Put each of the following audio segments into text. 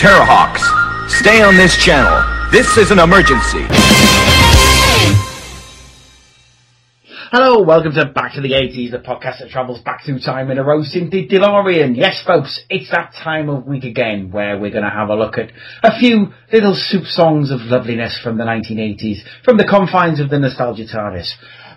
Terrahawks. Stay on this channel. This is an emergency. Hello, welcome to Back to the 80s, the podcast that travels back through time in a rose-tinted DeLorean. Yes, folks, it's that time of week again where we're going to have a look at a few little soup songs of loveliness from the 1980s, from the confines of the nostalgia TARDIS.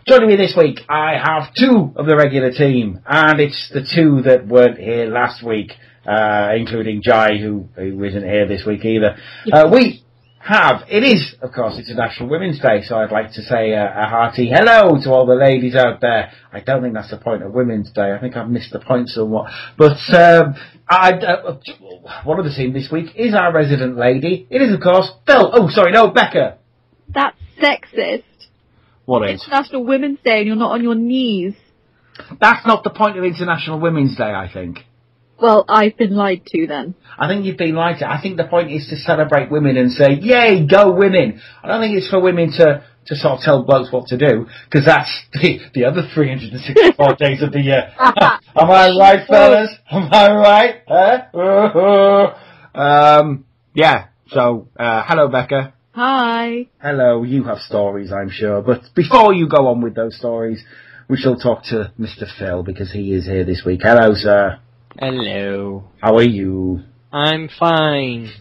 Joining me this week, I have two of the regular team, and it's the two that weren't here last week, including Jai, who isn't here this week either. It is, of course, International Women's Day, so I'd like to say a hearty hello to all the ladies out there. I don't think that's the point of Women's Day. I think I've missed the point somewhat. But one of the team this week is our resident lady. It is, of course, Becca. That's sexist. What is? International Women's Day and you're not on your knees. That's not the point of International Women's Day, I think. Well, I've been lied to then. I think you've been lied to. I think the point is to celebrate women and say, yay, go women. I don't think it's for women to sort of tell blokes what to do, because that's the other 364 days of the year. Am I right, fellas? Am I right? Yeah, so, hello, Becca. Hi. Hello, you have stories, I'm sure. But before you go on with those stories, we shall talk to Mr. Phil, because he is here this week. Hello, sir. Hello. How are you? I'm fine.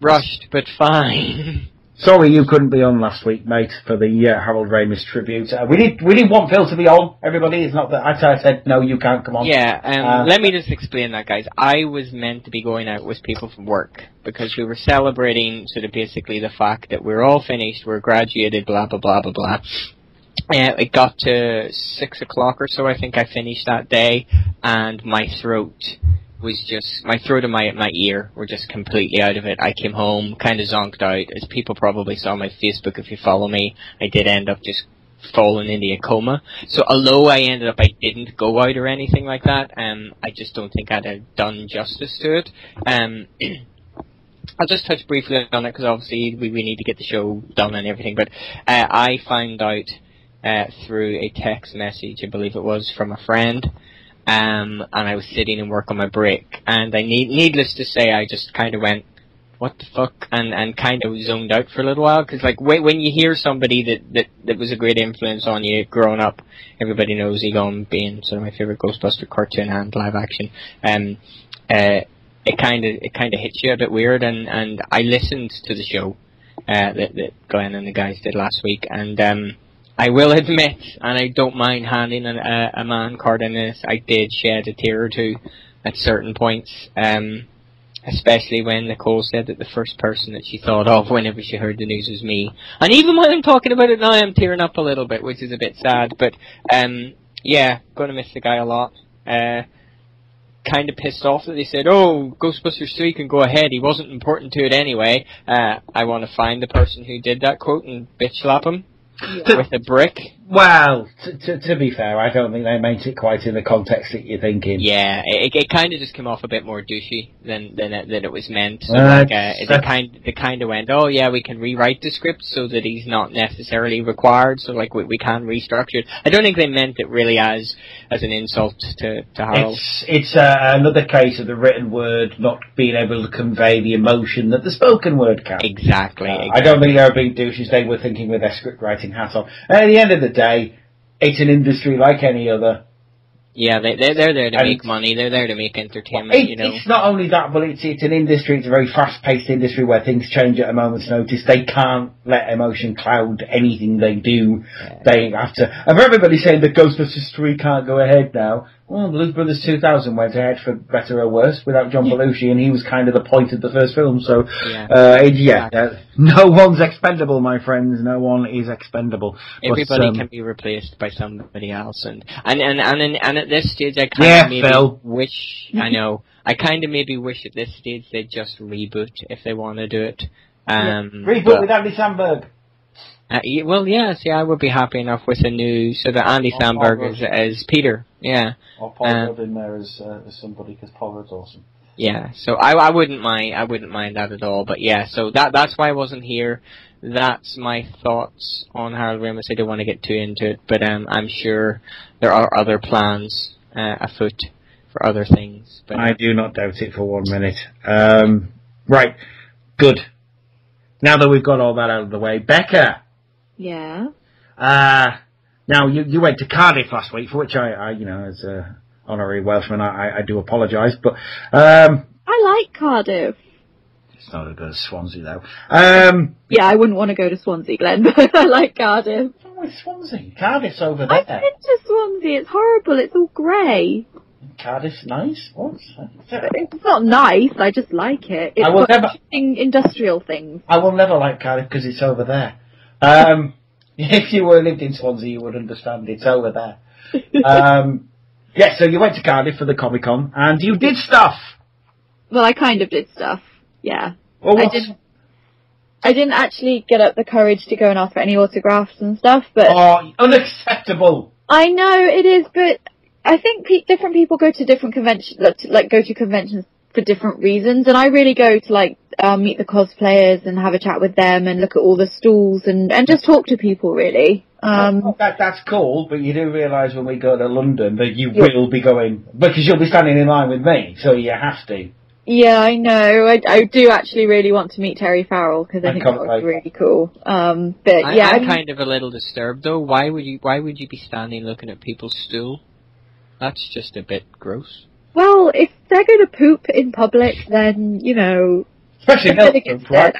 Rushed, but fine. Sorry you couldn't be on last week, mate, for the Harold Ramis tribute. We did want Phil to be on, everybody. It's not that I said, no, you can't come on. Yeah, let me just explain that, guys. I was meant to be going out with people from work, because we were celebrating sort of basically the fact that we're all finished, we're graduated, blah, blah, blah, blah, blah. It got to 6 o'clock or so, I think I finished that day, and my throat and my ear were just completely out of it. I came home kind of zonked out. As people probably saw on my Facebook, if you follow me, I did end up just falling into a coma. So although I didn't go out or anything like that, I just don't think I'd have done justice to it. I'll just touch briefly on it, because obviously we need to get the show done and everything, but I found out through a text message, I believe it was, from a friend, and I was sitting in work on my break, and needless to say, I just kind of went, what the fuck, and kind of zoned out for a little while, because like when you hear somebody that was a great influence on you growing up, everybody knows Egon being sort of my favourite Ghostbuster cartoon and live action, it kind of hits you a bit weird, and I listened to the show that Glenn and the guys did last week, and I will admit, and I don't mind handing a man card in this, I did shed a tear or two at certain points, especially when Nicole said that the first person that she thought of whenever she heard the news was me. And even when I'm talking about it now, I'm tearing up a little bit, which is a bit sad, but yeah, gonna miss the guy a lot. Kind of pissed off that they said, oh, Ghostbusters 3 can go ahead, he wasn't important to it anyway. I want to find the person who did that quote and bitch slap him with a brick. Well, to be fair, I don't think they meant it quite in the context that you're thinking. Yeah, it kind of just came off a bit more douchey than it was meant. So they kind of went, oh yeah, we can rewrite the script so that he's not necessarily required. So like we can restructure it. I don't think they meant it really as an insult to Harold. It's another case of the written word not being able to convey the emotion that the spoken word can. Exactly. I don't think they were being douches. They were thinking with their script writing hat on. At the end of the day, it's an industry like any other. Yeah, they're there to make money. They're there to make entertainment. It's not only that, but it's an industry. It's a very fast-paced industry where things change at a moment's notice. They can't let emotion cloud anything they do. Yeah. They have to. And for everybody saying that Ghostbusters 3 can't go ahead now, well, Blues Brothers 2000 went ahead for better or worse without John Belushi, and he was kind of the point of the first film. So, no one's expendable, my friends. No one is expendable. Everybody can be replaced by somebody else, and at this stage, I kind of wish. I know. I kind of maybe wish at this stage they'd just reboot if they want to do it. Reboot with Andy Samberg. Well, yeah, see, I would be happy enough with a new, so that Andy Samberg as Peter, yeah. Or Paul Rudd in there as somebody, because Paul Rudd's awesome. Yeah, so I wouldn't mind that at all, but yeah, so that's why I wasn't here. That's my thoughts on Harold Ramis. I don't want to get too into it, but I'm sure there are other plans afoot for other things. But I do not doubt it for 1 minute. Right. Good. Now that we've got all that out of the way, Becca. Yeah. Now you went to Cardiff last week, for which I as a honorary Welshman, I do apologise, but I like Cardiff. it's not as good as Swansea though. Yeah, I wouldn't want to go to Swansea, Glenn, but I like Cardiff. Oh, it's Swansea. Cardiff's over I've there. been to Swansea. It's horrible. It's all grey. Cardiff's nice. What? It's not nice. I just like it. It's I will got never- interesting industrial things. I will never like Cardiff because it's over there. If you lived in Swansea, you would understand. It's over there. Yeah, so you went to Cardiff for the Comic-Con, and you did stuff. Well, I kind of did stuff. Yeah. Well, I didn't actually get up the courage to go and ask for any autographs and stuff, but unacceptable. I know it is, but I think different people go to different conventions, go to conventions for different reasons, and I really go to meet the cosplayers and have a chat with them and look at all the stalls and just talk to people really. That's cool, but you do realise when we go to London that you will be going, because you'll be standing in line with me, so you have to. Yeah, I know. I do actually really want to meet Terry Farrell because I think that would be really cool. But yeah, I'm kind of a little disturbed though. Why would you be standing looking at people's stool? That's just a bit gross. Well, if they're going to poop in public, then Especially milk, right?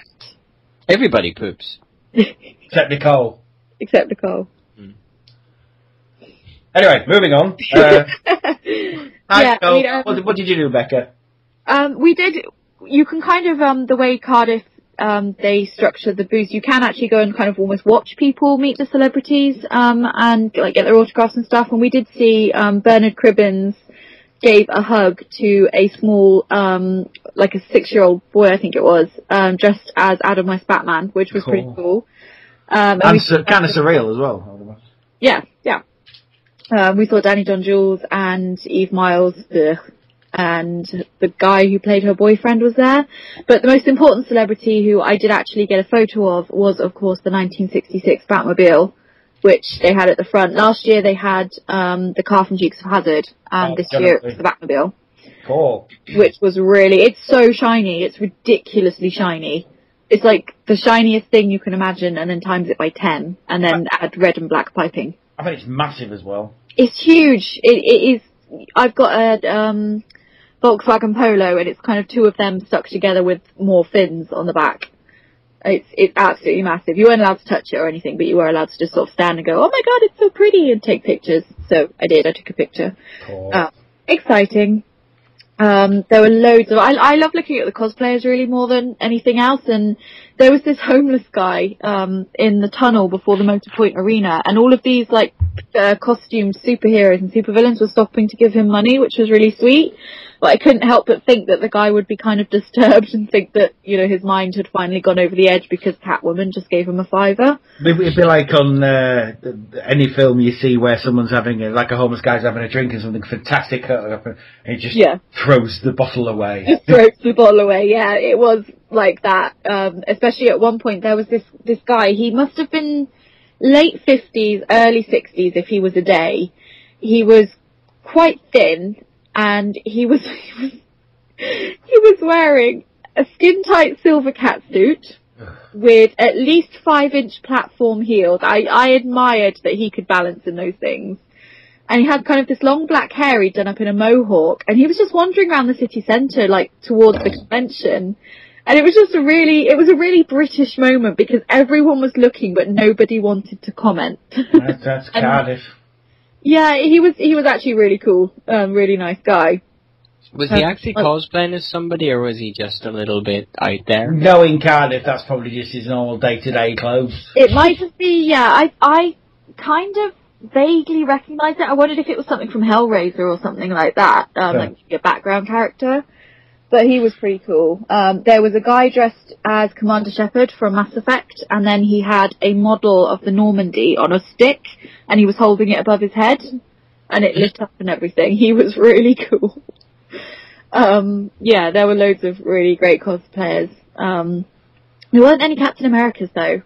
Everybody poops. Except Nicole. Except Nicole. Anyway, moving on. Yeah, what did you do, Becca? We did. You can kind of the way Cardiff they structure the booths. You can actually go and kind of almost watch people meet the celebrities and get their autographs and stuff. And we did see Bernard Cribbins gave a hug to a small a 6-year-old boy, I think it was, dressed as Adam West Batman, which was pretty cool. And kind of surreal as well. Yeah. We saw Danny John Jules and Eve Miles. And the guy who played her boyfriend was there. But the most important celebrity who I did actually get a photo of was, of course, the 1966 Batmobile, which they had at the front. Last year they had the Car from Dukes of Hazzard, and this year it was the Batmobile. Cool. Which was it's so shiny. It's ridiculously shiny. It's like the shiniest thing you can imagine, and then times it by 10, and then add red and black piping. I bet it's massive as well. It's huge. It is. I've got a Volkswagen Polo, and it's kind of two of them stuck together with more fins on the back. It's absolutely massive. You weren't allowed to touch it or anything, but you were allowed to just sort of stand and go, "Oh my god, it's so pretty," and take pictures. So I did. I took a picture. Cool. Exciting. There were loads of. I love looking at the cosplayers really more than anything else. And there was this homeless guy in the tunnel before the Motorpoint Arena, and all of these costumed superheroes and supervillains were stopping to give him money, which was really sweet. But I couldn't help but think that the guy would be kind of disturbed and think that, his mind had finally gone over the edge because Catwoman just gave him a $5. It'd be like on any film you see where someone's having a homeless guy's having a drink and something fantastic, and he just throws the bottle away. Just throws the bottle away, yeah. It was like that. Especially at one point there was this guy, he must have been late 50s, early 60s if he was a day. He was quite thin, and he was wearing a skin-tight silver catsuit with at least 5-inch platform heels. I admired that he could balance in those things. And he had kind of this long black hair he'd done up in a mohawk, and he was just wandering around the city centre, towards the convention. And it was just a really British moment because everyone was looking, but nobody wanted to comment. That's Cardiff. Yeah, he was actually really cool. Really nice guy. Was he actually cosplaying as somebody, or was he just a little bit out there? Knowing Cardiff, that's probably just his normal day-to-day clothes. It might just be, yeah. I kind of vaguely recognised it. I wondered if it was something from Hellraiser or something like that, like a background character. But he was pretty cool. There was a guy dressed as Commander Shepard from Mass Effect, and then he had a model of the Normandy on a stick, and he was holding it above his head, and it lit up and everything. He was really cool. Yeah, there were loads of really great cosplayers. There weren't any Captain Americas though,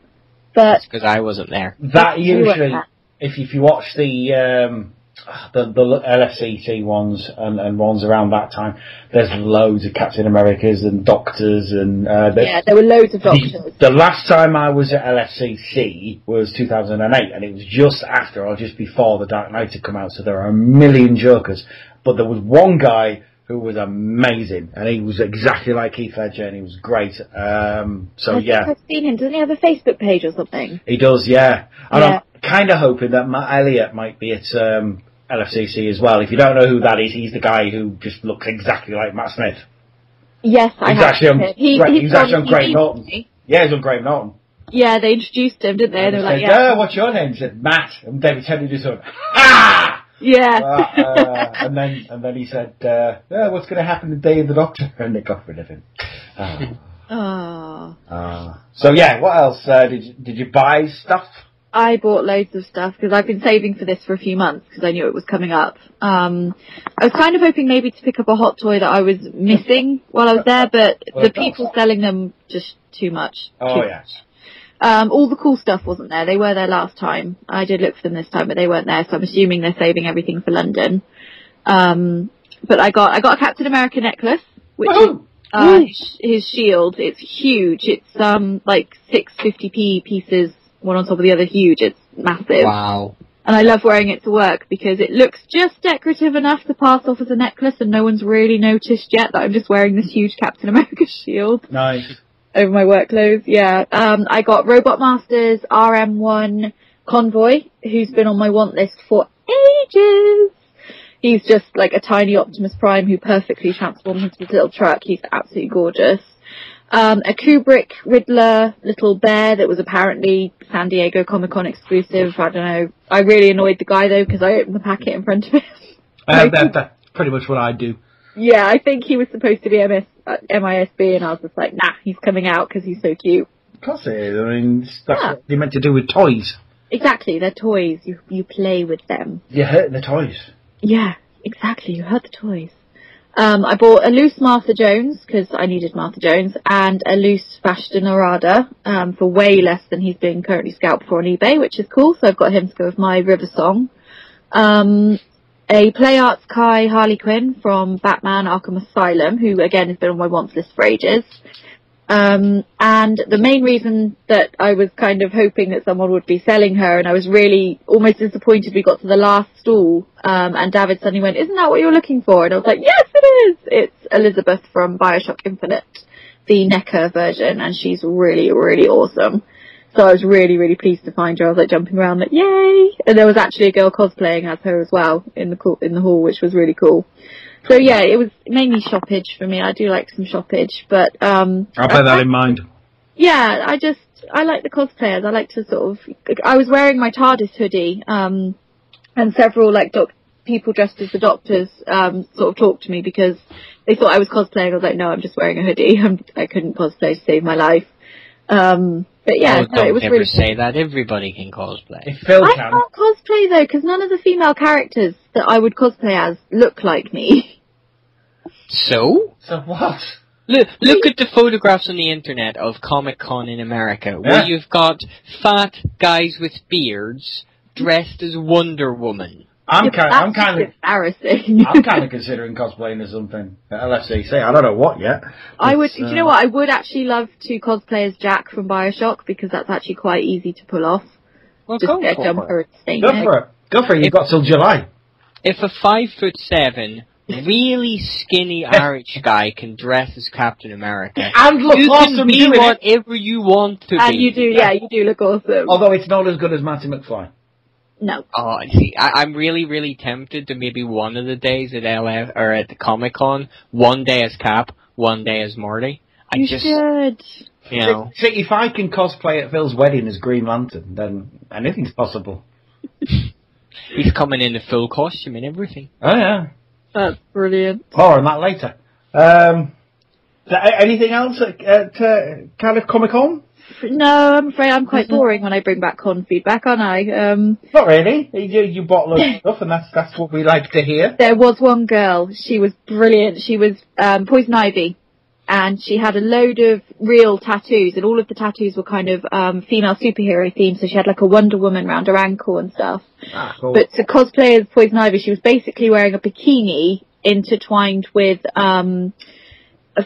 but because I wasn't there. That usually, if you watch the the LFCC ones and ones around that time. There's loads of Captain Americas and Doctors and there were loads of Doctors. The last time I was at LFCC was 2008, and it was just after or just before The Dark Knight had come out. So there are a million Jokers, but there was one guy who was amazing, and he was exactly like Heath Ledger, and he was great. I think I've seen him. Doesn't he have a Facebook page or something? He does, yeah. And I'm kind of hoping that Matt Elliott might be at LFCC as well. If you don't know who that is, he's the guy who just looks exactly like Matt Smith. Yes, I have. He's actually on Graham Norton. Yeah, he's on Graham Norton. Yeah, they introduced him, didn't they? And they were like, what's your name? He said, Matt. And David Tennant just sort of, ah! Yeah. And then he said, what's going to happen the day of the Doctor? And they got rid of him. So yeah, what else? Did you buy stuff? I bought loads of stuff because I've been saving for this for a few months because I knew it was coming up. I was kind of hoping maybe to pick up a hot toy that I was missing while I was there, but the people selling them just too much. All the cool stuff wasn't there. They were there last time. I did look for them this time, but they weren't there, so I'm assuming they're saving everything for London. But I got a Captain America necklace, which is his shield. It's huge. It's like 650p pieces, one on top of the other, huge. It's massive. Wow. And I love wearing it to work because it looks just decorative enough to pass off as a necklace, and no one's really noticed yet that I'm just wearing this huge Captain America shield. Nice. Over my work clothes, yeah. I got Robot Masters RM1 Convoy, who's been on my want list for ages. He's just like a tiny Optimus Prime who perfectly transforms into his little truck. He's absolutely gorgeous. A Kubrick Riddler little bear that was apparently San Diego Comic-Con exclusive. I don't know. I really annoyed the guy though because I opened the packet in front of him. That's pretty much what I do. Yeah, I think he was supposed to be MISB, and I was just like, nah, he's coming out because he's so cute. Of course it is. I mean, that's what they're meant to do with toys. Exactly, they're toys. You play with them. You hurt the toys. Yeah, exactly. You hurt the toys. I bought a loose Martha Jones because I needed Martha Jones, and a loose Vashta Narada for way less than he's being currently scalped for on eBay, which is cool. So I've got him to go with my River Song. A Play Arts Kai Harley Quinn from Batman Arkham Asylum, who again has been on my wants list for ages. And the main reason that I was kind of hoping that someone would be selling her, and I was really almost disappointed we got to the last stall, and David suddenly went, "Isn't that what you're looking for?" And I was like, "Yes, it is! It's Elizabeth from BioShock Infinite, the NECA version, and she's really, really awesome." So I was really, really pleased to find her. I was like jumping around like, yay! And there was actually a girl cosplaying as her as well in the hall, which was really cool. So yeah, it was mainly shoppage for me. I do like some shoppage, but I'll bear that in mind. Yeah, I like the cosplayers. I like to I was wearing my TARDIS hoodie, and several people dressed as the Doctors sort of talked to me because they thought I was cosplaying. I was like, no, I'm just wearing a hoodie. I couldn't cosplay to save my life. But yeah, don't it was ever really say that. Everybody can cosplay. If Phil I can. can't cosplay though, because none of the female characters that I would cosplay as look like me. So what? Look at the photographs on the internet of Comic-Con in America, where you've got fat guys with beards dressed as Wonder Woman. I'm kind of embarrassing. I'm kind of considering cosplaying as something at LFCC. I don't know what yet. I would. Do you know what? I would actually love to cosplay as Jack from BioShock because that's actually quite easy to pull off. Well, just get a jumper and stain Go for it. Go for it. You've got till July. If a 5'7" really skinny Irish guy can dress as Captain America, and look you awesome can be doing whatever you want to and be. you do, yeah, you do look awesome. Although it's not as good as Marty McFly. No. Oh, see, I'm really, really tempted to maybe one of the days at LF or at the Comic-Con, one day as Cap, one day as Marty. You should. You know. See, if I can cosplay at Phil's wedding as Green Lantern, then anything's possible. He's coming in a full costume and everything. Oh yeah. That's brilliant. More on that later. Anything else at kind of Comic-Con? No, I'm afraid I'm quite boring when I bring back con feedback, aren't I? Not really. You bought loads of stuff, and that's what we like to hear. There was one girl. She was brilliant. She was Poison Ivy. and she had a load of real tattoos, and all of the tattoos were kind of female superhero themed. So she had like a Wonder Woman around her ankle and stuff. Cool. But to cosplay as Poison Ivy, she was basically wearing a bikini intertwined with a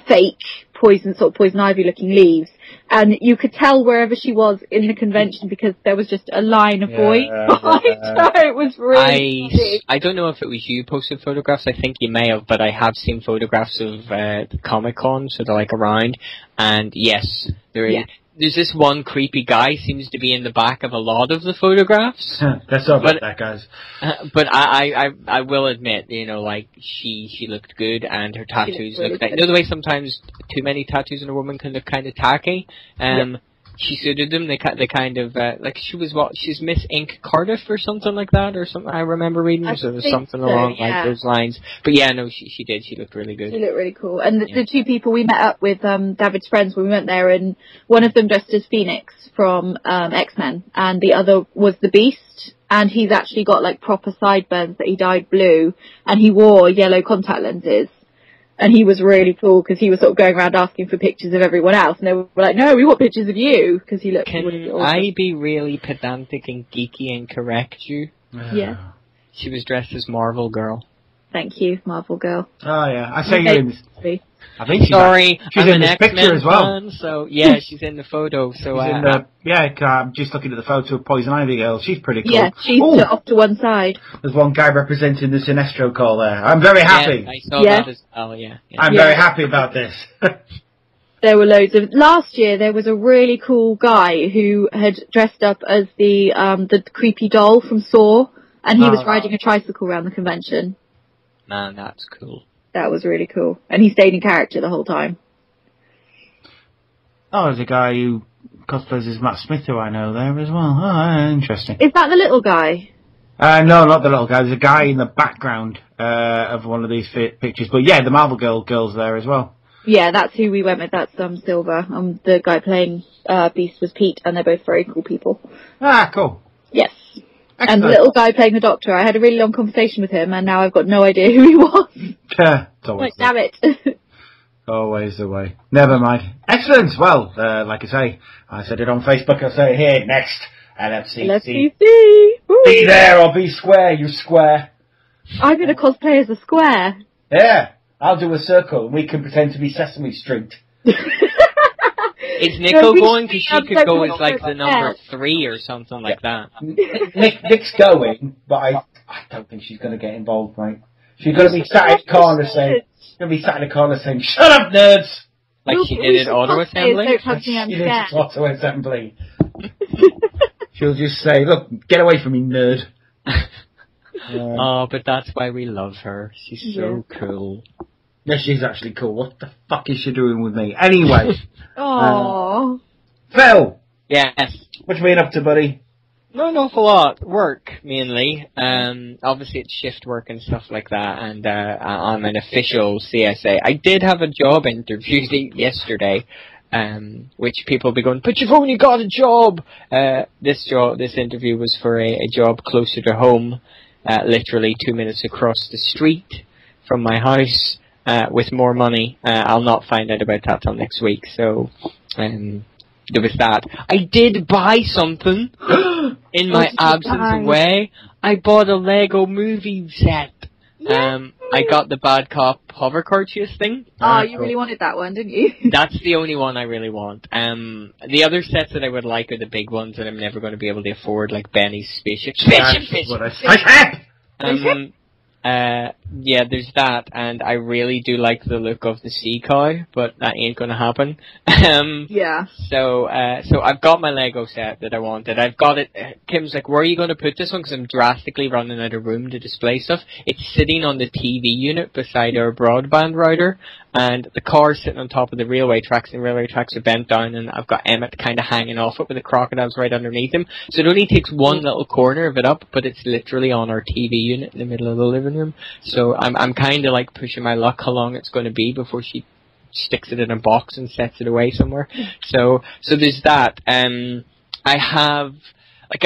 fake Poison Ivy looking leaves, and you could tell wherever she was in the convention because there was just a line of boys behind her. It was really funny. I don't know if it was you posted photographs. I think you may have, but I have seen photographs of the Comic-Con, so they're like around, and yes, there's this one creepy guy seems to be in the back of a lot of the photographs. That's all about that, guys. But I will admit, you know, like she looked good, and her tattoos looked like, you know, the way sometimes too many tattoos in a woman can look kind of tacky. She suited them. They kind of like she's Miss Ink Cardiff or something like that, or something. I remember reading or something along like those lines. But yeah, no, she did. She looked really good. She looked really cool. And the two people we met up with, David's friends when we went there, and one of them dressed as Phoenix from X-Men, and the other was the Beast. And he's actually got like proper sideburns that he dyed blue, and he wore yellow contact lenses. And he was really cool because he was sort of going around asking for pictures of everyone else. And they were like, no, we want pictures of you. Because he looked really awesome. Can I be really pedantic and geeky and correct you? Yeah. She was dressed as Marvel Girl. Thank you, Marvel Girl. Oh, yeah. I say you're in this. I think she's in this picture as well. Fan, so yeah, she's in the photo. So I'm just looking at the photo of Poison Ivy Girl. She's pretty cool. Yeah, she's off to one side. There's one guy representing the Sinestro call there. I'm very happy. I saw that as well. Yeah. I'm very happy about this. There were loads of. Last year there was a really cool guy who had dressed up as the creepy doll from Saw, and he was riding a tricycle around the convention. Man, that's cool. That was really cool. And he stayed in character the whole time. Oh, there's a guy who cosplays as Matt Smith who I know there as well. Oh, interesting. Is that the little guy? No, not the little guy. There's a guy in the background of one of these pictures. But yeah, the Marvel girl's there as well. Yeah, that's who we went with. That's Silver. The guy playing Beast was Pete, and they're both very cool people. Ah, cool. Yes. Excellent. And the little guy playing the Doctor, I had a really long conversation with him, and now I've got no idea who he was. Like, damn it. Always the way. Never mind. Excellent. Well, like I said it on Facebook, I'll say it here next. LFCC. Be there or be square, you square. I'm going to cosplay as a square. Yeah, I'll do a circle, and we can pretend to be Sesame Street. Is Nico going? Because she could go as like the number 3 or something like that. Nick's going, but I don't think she's going to get involved, mate. She's going to be sat in the corner saying, "Shut up, nerds!" Like she did at Auto Assembly. She did at Auto Assembly. She'll just say, "Look, get away from me, nerd." Oh, but that's why we love her. She's so cool. Yeah, she's actually cool. What the fuck is she doing with me? Anyway. Aww. Phil! Yes. What you been up to, buddy? Not an awful lot. Work, mainly. Obviously it's shift work and stuff like that, and I'm an official CSA. I did have a job interview yesterday, which people will be going, but you've only got a job! This interview was for a job closer to home, literally 2 minutes across the street from my house. With more money. I'll not find out about that till next week, so there was that. I did buy something in my absence away. I bought a Lego movie set. I got the Bad Cop hovercar chase thing. Oh, you really wanted that one, didn't you? That's the only one I really want. The other sets that I would like are the big ones that I'm never going to be able to afford, like Benny's Spaceship. Yeah, there's that, and I really do like the look of the sea cow, but that ain't gonna happen. Yeah. So I've got my Lego set that I wanted. I've got it. Kim's like, where are you gonna put this one? Because I'm drastically running out of room to display stuff. It's sitting on the TV unit beside our broadband router, and the car's sitting on top of the railway tracks, and the railway tracks are bent down, and I've got Emmett kind of hanging off it with the crocodiles right underneath him. So it only takes one little corner of it up, but it's literally on our TV unit in the middle of the living room. So I'm kind of like pushing my luck how long it's going to be before she sticks it in a box and sets it away somewhere. So there's that. I've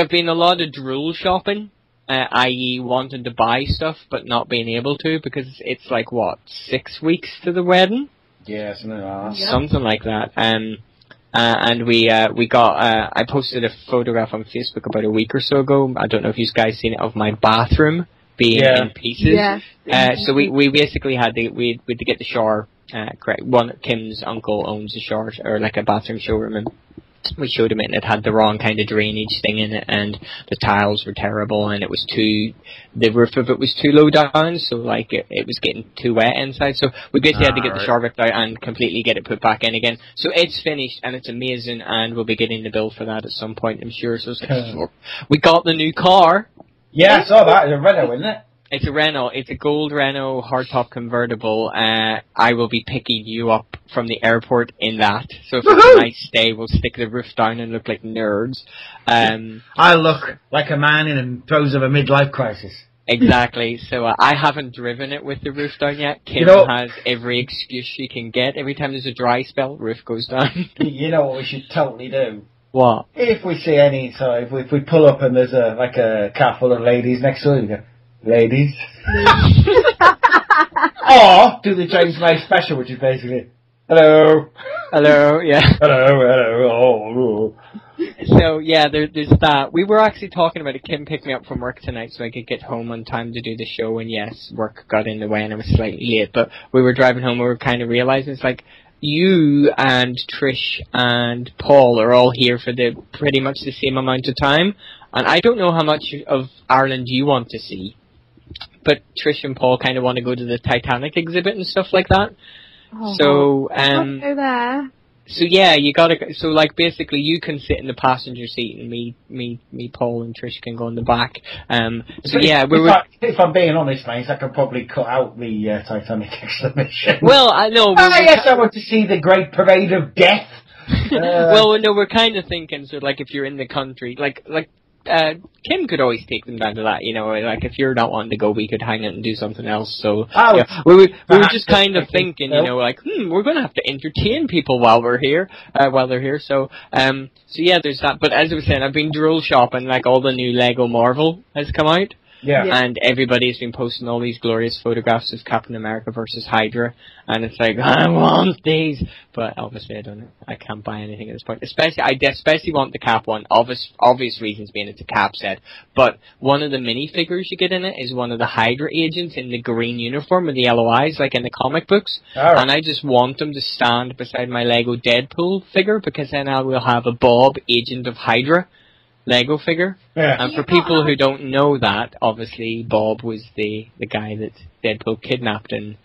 been a lot of drool shopping, i.e. wanting to buy stuff but not being able to because it's like, 6 weeks to the wedding? Yeah, something like that. Something like that. And we got, I posted a photograph on Facebook about a week or so ago. I don't know if you guys seen it, of my bathroom being in pieces. Yeah. So we basically had we had to get the shower, correct. Kim's uncle owns a shower, or like a bathroom showroom, and we showed him it, and it had the wrong kind of drainage thing in it, and the tiles were terrible, and the roof of it was too low down, so like it was getting too wet inside, so we basically had to get the shower ripped out and completely get it put back in again. So it's finished, and it's amazing, and we'll be getting the bill for that at some point, I'm sure. So we got the new car. Yeah, I saw that. It's a Renault, isn't it? It's a Renault. It's a gold Renault hardtop convertible. I will be picking you up from the airport in that. So if it's a nice day, we'll stick the roof down and look like nerds. I look like a man in the throes of a midlife crisis. Exactly. So I haven't driven it with the roof down yet. Kim has every excuse she can get. Every time there's a dry spell, roof goes down. You know what we should totally do? What? If we see any, so if we pull up and there's a car full of ladies next to it, we go, ladies. Or do the James May special, which is basically, hello. Hello, yeah. Hello. So, yeah, there's that. We were actually talking about it. Kim picked me up from work tonight so I could get home on time to do the show, and yes, work got in the way and I was slightly late, but we were driving home, we were kind of realizing it's like, you and Trish and Paul are all here for pretty much the same amount of time, and I don't know how much of Ireland you want to see, but Trish and Paul kind of want to go to the Titanic exhibit and stuff like that. So, go there. So yeah, you gotta. So like, basically, you can sit in the passenger seat, and me, Paul, and Trish can go in the back. So yeah, if I'm being honest, mate, I could probably cut out the Titanic exclamation. Well, I know. Yes, I want to see the Great Parade of Death. Well, no, we're kind of thinking, so like, if you're in the country, like Kim could always take them down to that, you know, like if you're not wanting to go, we could hang out and do something else. So yeah, we were just kind of thinking, you know, like, we're going to have to entertain people while we're here, while they're here. So yeah, there's that. But as I was saying, I've been drool shopping, like all the new Lego Marvel has come out. Yeah. And everybody's been posting all these glorious photographs of Captain America versus Hydra, and it's like, I want these, but obviously I can't buy anything at this point. I especially want the Cap one, obvious reasons being it's a Cap set, but one of the minifigures you get in it is one of the Hydra agents in the green uniform with the yellow eyes, like in the comic books, and I just want them to stand beside my Lego Deadpool figure, because then I will have a Bob, agent of Hydra, Lego figure. Yeah. And for people who don't know that, obviously Bob was the guy that Deadpool kidnapped, and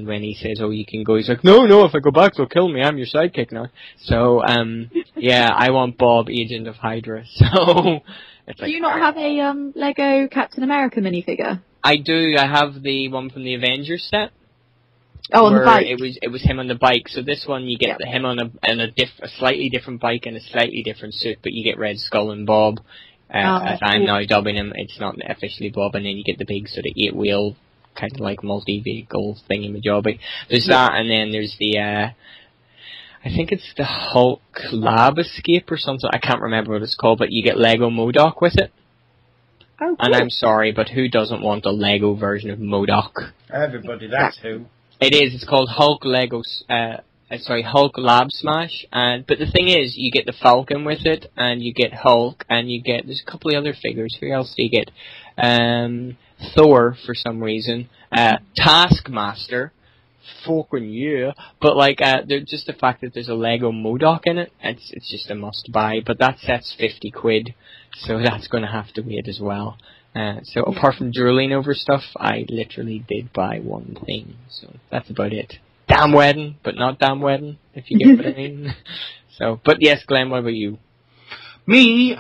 when he says, "Oh, you can go," he's like, "No, if I go back, they'll kill me. I'm your sidekick now." So, yeah, I want Bob, agent of Hydra. So, it's like, do you not have a Lego Captain America minifigure? I do. I have the one from the Avengers set. Oh, on the bike. It was him on the bike. So this one you get him on a slightly different bike and a slightly different suit, but you get Red Skull and Bob. As I'm now dubbing him, it's not officially Bob, and then you get the big sort of 8-wheel kind of like multi-vehicle thingy-majobby. There's that, and then there's the I think it's the Hulk Lab Escape or something. I can't remember what it's called, but you get Lego MODOK with it. Oh, cool. And I'm sorry, but who doesn't want a Lego version of MODOK? Everybody, that's who. It is. It's called Hulk Hulk Lab Smash. But the thing is, you get the Falcon with it, and you get Hulk, and there's a couple of other figures. Who else do you get? Thor, for some reason. Taskmaster. Fucking yeah. But like, just the fact that there's a Lego MODOK in it, it's just a must buy. But that set's £50, so that's going to have to wait as well. So apart from drooling over stuff, I literally did buy one thing. So that's about it. Damn wedding, but not damn wedding, if you get what I mean. So, but yes, Glenn, what about you? Me,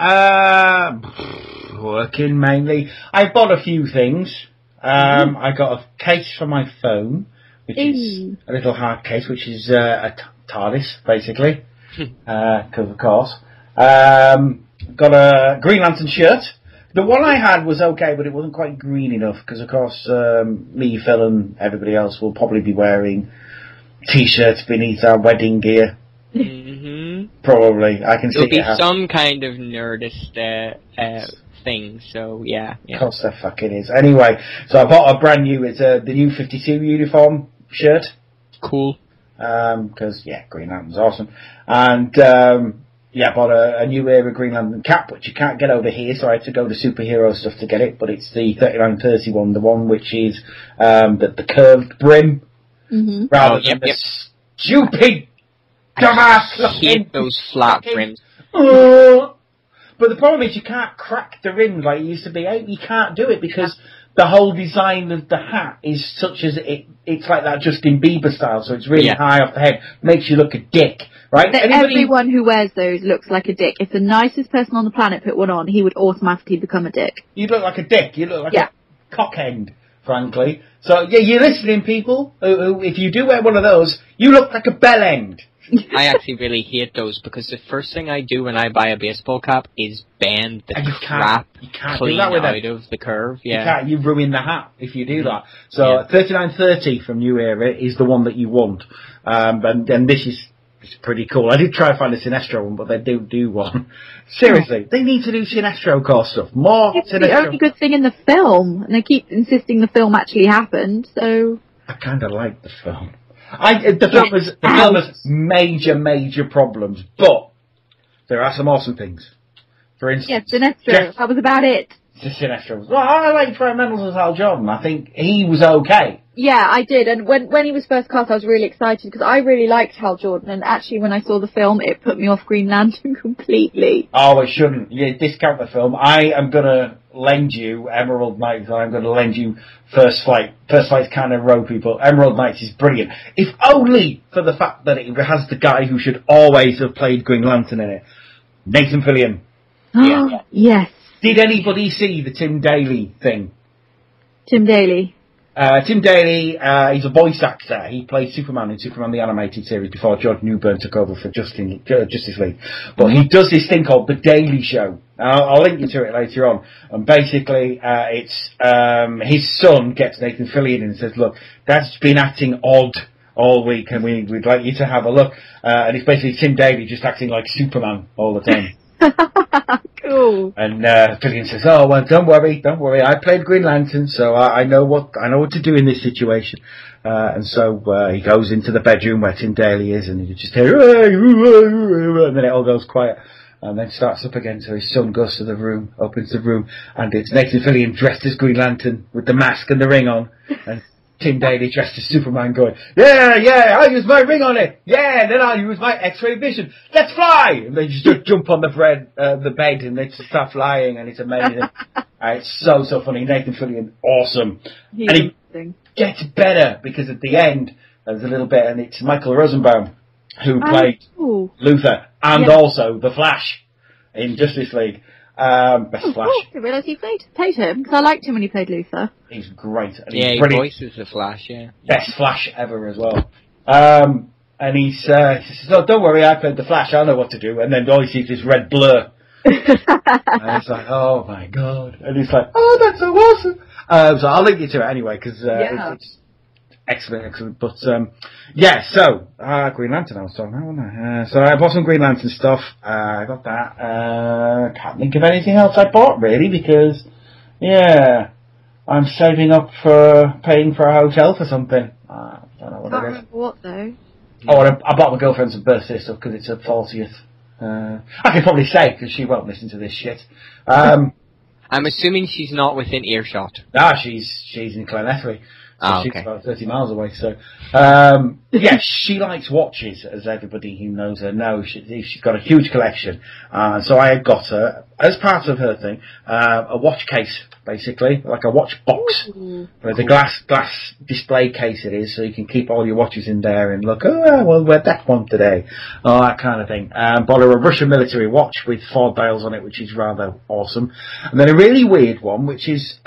working mainly. I bought a few things. I got a case for my phone, which is a little hard case, which is a TARDIS, basically. Because of course. Got a Green Lantern shirt. The one I had was okay, but it wasn't quite green enough, because of course me, Phil, and everybody else will probably be wearing T-shirts beneath our wedding gear. Mm-hmm. Probably. I can see it. There'll be some kind of nerdist thing, so yeah. Of course there fucking is. Anyway, so I bought a brand new, it's the new 52 uniform shirt. Cool. because Green Lantern's awesome. And I bought a New Era Green Lantern cap, which you can't get over here, so I had to go to superhero stuff to get it. But it's the 3930 one, the one which is the curved brim, rather than the stupid dumbass I hate those flat brims. But the problem is you can't crack the rim like it used to be. You can't do it because the whole design of the hat is such as it's like that Justin Bieber style, so it's really high off the head, makes you look a dick, right? Everyone who wears those looks like a dick. If the nicest person on the planet put one on, he would automatically become a dick. You look like a dick. You look like a cockend, frankly. So, you're listening, people. Who, if you do wear one of those, you look like a bell end. I actually really hate those because the first thing I do when I buy a baseball cap is bend the crap clean out of the curve. Yeah, you ruin the hat if you do that. So 3930 from New Era is the one that you want, and this is pretty cool. I did try to find a Sinestro one, but they don't do one. Seriously, they need to do Sinestro core stuff. More It's Sinestro. the only good thing in the film, and they keep insisting the film actually happened. So I kind of like the film. The film has major problems, but there are some awesome things. For instance, Sinestro. That was about it. Sinestro. Well, I like Trent Reynolds as Hal Jordan. I think he was okay. Yeah, I did. And when he was first cast, I was really excited because I really liked Hal Jordan. And actually, when I saw the film, it put me off Green Lantern completely. Oh, it shouldn't. You discount the film. I am going to lend you Emerald Knights, and I'm going to lend you First Flight. First Flight's kind of ropey, but Emerald Knights is brilliant. If only for the fact that it has the guy who should always have played Green Lantern in it. Nathan Fillion. Yes. Did anybody see the Tim Daly thing? Tim Daly. Tim Daly, he's a voice actor. He played Superman in Superman the Animated Series before George Newbern took over for Justice League. But he does this thing called The Daily Show. I'll link you to it later on. And basically, it's his son gets Nathan Fillion and says, look, Dad's been acting odd all week and we'd like you to have a look. And it's basically Tim Daly just acting like Superman all the time. Cool. And Fillion says, "Oh well, don't worry. I played Green Lantern, so I know what to do in this situation." And so he goes into the bedroom where Tim Daly is, and you just hear, and then it all goes quiet, and then starts up again. So his son goes to the room, opens the room, and it's Nathan Fillion dressed as Green Lantern with the mask and the ring on, and Tim Daly dressed as Superman going, yeah, I'll use my ring on it. Yeah, and then I'll use my X-ray vision. Let's fly! And they just jump on the bed and they just start flying, and it's amazing. It's so funny. Nathan Fillion, awesome. He gets better because at the end, there's a little bit, and it's Michael Rosenbaum who played Luthor and also the Flash in Justice League. Best Flash. I didn't realise he played him, because I liked him when he played Luthor. He's great. And he voices the Flash, Best Flash ever as well. And he says, oh, don't worry, I played the Flash, I know what to do. And then all he sees is red blur. And it's like, oh my god. And he's like, oh, that's so awesome. So I'll link you to it anyway, because it's excellent. But, so, Green Lantern I was talking about, wasn't I? So I bought some Green Lantern stuff. I got that. Can't think of anything else I bought, really, because, I'm saving up for paying for a hotel for something. I don't know what it is. What, though? Oh, I bought my girlfriend some birthday stuff because it's her 40th. I can probably say, because she won't listen to this shit. I'm assuming she's not within earshot. She's in Glenethry. So she's about 30 miles away. So, she likes watches, as everybody who knows her knows. She's got a huge collection. So I had got her, as part of her thing, a watch case, basically, like a watch box. With a glass display case it is, so you can keep all your watches in there and look, we'll wear that one today. That kind of thing. Bought her a Russian military watch with 4 dials on it, which is rather awesome. And then a really weird one, which is,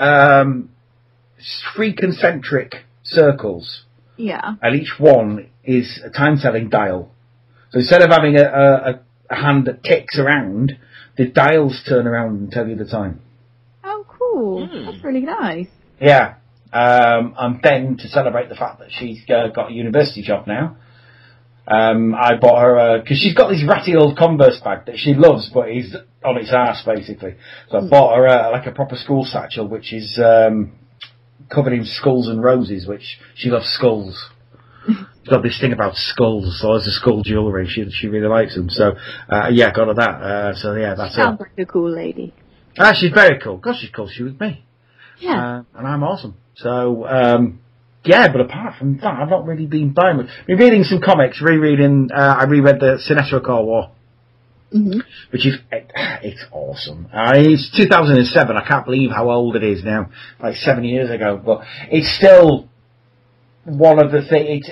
3 concentric circles. Yeah. And each one is a time-telling dial. So instead of having a hand that ticks around, the dials turn around and tell you the time. Oh, cool. That's really nice. Yeah. And then to celebrate the fact that she's got a university job now, I bought her, because she's got this ratty old Converse bag that she loves, but is on its arse, basically. So I bought her like a proper school satchel, which is covered in skulls and roses, which she loves skulls. she's got this thing about skulls, so as a skull jewellery, she really likes them. So, yeah, got her that. So yeah, that's Sounds like a cool lady. She's very cool. God, she's cool. She was me. Yeah. And I'm awesome. So, yeah, but apart from that, I've not really been buying much. Been reading some comics, rereading, I reread the Sinestro Core War. Mm-hmm. Which is, it's awesome. It's 2007, I can't believe how old it is now. Like 7 years ago, but it's still one of the things,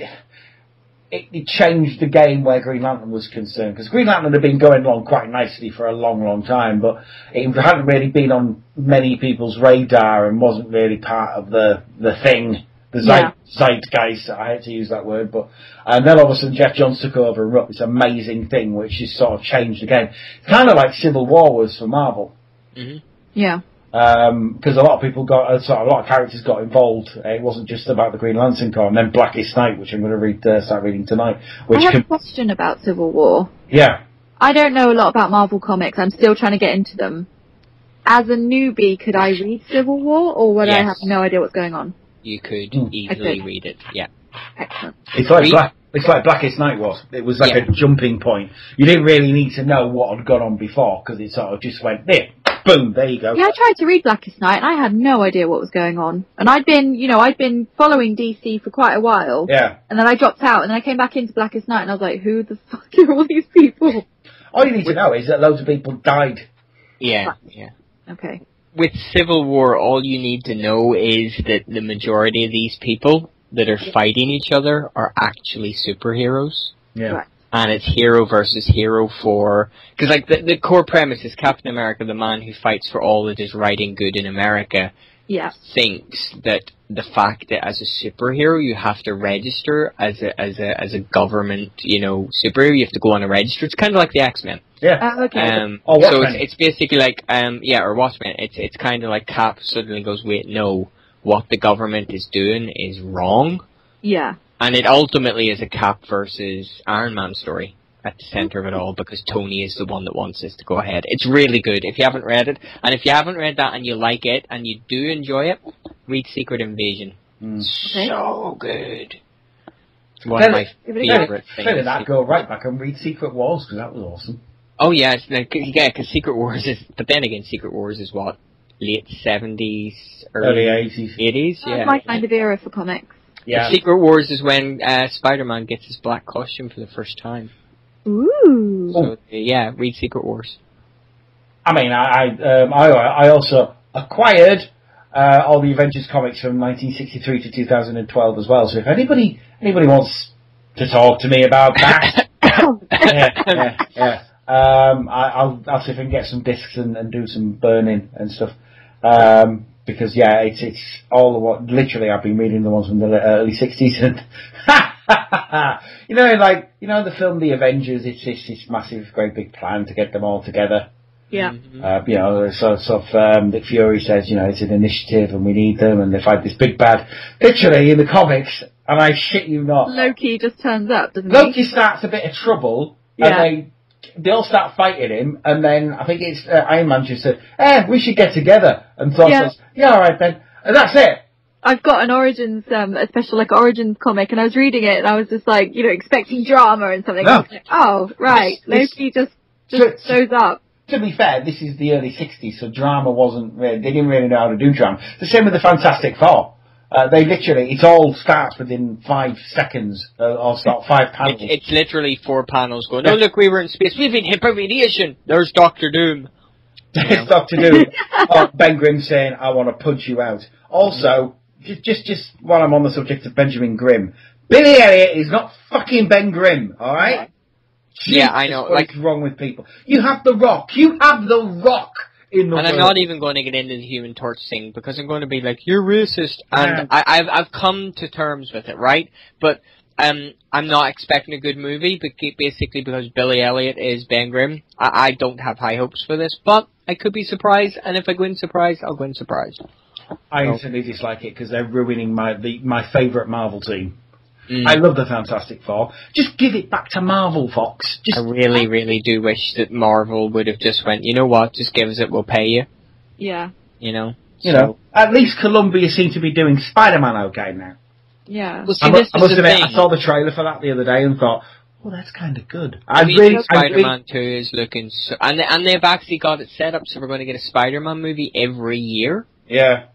it changed the game where Green Lantern was concerned, because Green Lantern had been going along quite nicely for a long, long time, but it hadn't really been on many people's radar and wasn't really part of the thing, the zeitgeist. I hate to use that word, but and then all of a sudden Jeff Johns took over and wrote this amazing thing, which has sort of changed the game. Kind of like Civil War was for Marvel. Mm-hmm. Yeah. Because a lot of people got, a lot of characters got involved. It wasn't just about the Green Lantern Corps, and then Blackest Night, which I'm going to start reading tonight. Which I have a question about Civil War. Yeah. I don't know a lot about Marvel Comics. I'm still trying to get into them. As a newbie, could I read Civil War, or would I have no idea what's going on? You could easily read it, yeah. Excellent. It's like Blackest Night was. It was like a jumping point. You didn't really need to know what had gone on before, because it sort of just went, there, boom, there you go. Yeah, I tried to read Blackest Night, and I had no idea what was going on. And I'd been following DC for quite a while. Yeah. And then I dropped out, and then I came back into Blackest Night, and I was like, who the fuck are all these people? All you need to know is that loads of people died. Yeah, yeah. Okay. With Civil War, all you need to know is that the majority of these people that are fighting each other are actually superheroes. Yeah. Right. And it's hero versus hero for... Because, like, the core premise is Captain America, the man who fights for all that is right and good in America, thinks that the fact that as a superhero you have to register as a government, superhero, you have to go on a register. It's kind of like the X-Men. Yeah. Okay. So it's basically like, or Watchmen. It's kind of like Cap suddenly goes, wait, no, what the government is doing is wrong. Yeah. And it ultimately is a Cap versus Iron Man story at the center of it all, because Tony is the one that wants this to go ahead. It's really good if you haven't read it. And if you haven't read that and you like it and you do enjoy it, read Secret Invasion. So good. It's one of my favorite things. Clearly that, go right back and read Secret Wars, because that was awesome. Oh yeah, because Secret Wars is, but then again, Secret Wars is what, late 70s, early 80s. 80s, That's my kind of era for comics. Yeah. Secret Wars is when Spider-Man gets his black costume for the first time. Ooh. So yeah, read Secret Wars. I mean, I also acquired all the Avengers comics from 1963 to 2012 as well. So if anybody wants to talk to me about that, I'll see if I can get some discs and do some burning and stuff. Because it's all of what, literally I've been reading the ones from the early 60s and the film The Avengers, it's this massive great big plan to get them all together. Yeah. Nick Fury says, it's an initiative and we need them, and they fight this big bad, literally in the comics, and I shit you not, Loki just turns up, doesn't he? Loki starts a bit of trouble, and they all start fighting him, and then I think it's Iron Man just said, we should get together. And Thor says, alright then. And that's it. I've got an Origins, a special Origins comic, and I was reading it, and I was just expecting drama and something. No. Oh, right. Loki just shows up. To be fair, this is the early 60s, so drama wasn't really, they didn't really know how to do drama. The same with the Fantastic Four. They literally, it all starts within 5 seconds, or start 5 panels. It's literally 4 panels going, oh look, we were in space, we've been hit by radiation, there's Doctor Doom. There's Doctor Doom. Ben Grimm saying, I want to punch you out. Also, just while I'm on the subject of Benjamin Grimm, Billy Elliot is not fucking Ben Grimm, alright? Yeah, I know. What's wrong with people? You have The Rock. You have The Rock. And I'm not even going to get into the Human Torch thing, because I'm going to be like, you're racist. And I've come to terms with it, right? But I'm not expecting a good movie, but basically because Billy Elliot is Ben Grimm. I don't have high hopes for this, but I could be surprised, and if I go in surprised, I'll go in surprised. I instantly dislike it because they're ruining my favourite Marvel team. I love the Fantastic Four. Just give it back to Marvel, Fox. I really, really do wish that Marvel would have just went, you know what, just give us it, we'll pay you. Yeah. At least Columbia seem to be doing Spider-Man okay now. Yeah. Well, see, I this must is the admit, I thing. saw the trailer for that the other day and thought, oh, that's kind of good. Spider-Man 2 is looking so... And they've actually got it set up so we're going to get a Spider-Man movie every year. Yeah.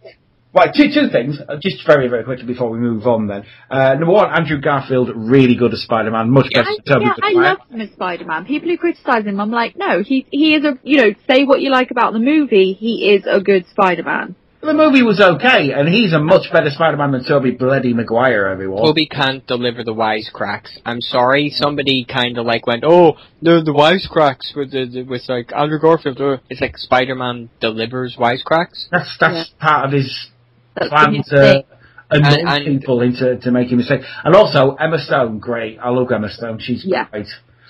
Right, two things, just very, very quickly before we move on then. Number one, Andrew Garfield, really good as Spider-Man, much better than Tobey I Maguire. love him as Spider-Man. People who criticise him, I'm like, no, he is a, say what you like about the movie, he is a good Spider-Man. The movie was okay, and he's a much better Spider-Man than Tobey bloody Maguire, everyone. Toby can't deliver the wisecracks. I'm sorry, somebody kind of like went, oh, the wisecracks with like Andrew Garfield. It's like Spider-Man delivers wisecracks. That's part of his plan to annoy people into making mistakes. And also, Emma Stone, great. I love Emma Stone. She's great.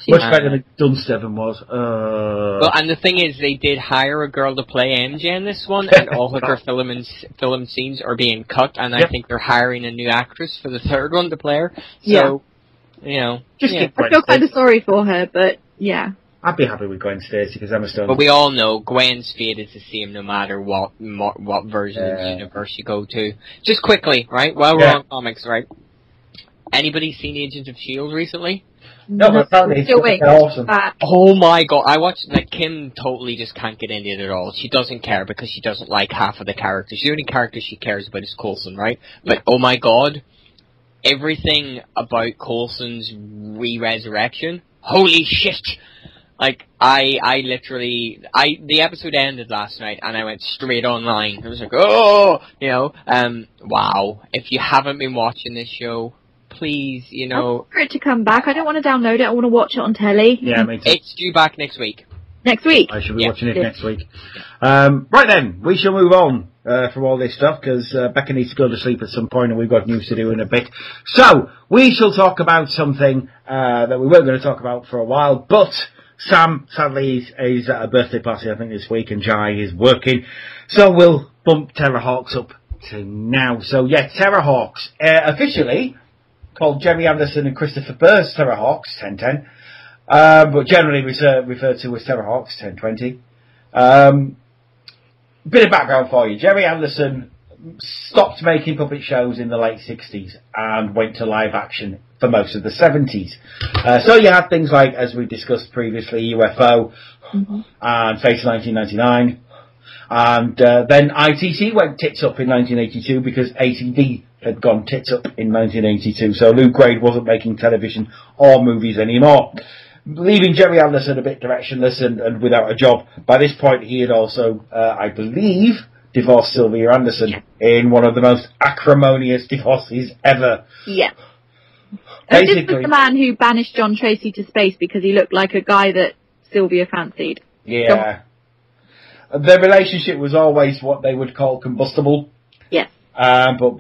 Much better than Dunstevin was. Well, and the thing is, they did hire a girl to play MJ in this one, and all of her film scenes are being cut, and I think they're hiring a new actress for the third one to play her. So, I feel kind of sorry for her, but yeah. I'd be happy with Gwen Stacy because Emma Stone. But we all know Gwen's fate is the same no matter what version of the universe you go to. Just quickly, right? While we're on comics, right? Anybody seen Agents of S.H.I.E.L.D. recently? No, but apparently it's awesome. Oh my god, I watched, Kim totally just can't get into it at all. She doesn't care because she doesn't like half of the characters. The only character she cares about is Coulson, right? But oh my god, everything about Coulson's re-resurrection, holy shit! Like, I literally, the episode ended last night and I went straight online. I was like, oh, wow. If you haven't been watching this show, please, I want for it to come back. I don't want to download it. I want to watch it on telly. Yeah, me too. It's due back next week. Next week? I should be watching it next week. Right then, we shall move on from all this stuff because Becca needs to go to sleep at some point and we've got news to do in a bit. So, we shall talk about something that we weren't going to talk about for a while, but Sam, sadly, is at a birthday party, I think, this week, and Jai is working. So we'll bump Terrahawks up to now. So, yeah, Terrahawks, officially called Jerry Anderson and Christopher Burr's Terrahawks, 1010, but generally referred to as Terrahawks, 1020. Bit of background for you. Jerry Anderson stopped making puppet shows in the late 60s and went to live action for most of the 70s. So you had things like, as we discussed previously, UFO and Face 1999. And then ITC went tits up in 1982 because ATD had gone tits up in 1982. So Lou Grade wasn't making television or movies anymore, leaving Jerry Anderson a bit directionless and without a job. By this point, he had also, I believe, divorced Sylvia Anderson in one of the most acrimonious divorces ever. Yeah. Basically, this was the man who banished John Tracy to space because he looked like a guy that Sylvia fancied. Yeah. Their relationship was always what they would call combustible. Yes. But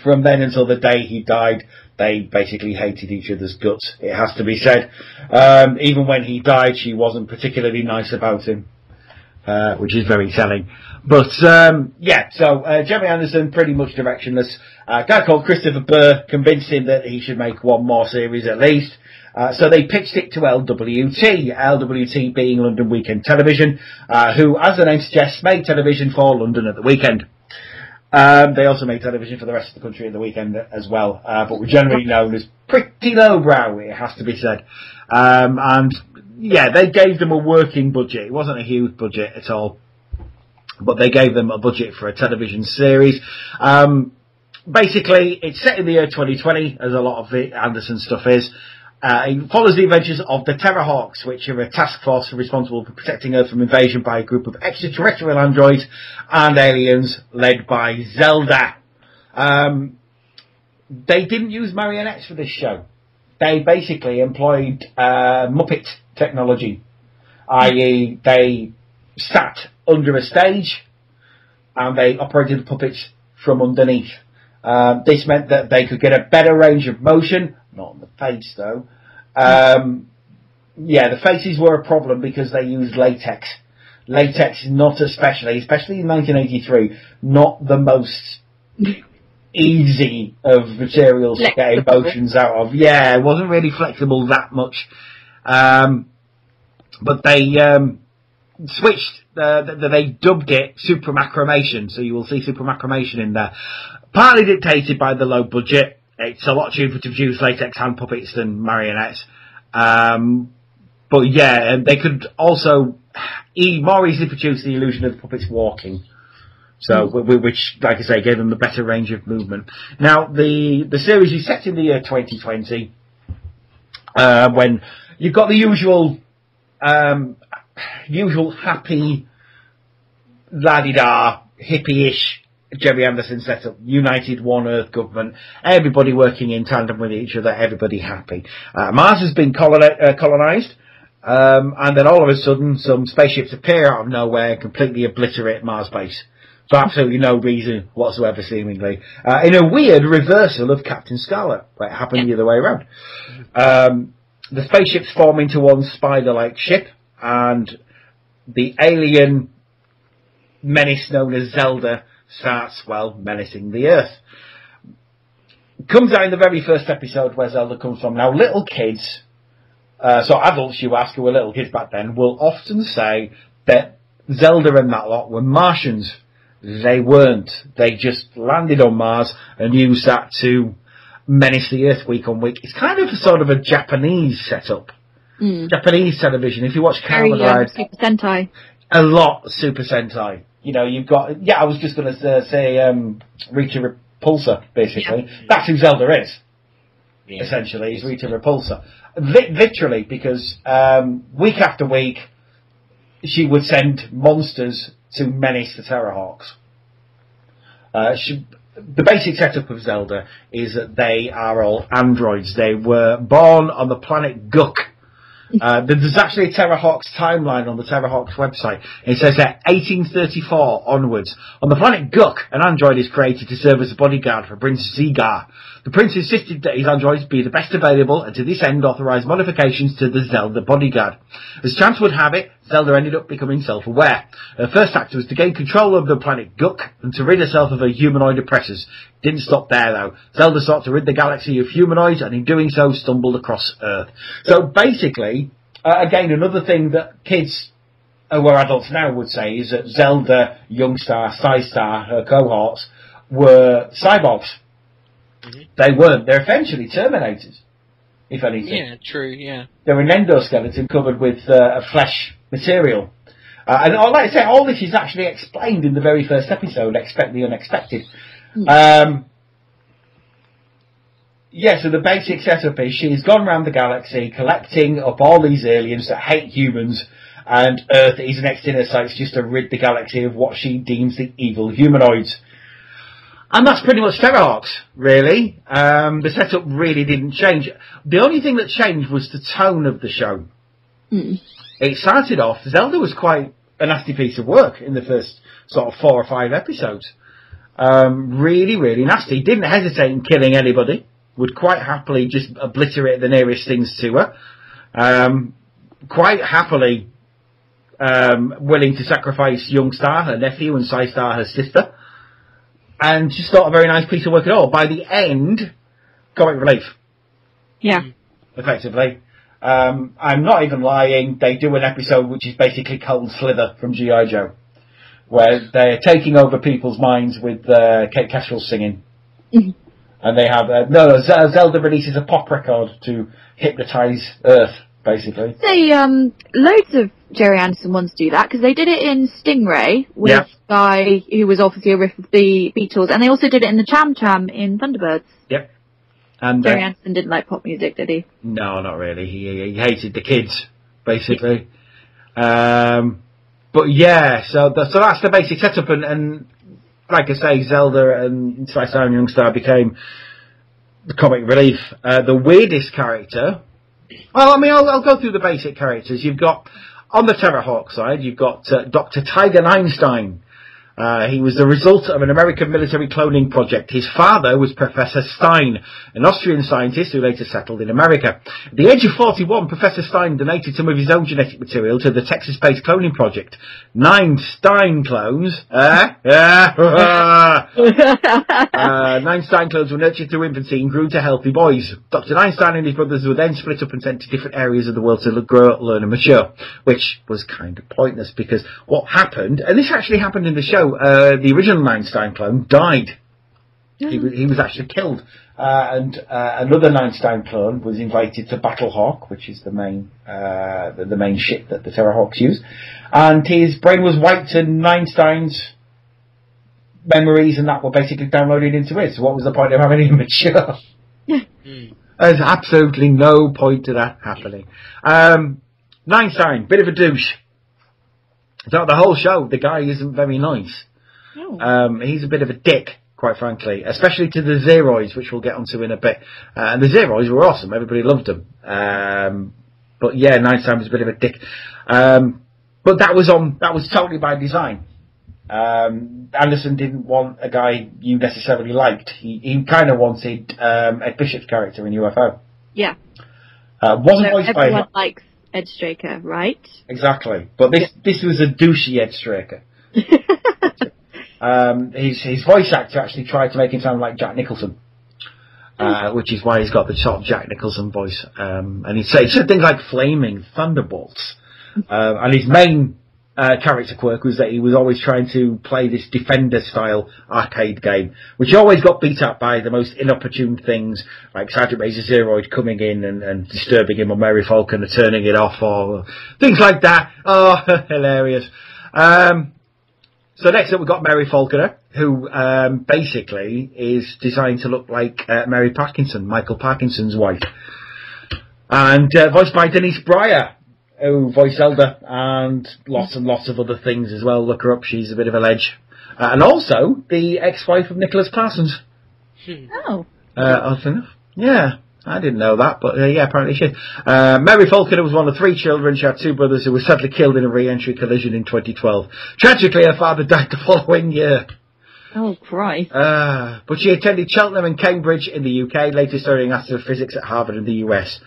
from then until the day he died, they basically hated each other's guts, it has to be said. Even when he died, she wasn't particularly nice about him, which is very telling. But, Jerry Anderson, pretty much directionless. A guy called Christopher Burr convinced him that he should make one more series at least. So they pitched it to LWT, LWT being London Weekend Television, who, as the name suggests, made television for London at the weekend. They also made television for the rest of the country at the weekend as well, but were generally known as pretty lowbrow, it has to be said. They gave them a working budget. It wasn't a huge budget at all, but they gave them a budget for a television series. Basically, it's set in the year 2020, as a lot of the Anderson stuff is. It follows the adventures of the Terrahawks, which are a task force responsible for protecting Earth from invasion by a group of extraterrestrial androids and aliens led by Zelda. They didn't use marionettes for this show. They basically employed Muppet technology, i.e. they sat under a stage and they operated the puppets from underneath. This meant that they could get a better range of motion, not on the face though. The faces were a problem because they used latex. Latex, not especially in 1983, not the most easy of materials to get emotions out of. Yeah, it wasn't really flexible that much. But they switched. They dubbed it Super Macromation, so you will see Super Macromation in there. Partly dictated by the low budget. It's a lot cheaper to produce latex hand puppets than marionettes. But yeah, they could also more easily produce the illusion of the puppets walking. So, which, like I say, gave them a better range of movement. Now, the series is set in the year 2020, when you've got the usual happy, la-di-da, hippie-ish Jerry Anderson setup, united one Earth government, everybody working in tandem with each other, everybody happy. Mars has been colonised, and then all of a sudden some spaceships appear out of nowhere and completely obliterate Mars base. For absolutely no reason whatsoever, seemingly. In a weird reversal of Captain Scarlet, where it happened the other way around. The spaceships form into one spider-like ship, and the alien menace known as Zelda starts, well, menacing the Earth. Comes out in the very first episode where Zelda comes from. Now, little kids, so adults you ask who were little kids back then, will often say that Zelda and that lot were Martians. They weren't. They just landed on Mars and used that to menace the Earth week on week. It's kind of a sort of a Japanese setup. Japanese television. If you watch Kamen Rider, Super Sentai. A lot Super Sentai. You know, you've got, I was just going to say Rita Repulsa, basically. Yeah. That's who Zelda is, essentially, is Rita Repulsa. Literally, because week after week, she would send monsters to menace the Terrahawks. The basic setup of Zelda is that they are all androids. They were born on the planet Guk. There's actually a Terrahawks timeline on the Terrahawks website. It says that 1834 onwards, on the planet Guk, an android is created to serve as a bodyguard for Prince Zigar. The prince insisted that his androids be the best available, and to this end authorised modifications to the Zelda bodyguard. As chance would have it, Zelda ended up becoming self-aware. Her first act was to gain control of the planet Guk and to rid herself of her humanoid oppressors. Didn't stop there, though. Zelda sought to rid the galaxy of humanoids, and in doing so stumbled across Earth. So basically, again, another thing that kids who are adults now would say is that Zelda, Youngstar, Psystar, her cohorts, were cyborgs. They weren't. They're essentially Terminators, if anything. Yeah, true, yeah. They're an endoskeleton covered with a flesh material. And like I say, all this is actually explained in the very first episode, Expect the Unexpected. So the basic setup is she's gone around the galaxy collecting up all these aliens that hate humans, and Earth is next in her sights just to rid the galaxy of what she deems the evil humanoids. And that's pretty much Terrahawks, really. The setup really didn't change. The only thing that changed was the tone of the show. It started off, Zelda was quite a nasty piece of work in the first sort of 4 or 5 episodes. Really, really nasty. Didn't hesitate in killing anybody. Would quite happily just obliterate the nearest things to her. Quite happily willing to sacrifice Youngstar, her nephew, and Psystar, her sister. And just not a very nice piece of work at all. By the end, comic relief. Yeah. Effectively. I'm not even lying. They do an episode which is basically Cold Slither from G.I. Joe, where they're taking over people's minds with Kate Caswell singing. And they have Zelda releases a pop record to hypnotise Earth, basically. They loads of Jerry Anderson ones do that, because they did it in Stingray with a guy who was obviously a riff of the Beatles, and they also did it in the Cham Cham in Thunderbirds. Yep. And Jerry Anderson didn't like pop music, did he? No, not really. He hated the kids, basically. But yeah, so that's the basic setup, and like I say, Zelda and Psystar and Youngstar became the comic relief. The weirdest character, well, I mean, I'll go through the basic characters. You've got, on the Terrahawk side, you've got Dr. Tiger Einstein. He was the result of an American military cloning project. His father was Professor Stein, an Austrian scientist who later settled in America. At the age of 41, Professor Stein donated some of his own genetic material to the Texas-based cloning project. 9 Stein clones. 9 Stein clones were nurtured through infancy and grew to healthy boys. Dr. Einstein and his brothers were then split up and sent to different areas of the world to grow, learn and mature, which was kind of pointless because what happened, and this actually happened in the show, the original Einstein clone died. He was actually killed. And another Einstein clone was invited to Battlehawk, which is the main ship that the Terrahawks use. And his brain was wiped and Einstein's memories and that were basically downloaded into it. So what was the point of having him mature? There's absolutely no point to that happening. Einstein, bit of a douche. Throughout the whole show, the guy isn't very nice. He's a bit of a dick, quite frankly, especially to the Zeroids, which we'll get onto in a bit. And the Zeroids were awesome. Everybody loved them. But yeah, Einstein was a bit of a dick. But that was totally by design. Anderson didn't want a guy you necessarily liked. He kind of wanted Ed Bishop's character in UFO. Yeah. Wasn't voiced by everyone likes Ed Straker, right? Exactly. But this was a douchey Ed Straker. His voice actor actually tried to make him sound like Jack Nicholson, which is why he's got the sort of Jack Nicholson voice. And he said things like flaming thunderbolts. And his main character quirk was that he was always trying to play this Defender-style arcade game, which always got beat up by the most inopportune things, like Sergeant Major Zeroid coming in and disturbing him, or Mary Falconer turning it off, or things like that. Oh, hilarious. So next up we've got Mary Falconer, who basically is designed to look like Mary Parkinson, Michael Parkinson's wife. And voiced by Denise Breyer, who voiced Zelda, and lots of other things as well. Look her up, she's a bit of a ledge. And also the ex-wife of Nicholas Parsons. Oh. Oddly enough. Yeah, I didn't know that, but yeah, apparently she is. Mary Falconer was one of 3 children. She had 2 brothers who were sadly killed in a re-entry collision in 2012. Tragically, her father died the following year. Oh, Christ. But she attended Cheltenham and Cambridge in the UK, later studying astrophysics at Harvard in the US.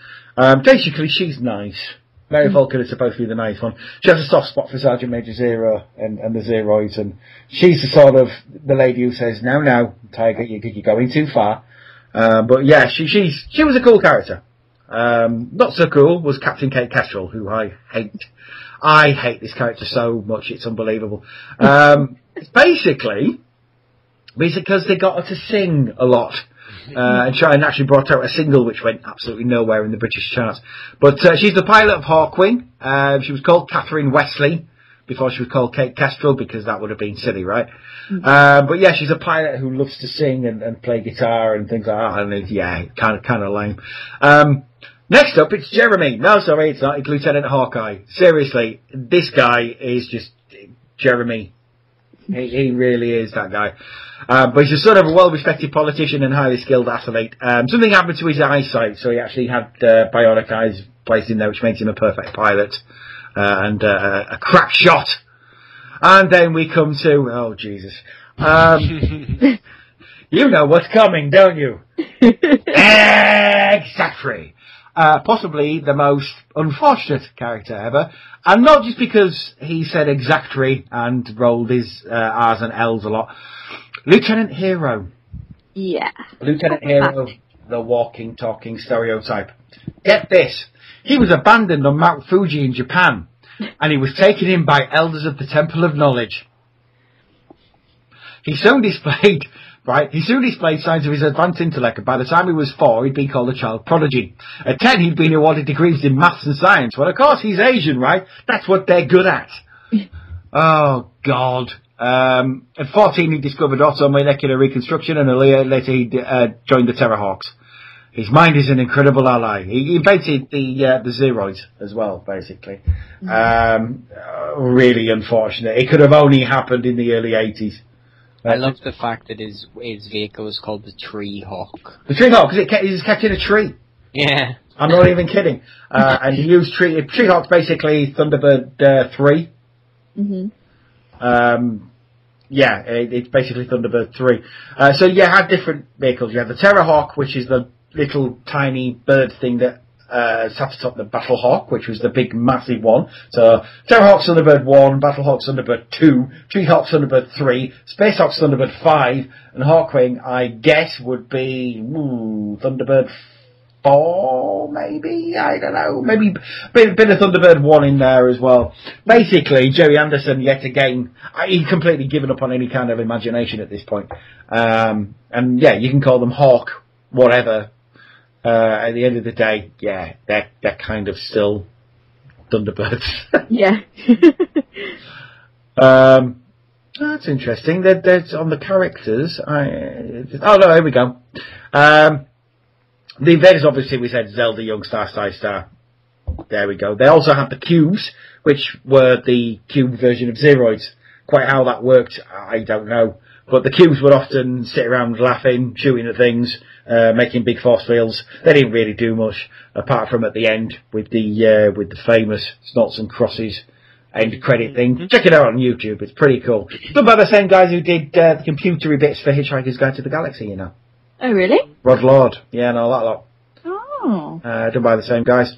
Basically, she's nice. Mary Falconer is supposed to be the nice one. She has a soft spot for Sergeant Major Zero and the Zeroids, and she's the sort of the lady who says, "No, Tiger, you're going too far." But yeah, she was a cool character. Not so cool was Captain Kate Kestrel, who I hate. I hate this character so much, it's unbelievable. Basically because they got her to sing a lot. And actually brought out a single which went absolutely nowhere in the British charts. But she's the pilot of Hawkwing. She was called Catherine Wesley before she was called Kate Kestrel, because that would have been silly, right? But yeah, she's a pilot who loves to sing and play guitar and things like that. And yeah, kind of lame. Next up, it's Jeremy. No, sorry, it's not. It's Lieutenant Hawkeye. Seriously, this guy is just Jeremy. He really is that guy. But he's the son of a well-respected politician and highly skilled athlete. Something happened to his eyesight, so he actually had bionic eyes placed in there, which makes him a perfect pilot and a crack shot. And then we come to... Oh, Jesus. You know what's coming, don't you? Exactly. Possibly the most unfortunate character ever. And not just because he said exactly and rolled his R's and L's a lot. Lieutenant Hero. Yeah. Lieutenant Hero, the walking, talking stereotype. Get this. He was abandoned on Mount Fuji in Japan, and he was taken in by elders of the Temple of Knowledge. He soon displayed signs of his advanced intellect, and by the time he was 4, he'd been called a child prodigy. At 10, he'd been awarded degrees in maths and science. Well, of course, he's Asian, right? That's what they're good at. Oh, God. At 14, he discovered automolecular reconstruction, and later he joined the Terrahawks. His mind is an incredible ally. He invented the Zeroids as well, basically. Really unfortunate. It could have only happened in the early 80s. I love the fact that his vehicle is called the Treehawk. The Treehawk, because he's kept in a tree. Yeah. I'm not even kidding. And he used Treehawk's basically Thunderbird 3. Mm-hmm. Yeah, it's basically Thunderbird 3. So you had different vehicles. You had the Terrahawk, which is the little tiny bird thing that sat atop the Battlehawk, which was the big massive one. So Terrahawk Thunderbird 1, Battlehawk Thunderbird 2, Treehawk Thunderbird 3, Spacehawk Thunderbird 5, and Hawkwing, I guess, would be Thunderbird 4, maybe? I don't know. Maybe a bit of Thunderbird 1 in there as well. Basically, Jerry Anderson, yet again, he's completely given up on any kind of imagination at this point. And yeah, you can call them Hawk, whatever. At the end of the day, yeah, they're kind of still Thunderbirds. Yeah. That's interesting. There's on the characters. Oh no, here we go. The invaders, obviously, we said Zelda, Young Star, Star. There we go. They also had the cubes, which were the cube version of Zeroids. Quite how that worked, I don't know. But the cubes would often sit around laughing, shooting at things, making big force fields. They didn't really do much, apart from at the end with the famous Snorts and Crosses end credit thing. Check it out on YouTube. It's pretty cool. Done by the same guys who did the computery bits for Hitchhiker's Guide to the Galaxy, you know. Oh, really? Rod Lord. Yeah, and all that lot. Oh. Done by the same guys.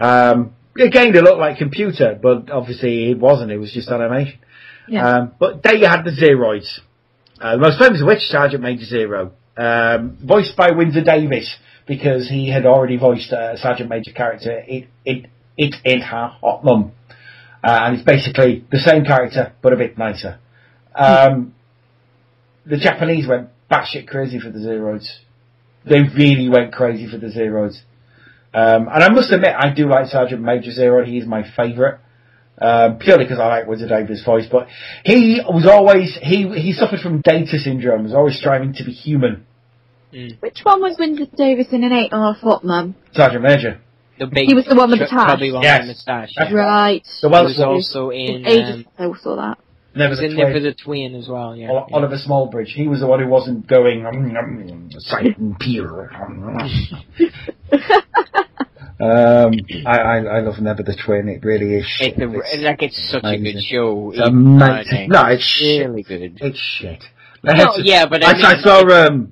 Again, they looked like computer, but obviously it wasn't. It was just animation. Yeah. But there you had the Zeroids. The most famous of which, Sergeant Major Zero. Voiced by Windsor Davis, because he had already voiced a Sergeant Major character in Her Hot Mum. And it's basically the same character, but a bit nicer. The Japanese went batshit crazy for the Zeroids. They really went crazy for the Zeroids. And I must admit, I do like Sergeant Major Zero. He is my favourite. Purely because I like Windsor Davis' voice. But he was always, he suffered from data syndrome. He was always striving to be human. Which one was Windsor Davis in an 8.5 Hot Mum? Sergeant Major. He was the one with the tash. Yes. Moustache. Yeah. Right. So he was also in... I saw that. Never was in there for the twin as well, yeah. Oliver Smallbridge. He was the one who wasn't going... Silent Peter. I love Never the Twin. It really is shit. It's such a good show. It's amazing. No, it's really shit. good. It's shit. Yeah, but I saw...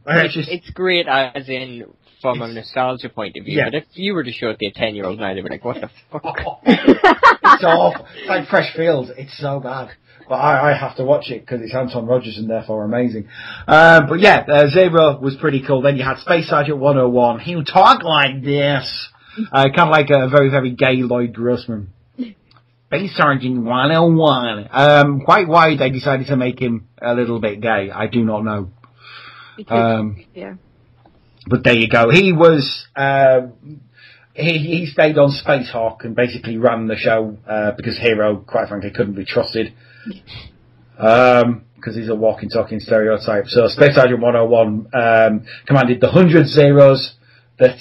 it's great as in... from a nostalgia point of view, but if you were to show it to a 10-year-old now, they'd be like, what the fuck? It's awful. It's like Fresh Fields. It's so bad. But I have to watch it because it's Anton Rogers and therefore amazing. But yeah, Zero was pretty cool. Then you had Space Sergeant 101. He would talk like this. Kind of like a very, very gay Lloyd Grossman. Space Sergeant 101. Quite why they decided to make him a little bit gay, I do not know. Yeah. But there you go. He was, he stayed on Space Hawk and basically ran the show, because Hero, quite frankly, couldn't be trusted. Because he's a walking, talking stereotype. So Space Sergeant 101, commanded the 100 Zeros that,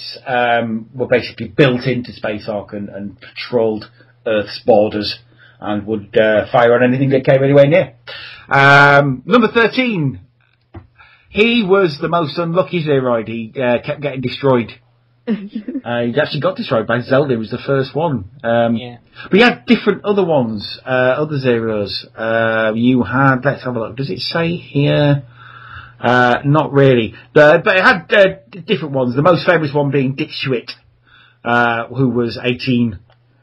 were basically built into Space Hawk and patrolled Earth's borders and would, fire on anything that came anywhere near. Number 13. He was the most unlucky Zeroid. He kept getting destroyed. He actually got destroyed by Zelda. He was the first one. But you had different other ones, other Zeros. You had, let's have a look. Does it say here? Not really. But it had different ones. The most famous one being Dick Schwitt, who was 18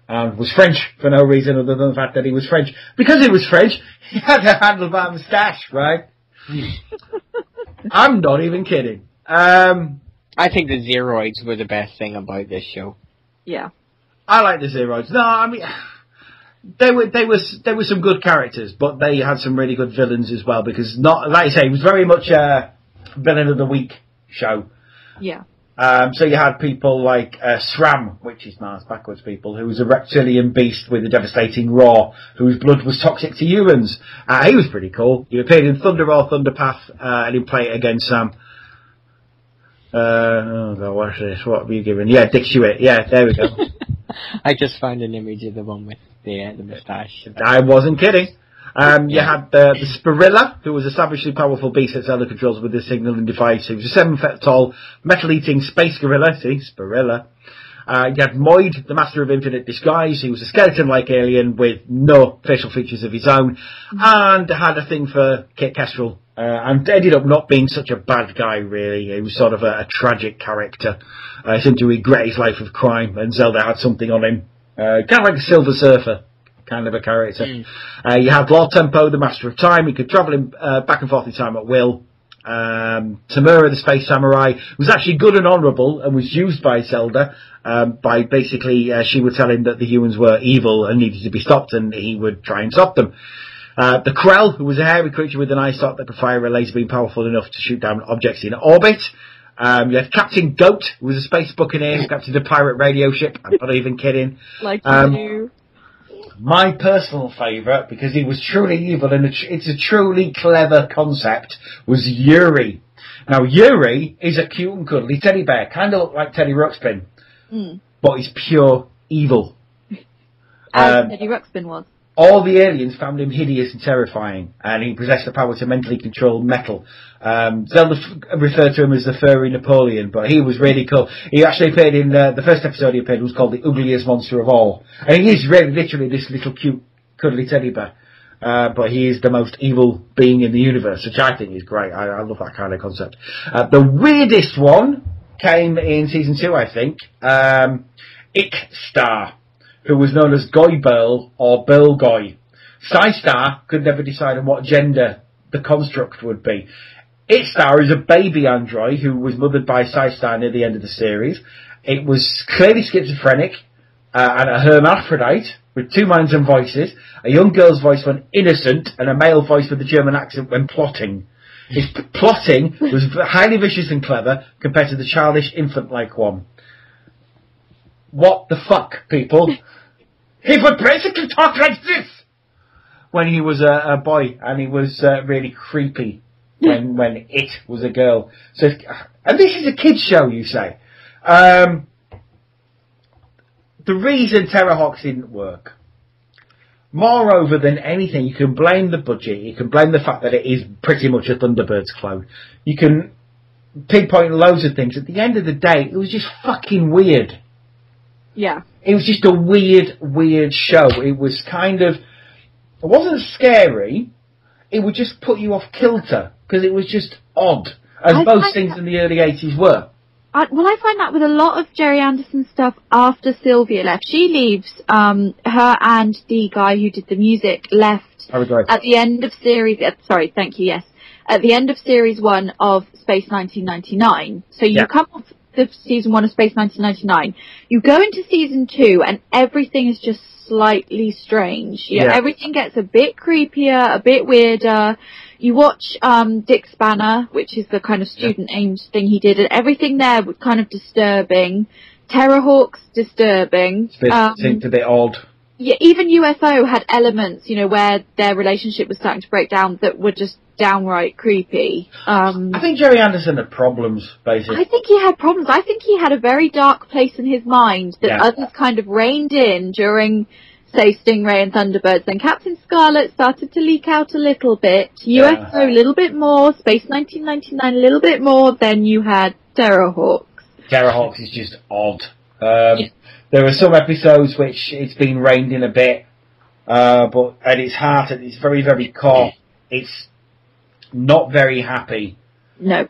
and was French for no reason other than the fact that he was French. Because he was French, he had a handlebar moustache, right? I'm not even kidding. I think the Zeroids were the best thing about this show. Yeah. I like the Zeroids. No, I mean, there were some good characters, but they had some really good villains as well, because not, like I say, it was very much a villain of the week show. Yeah. So you had people like SRAM, which is Mars backwards people, who was a reptilian beast with a devastating roar, whose blood was toxic to humans. He was pretty cool. He appeared in Thunder or Thunderpath, and he played it against Sam. Oh God, watch this. What have you given? Yeah, Dick Schwitt. Yeah, there we go. I just found an image of the one with the moustache. I wasn't kidding. You had the Spirilla, who was a savagely powerful beast that Zelda controls with his signalling device. He was a 7 foot tall, metal-eating space gorilla. See, Spirilla. You had Moid, the Master of Infinite Disguise. He was a skeleton-like alien with no facial features of his own, and had a thing for Kit Kestrel, and ended up not being such a bad guy, really. He was sort of a tragic character. He seemed to regret his life of crime, and Zelda had something on him. Kind of like a Silver Surfer kind of a character. You had Lord Tempo, the Master of Time. He could travel back and forth in time at will. Tamura, the Space Samurai, was actually good and honourable and was used by Zelda by basically she would tell him that the humans were evil and needed to be stopped, and he would try and stop them. The Krell, who was a hairy creature with an eye socket that could fire a laser beam powerful enough to shoot down objects in orbit. You had Captain Goat, who was a space buccaneer who captained a pirate radio ship. I'm not even kidding. Like you do. My personal favourite, because he was truly evil and it's a truly clever concept, was Yuri. Now, Yuri is a cute and cuddly teddy bear, kind of look like Teddy Ruxpin, but he's pure evil. As Teddy Ruxpin was. All the aliens found him hideous and terrifying, and he possessed the power to mentally control metal. Zelda referred to him as the furry Napoleon, but he was really cool. He actually appeared in the first episode he appeared was called The Ugliest Monster of All. And he is really literally this little cute, cuddly teddy bear. But he is the most evil being in the universe, which I think is great. I love that kind of concept. The weirdest one came in season 2, I think. Ick-Star, who was known as Goy Burl or Burl Goy. Psystar could never decide on what gender the construct would be. Ick-Star is a baby android who was mothered by Psystar near the end of the series. It was clearly schizophrenic and a hermaphrodite with 2 minds and voices, a young girl's voice when innocent and a male voice with a German accent when plotting. His plotting was highly vicious and clever compared to the childish infant-like one. What the fuck, people? He would basically talk like this when he was a boy, and he was really creepy when it was a girl. So, and this is a kids' show, you say. The reason Terrahawks didn't work, moreover than anything, you can blame the budget, you can blame the fact that it is pretty much a Thunderbirds clone. You can pinpoint loads of things. At the end of the day, it was just fucking weird. Yeah. It was just a weird show. It was kind of... It wasn't scary. It would just put you off kilter, because it was just odd, as most things in the early 80s were. I find that with a lot of Jerry Anderson stuff after Sylvia left. She leaves, her and the guy who did the music left at the end of series... sorry, thank you, yes. At the end of series 1 of Space 1999. So you come off the season 1 of Space 1999. You go into season 2 and everything is just slightly strange. Everything gets a bit creepier, a bit weirder. You watch Dick Spanner, which is the kind of student-aimed thing he did, and everything there was kind of disturbing. Terrahawks, disturbing. Seemed a bit odd. Yeah, even UFO had elements, where their relationship was starting to break down that were just downright creepy. I think Jerry Anderson had problems, basically. I think he had problems. I think he had a very dark place in his mind that others kind of reined in during, say, Stingray and Thunderbirds. Then Captain Scarlet started to leak out a little bit. UFO a little bit more. Space 1999 a little bit more. Then you had Terrahawks. Terrahawks is just odd. There are some episodes which it's been reined in a bit, but at its heart, at its very, very core, it's not very happy. No.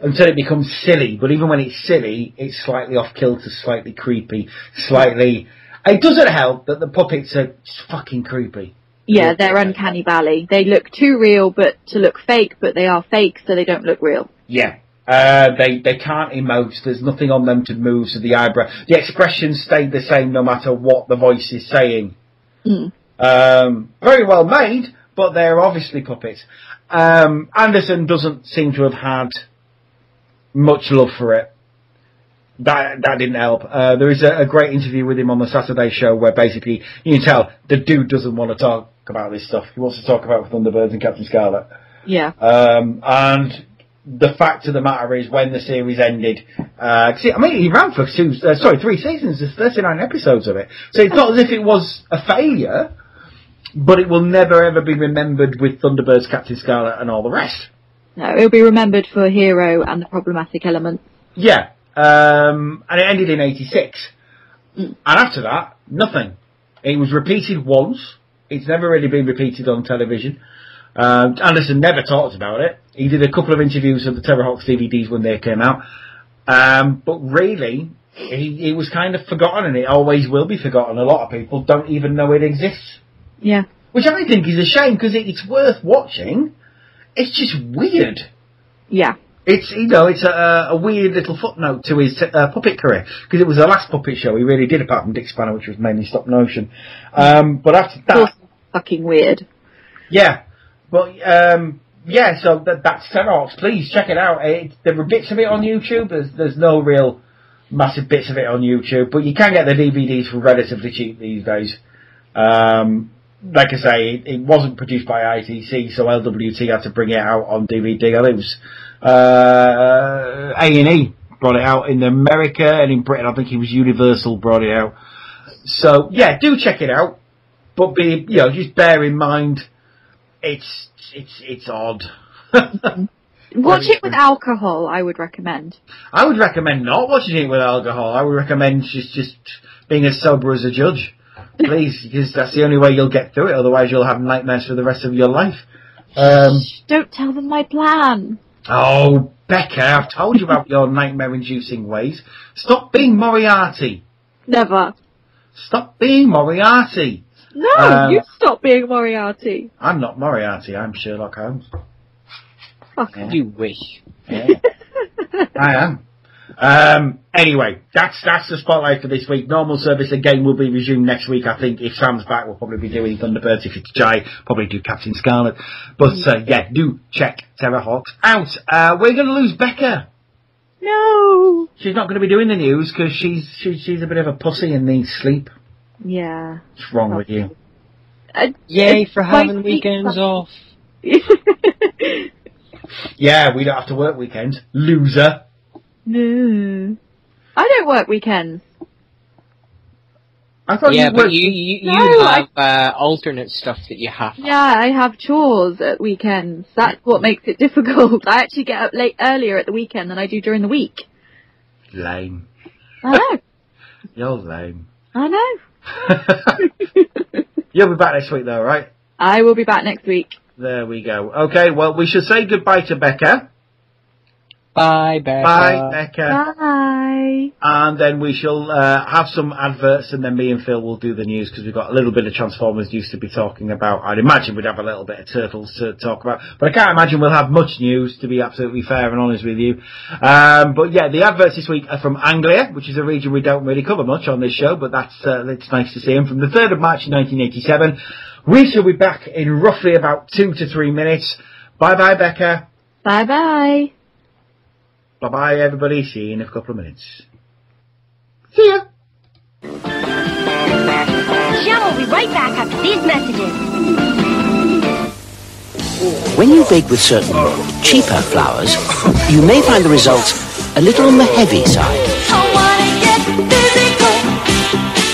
Until it becomes silly, but even when it's silly, it's slightly off kilter, slightly creepy, slightly... It doesn't help that the puppets are just fucking creepy. Yeah, they're uncanny valley. They look too real but to look fake, but they are fake, so they don't look real. Yeah. They can't emote, there's nothing on them to move, so the expressions stayed the same no matter what the voice is saying. Very well made, but they're obviously puppets. Anderson doesn't seem to have had much love for it. That didn't help. There is a great interview with him on the Saturday show where basically you can tell the dude doesn't want to talk about this stuff. He wants to talk about Thunderbirds and Captain Scarlet. Yeah. And the fact of the matter is, when the series ended, he ran for 3 seasons. There's 39 episodes of it. So it's not as if it was a failure, but it will never ever be remembered with Thunderbirds, Captain Scarlet and all the rest. No, it'll be remembered for Hero and the problematic elements. Yeah. and it ended in 86. And after that, nothing. It was repeated once. It's never really been repeated on television. Anderson never talked about it. He did a couple of interviews of the Terrahawks DVDs when they came out. But really, he was kind of forgotten, and it always will be forgotten. A lot of people don't even know it exists. Yeah. Which I think is a shame, because it's worth watching. It's just weird. Yeah. It's, you know, it's a weird little footnote to his puppet career, because it was the last puppet show he really did, apart from Dick Spanner, which was mainly stop motion. But after that, fucking weird. yeah. But yeah, so that's Terrahawks. Please check it out. There were bits of it on YouTube. There's no real massive bits of it on YouTube, but you can get the DVDs for relatively cheap these days. Like I say, it wasn't produced by ITC, so LWT had to bring it out on DVD. I think it was A&E brought it out in America, and in Britain I think it was Universal brought it out. So yeah, do check it out, but just bear in mind it's odd. Watch it with alcohol, I would recommend. I would recommend not watching it with alcohol. I would recommend just being as sober as a judge. Please, because that's the only way you'll get through it. Otherwise, you'll have nightmares for the rest of your life. Don't tell them my plan. Oh, Becca, I've told you about your nightmare-inducing ways. Stop being Moriarty. Never. Stop being Moriarty. No, you stop being Moriarty. I'm not Moriarty. I'm Sherlock Holmes. Fuck. Yeah. You wish. Yeah. I am. Anyway, that's the spotlight for this week. Normal service again will be resumed next week. I think if Sam's back, we'll probably be doing Thunderbirds. If it's Jai, probably do Captain Scarlet. But yeah, do check Terrahawks out. We're going to lose Becca. No. She's not going to be doing the news because she's a bit of a pussy and needs sleep. Yeah. What's wrong with you? Yay for having weekends off. Yeah, we don't have to work weekends. Loser. No. I don't work weekends. I thought Yeah, you but worked. you have alternate stuff that you have. Yeah, I have chores at weekends. That's what makes it difficult. I actually get up earlier at the weekend than I do during the week. Lame. I know. You're lame. I know. You'll be back next week though, right? I will be back next week. There we go. Okay, well, we should say goodbye to Becca. Bye, Becca. Bye, Becca. Bye. And then we shall have some adverts, and then me and Phil will do the news, because we've got a little bit of Transformers news to be talking about. I'd imagine we'd have a little bit of Turtles to talk about, but I can't imagine we'll have much news, to be absolutely fair and honest with you. But yeah, the adverts this week are from Anglia, which is a region we don't really cover much on this show, but it's nice to see them. From the 3rd of March 1987. We shall be back in roughly about 2 to 3 minutes. Bye-bye, Becca. Bye-bye. Bye-bye, everybody. See you in a couple of minutes. See ya. Show will be right back after these messages. When you bake with certain cheaper flours, you may find the results a little on the heavy side. I wanna get physical.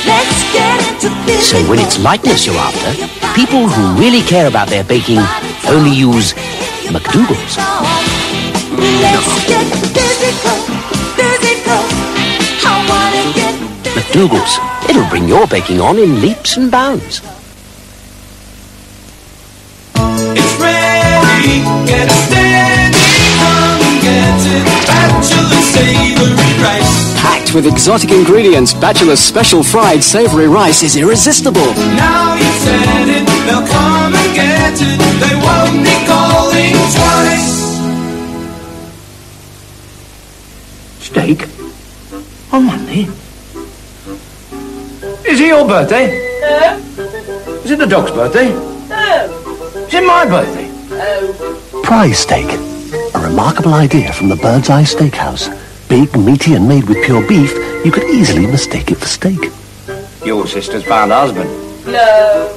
Let's get into physical. So when it's lightness you're after, people who really care about their baking only use McDougal's. Let's get physical, physical. I wanna get physical. McDougal's. It'll bring your baking on in leaps and bounds. It's ready, get steady, come and get it. Bachelor savory rice. Packed with exotic ingredients, Bachelor's Special Fried Savory Rice is irresistible. Now you've said it, they'll come and get it. They won't be calling twice. Steak? On Monday? Is it your birthday? No. Is it the dog's birthday? No. Is it my birthday? No. Prize steak. A remarkable idea from the Bird's Eye Steakhouse. Big, meaty and made with pure beef, you could easily mistake it for steak. Your sister's found a husband. No.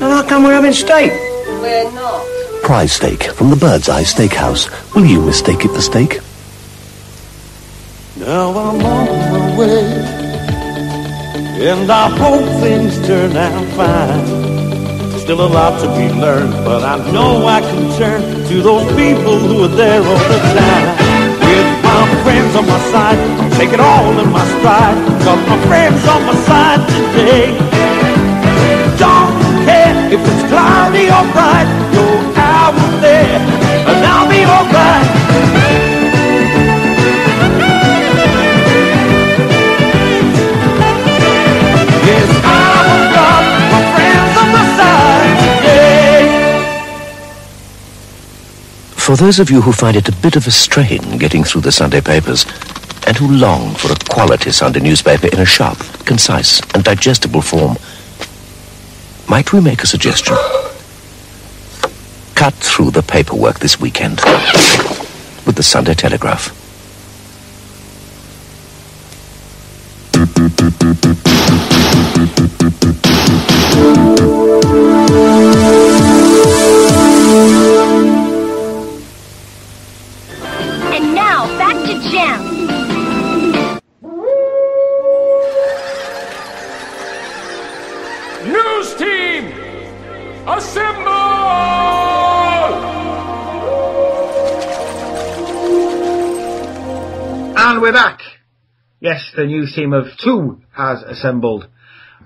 Well, how come we're having steak? We're not. Prize steak from the Bird's Eye Steakhouse. Will you mistake it for steak? Now I'm on my way, and I hope things turn out fine. Still a lot to be learned, but I know I can turn to those people who are there all the time. With my friends on my take it all in my stride, 'cause my friend's on my side today. Don't care if it's cloudy or bright, you're out there, and I'll be alright. Yes, I will got my friends on my side today. For those of you who find it a bit of a strain getting through the Sunday papers, and who long for a quality Sunday newspaper in a sharp, concise, and digestible form, might we make a suggestion? Cut through the paperwork this weekend with the Sunday Telegraph. And now, back to Jam. News team, assemble! And we're back. Yes, the news team of two has assembled.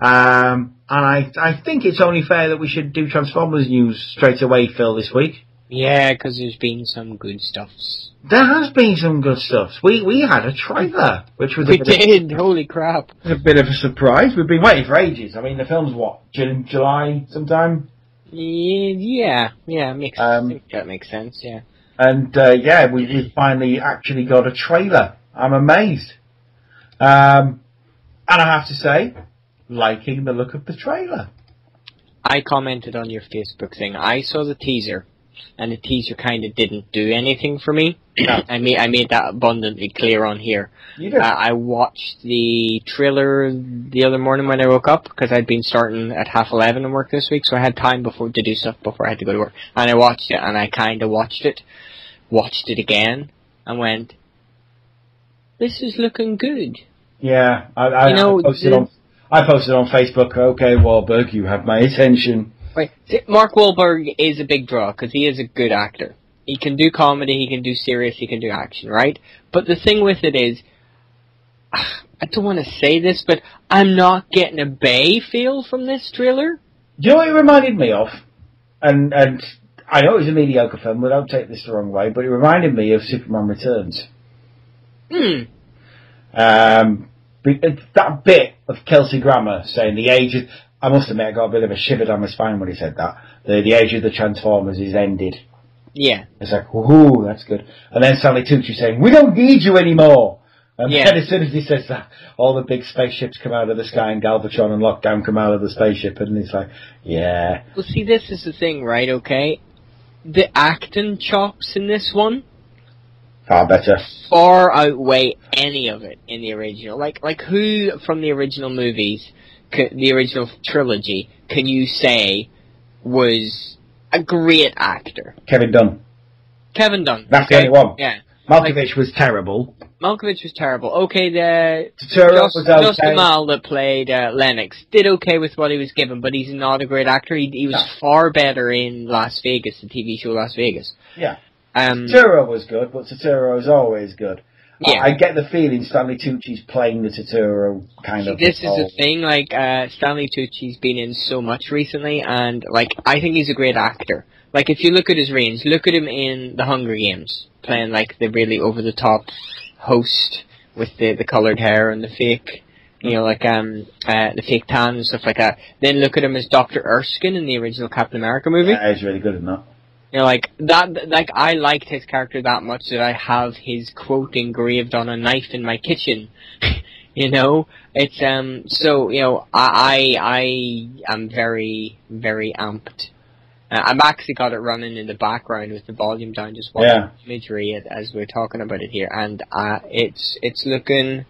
And I think it's only fair that we should do Transformers news straight away, Phil, this week. Yeah, because there's been some good stuffs. There has been some good stuff. We had a trailer, which was We did, holy crap. a bit of a surprise. We've been waiting for ages. I mean, the film's what, July sometime? Yeah, makes, I think that makes sense, yeah. And we finally actually got a trailer. I'm amazed. And I have to say, liking the look of the trailer. I commented on your Facebook thing. I saw the teaser, and the teaser kind of didn't do anything for me. No. I made that abundantly clear on here. You did. I watched the trailer the other morning when I woke up, because I'd been starting at 11:30 in work this week, so I had time to do stuff before I had to go to work. And I watched it, and I kind of watched it again, and went, this is looking good. Yeah, I posted on Facebook, okay, Wahlberg, you have my attention. Right. Mark Wahlberg is a big draw, because he is a good actor. He can do comedy, he can do serious, he can do action, right? But the thing with it is, I don't want to say this, but I'm not getting a Bay feel from this trailer. Do you know what it reminded me of? And I know it was a mediocre film, but don't take this the wrong way, but it reminded me of Superman Returns. That bit of Kelsey Grammer saying the age of... I must admit, I got a bit of a shiver down my spine when he said that. The age of the Transformers is ended. Yeah. It's like, woohoo, that's good. And then Stanley Tucci saying, we don't need you anymore. And then as soon as he says that, all the big spaceships come out of the sky and Galvatron and Lockdown come out of the spaceship. And it's like, yeah. Well, see, this is the thing, right, okay? The acting chops in this one far better. Far outweigh any of it in the original. Like who from the original movies, the original trilogy, can you say was a great actor? Kevin Dunn. That's the only one. Yeah. Malkovich was terrible. Malkovich was terrible. Okay, the Turturro was okay. Just Amal that played Lennox did okay with what he was given, but he's not a great actor. He was far better in Las Vegas, the TV show Las Vegas. Yeah. Turturro was good, but Turturro is always good. Yeah. I get the feeling Stanley Tucci's playing the Turturro kind of. This is the thing, like, Stanley Tucci's been in so much recently, and, like, I think he's a great actor. Like, if you look at his range, look at him in The Hunger Games, playing, like, the really over-the-top host with the coloured hair and the fake, you know, like, the fake tan and stuff like that. Then look at him as Dr. Erskine in the original Captain America movie. Yeah, he's really good in that. You know, like, that, like, I liked his character that much that I have his quote engraved on a knife in my kitchen. You know? It's, so, you know, I am very, very amped. I've actually got it running in the background with the volume down, just watching imagery as we're talking about it here, and it's looking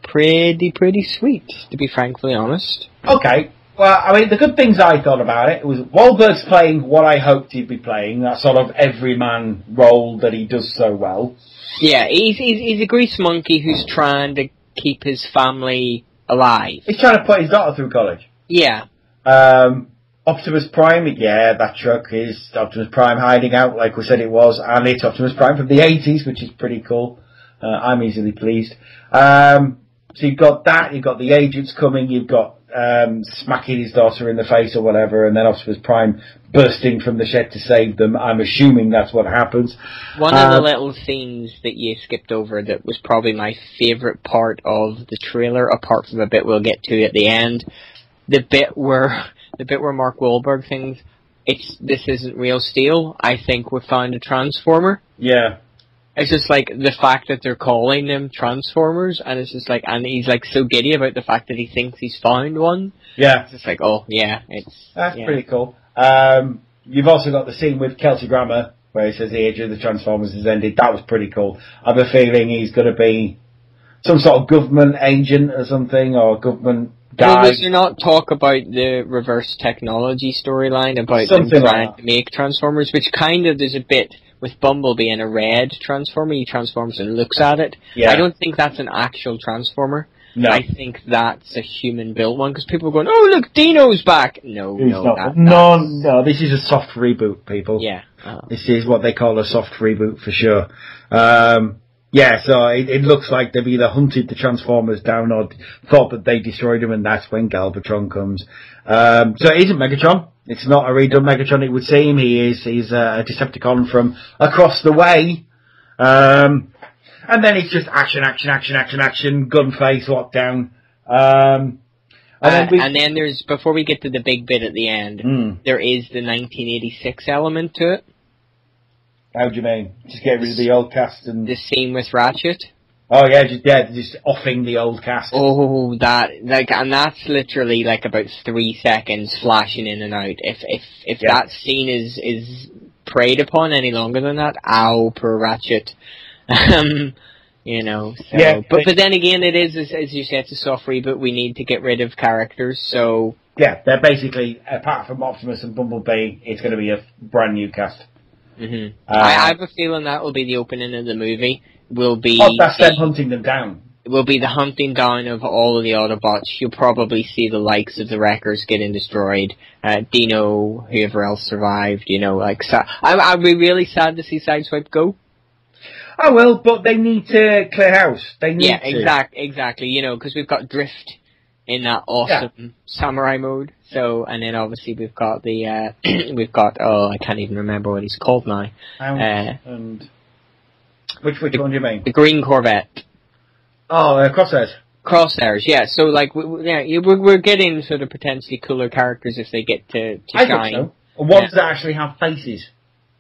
pretty sweet, to be frankly honest. Okay, well, I mean, the good things I thought about it was Wahlberg's playing what I hoped he'd be playing, that sort of everyman role that he does so well. Yeah, he's a grease monkey who's trying to keep his family alive. He's trying to put his daughter through college. Yeah. Optimus Prime, yeah, that truck is Optimus Prime hiding out like we said it was, and it's Optimus Prime from the 80s, which is pretty cool. I'm easily pleased. So you've got that, you've got the agents coming, you've got smacking his daughter in the face or whatever, and then Optimus Prime bursting from the shed to save them. I'm assuming that's what happens. One of the little scenes that you skipped over that was probably my favourite part of the trailer, apart from a bit we'll get to at the end, the bit where Mark Wahlberg thinks this isn't real steel. I think we found a transformer. Yeah. It's just like the fact that they're calling them Transformers, and it's just like, and he's like so giddy about the fact that he thinks he's found one. Yeah. It's just like, oh yeah, that's pretty cool. You've also got the scene with Kelsey Grammer where he says the age of the Transformers has ended. That was pretty cool. I have a feeling he's going to be some sort of government agent or something, or government guy. Well, was there not talk about the reverse technology storyline about something them trying like to make Transformers, which kind of there's a bit with Bumblebee in a red Transformer. He transforms and looks at it. Yeah. I don't think that's an actual Transformer. No. I think that's a human-built one, because people are going, oh, look, Dino's back! No, this is a soft reboot, people. Yeah. This is what they call a soft reboot for sure. So it looks like they've either hunted the Transformers down or thought that they destroyed them, and that's when Galvatron comes. So it isn't Megatron. It's not a redone Megatron, it would seem. He's a Decepticon from across the way. And then it's just action, gunface, lockdown. And then there's, before we get to the big bit at the end, there is the 1986 element to it. How do you mean? Just get rid of the old cast and... The scene with Ratchet. Oh yeah, just offing the old cast. Oh, and that's literally like about 3 seconds flashing in and out. If that scene is preyed upon any longer than that, ow, poor Ratchet. You know, so, yeah, but then again, it is, as you said, it's a soft reboot. We need to get rid of characters, so... Yeah, they're basically, apart from Optimus and Bumblebee, it's going to be a brand new cast. Mm-hmm. I have a feeling that will be the opening of the movie. That's them hunting them down. It will be the hunting down of all of the Autobots. You'll probably see the likes of the Wreckers getting destroyed. Dino, whoever else survived, you know, like... I'd be really sad to see Sideswipe go. I will, but they need to clear house. They need to. Exactly. You know, because we've got Drift in that awesome samurai mode. So, and then obviously we've got the I can't even remember what he's called now. And which one do you mean? The green Corvette. Oh, Crosshairs. Crosshairs, yeah. So like, we're getting sort of potentially cooler characters if they get to I shine. think so. Ones that actually have faces.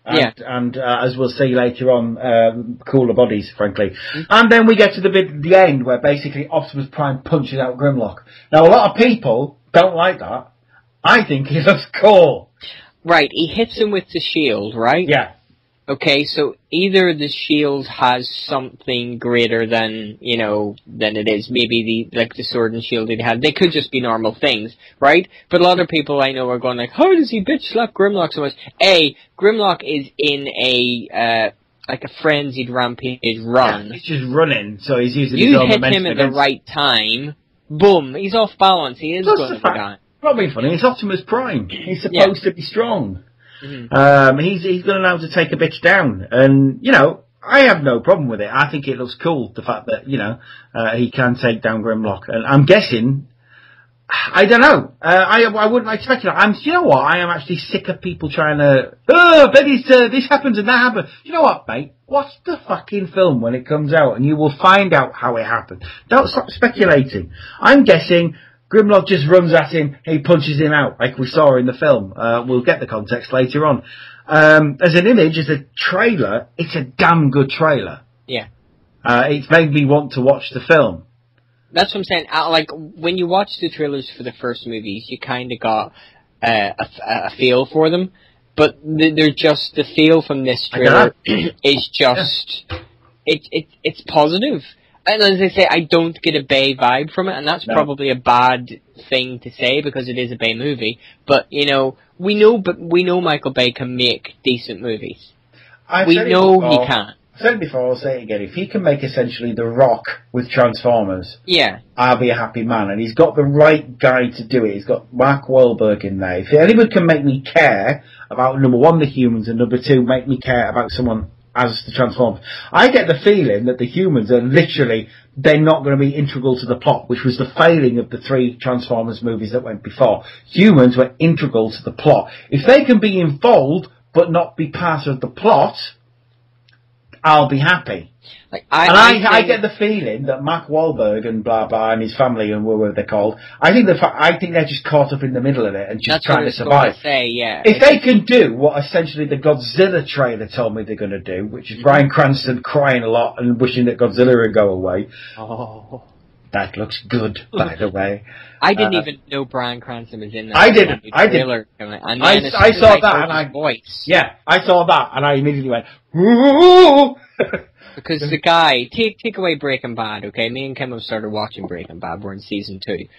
And as we'll see later on, cooler bodies, frankly. And then we get to the end where basically Optimus Prime punches out Grimlock. Now, a lot of people don't like that. I think he looks cool. Right, he hits him with the shield, right? Yeah. Okay, so either the shield has something greater than, you know, than it is. Maybe the sword and shield he had. They could just be normal things, right? But a lot of people I know are going like, how does he bitch slap Grimlock so much? Grimlock is in a frenzied rampage run. Yeah, he's just running, so he's using his own momentum. You hit him at the right time, boom, he's off balance. He is going to die. Not being funny, it's Optimus Prime. He's supposed to be strong. Mm-hmm. He's going to know how to take a bitch down, and you know, I have no problem with it. I think it looks cool, the fact that, you know, he can take down Grimlock, and I'm guessing, I don't know, I wouldn't like to speculate. You know what, I am actually sick of people trying to, but this happens and that happens. You know what, mate, watch the fucking film when it comes out, and you will find out how it happened. Don't stop speculating. I'm guessing Grimlock just runs at him, he punches him out, like we saw in the film. We'll get the context later on. As an image, as a trailer, it's a damn good trailer. Yeah. It's made me want to watch the film. That's what I'm saying. Like, when you watch the trailers for the first movies, you kind of got a feel for them. But they're just, the feel from this trailer is just, it's positive. And as I say, I don't get a Bay vibe from it, and that's probably a bad thing to say because it is a Bay movie. But you know, we know Michael Bay can make decent movies. We know he can. I've said it before, I'll say it again. If he can make essentially The Rock with Transformers, I'll be a happy man. And he's got the right guy to do it. He's got Mark Wahlberg in there. If anyone can make me care about, number one, the humans, and number two, make me care about someone as the Transformers. I get the feeling that the humans are literally, they're not going to be integral to the plot, which was the failing of the 3 Transformers movies that went before. Humans were integral to the plot. If they can be involved but not be part of the plot, I'll be happy. Like, I get the feeling that Mark Wahlberg and blah blah and his family and whatever they're called, I think they're just caught up in the middle of it and just trying to survive. If they can do what essentially the Godzilla trailer told me they're going to do, which is Bryan Cranston crying a lot and wishing that Godzilla would go away. Oh, that looks good, by the way. I didn't even know Bryan Cranston was in that. I didn't. And I saw that and I voice. Yeah, I saw that and I immediately went, ooh. Because the guy, take away Breaking Bad, okay? Me and Kim have started watching Breaking Bad. We're in season 2.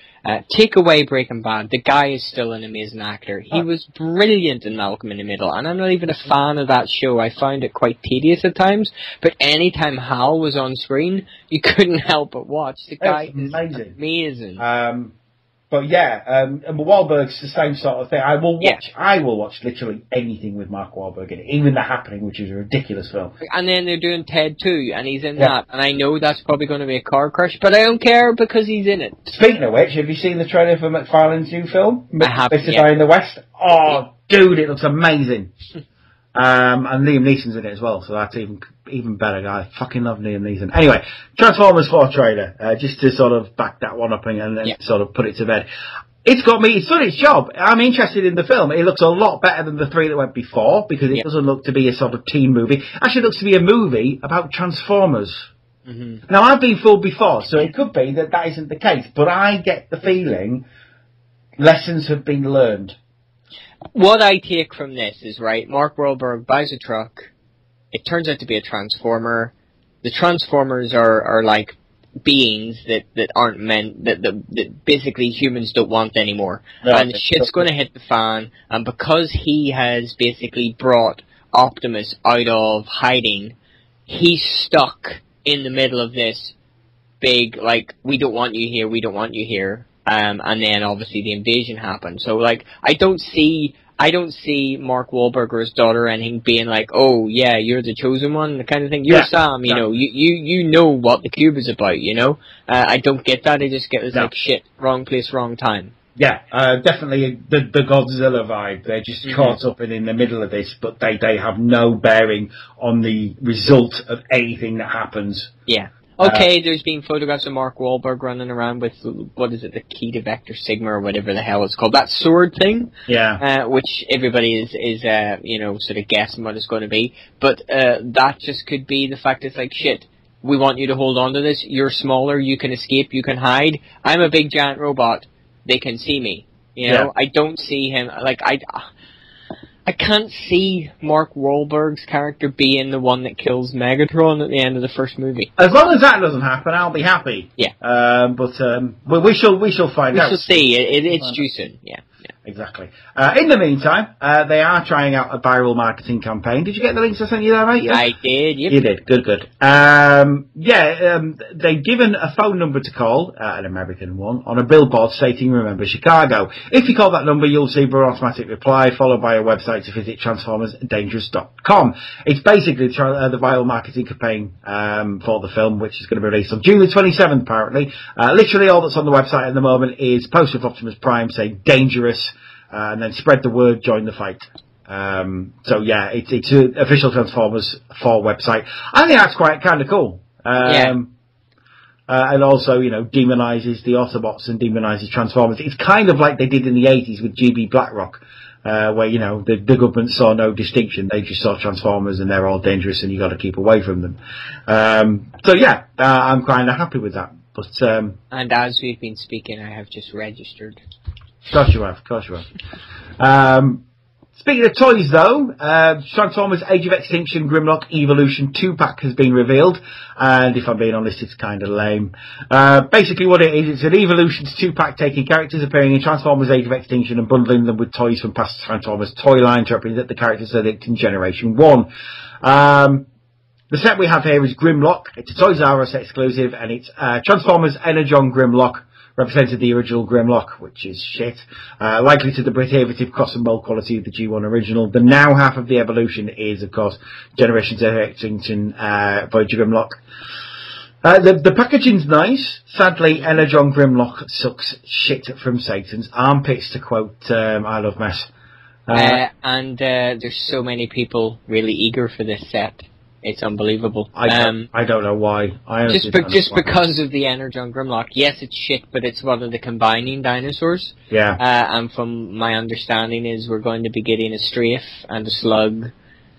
Take away Breaking Bad. The guy is still an amazing actor. He was brilliant in Malcolm in the Middle, and I'm not even a fan of that show. I found it quite tedious at times, but anytime Hal was on screen, you couldn't help but watch. The guy is amazing. But yeah, and Wahlberg's the same sort of thing. I will watch literally anything with Mark Wahlberg in it, even The Happening, which is a ridiculous film. And then they're doing Ted 2, and he's in that, and I know that's probably going to be a car crash, but I don't care because he's in it. Speaking of which, have you seen the trailer for McFarlane's new film? I haven't Mr. Die in the West? Oh, dude, it looks amazing. And Liam Neeson's in it as well, so that's even better. I fucking love Liam Neeson. Anyway, Transformers 4 trailer, just to sort of back that one up and sort of put it to bed. It's done its job. I'm interested in the film. It looks a lot better than the 3 that went before, because it doesn't look to be a sort of teen movie. Actually, it looks to be a movie about Transformers. Mm-hmm. Now, I've been fooled before, so it could be that isn't the case, but I get the feeling lessons have been learned. What I take from this is, right, Mark Wahlberg buys a truck, it turns out to be a Transformer. The Transformers are like beings that aren't meant, that basically humans don't want anymore. No, and shit's going to hit the fan, and because he has basically brought Optimus out of hiding, he's stuck in the middle of this big, like, we don't want you here. And then obviously the invasion happened. So like, I don't see Mark Wahlberg or his daughter or anything being like, oh yeah, you're the chosen one, the kind of thing. You're Sam, you know, you know what the cube is about, you know. I don't get that. I just get this like shit, wrong place, wrong time. Yeah, definitely the Godzilla vibe. They're just caught up in the middle of this, but they have no bearing on the result of anything that happens. Yeah. Okay, there's been photographs of Mark Wahlberg running around with, what is it, the key to Vector Sigma or whatever the hell it's called, that sword thing. Yeah. Which everybody is you know, sort of guessing what it's going to be. But that just could be the fact it's like, shit, we want you to hold on to this, you're smaller, you can escape, you can hide. I'm a big giant robot, they can see me. You know, I don't see him, like, I can't see Mark Wahlberg's character being the one that kills Megatron at the end of the first movie. As long as that doesn't happen, I'll be happy. Yeah. But we shall find out. We shall see. It's too soon. Yeah. Exactly. In the meantime, they are trying out a viral marketing campaign. Did you get the links I sent you there, mate? Yeah? I did, yep. You did. Good. They've given a phone number to call, an American one, on a billboard stating, remember Chicago. If you call that number, you'll see an automatic reply, followed by a website to visit transformersdangerous.com. It's basically the viral marketing campaign for the film, which is going to be released on June the 27th, apparently. Literally all that's on the website at the moment is post of Optimus Prime saying dangerous, and then spread the word, join the fight. So yeah, it's an official Transformers 4 website. I think that's quite kind of cool. And also, you know, demonizes the Autobots and demonizes Transformers. It's kind of like they did in the 80s with GB Blackrock, where, you know, the government saw no distinction. They just saw Transformers and they're all dangerous and you got to keep away from them. So yeah, I'm kind of happy with that. But and as we've been speaking, I have just registered. Of course you have. Speaking of toys, though, Transformers Age of Extinction Grimlock Evolution 2-pack has been revealed, and if I'm being honest, it's kind of lame. Basically what it is, it's an Evolutions 2-pack taking characters appearing in Transformers Age of Extinction and bundling them with toys from past Transformers toy line to represent the characters that lived in Generation 1. The set we have here is Grimlock. It's a Toys R Us exclusive, and it's Transformers Energon Grimlock, represented the original Grimlock, which is shit. Likely to the prohibitive cost and mold quality of the G1 original. The now half of the evolution is, of course, Generation Z Extinction Voyager Grimlock. The packaging's nice. Sadly, Energon Grimlock sucks shit from Satan's armpits, to quote I Love Mess. And there's so many people really eager for this set. It's unbelievable. I don't know why. Just because of the Energon Grimlock. Yes, it's shit, but it's one of the combining dinosaurs. Yeah. And from my understanding is we're going to be getting a Strafe and a Slug.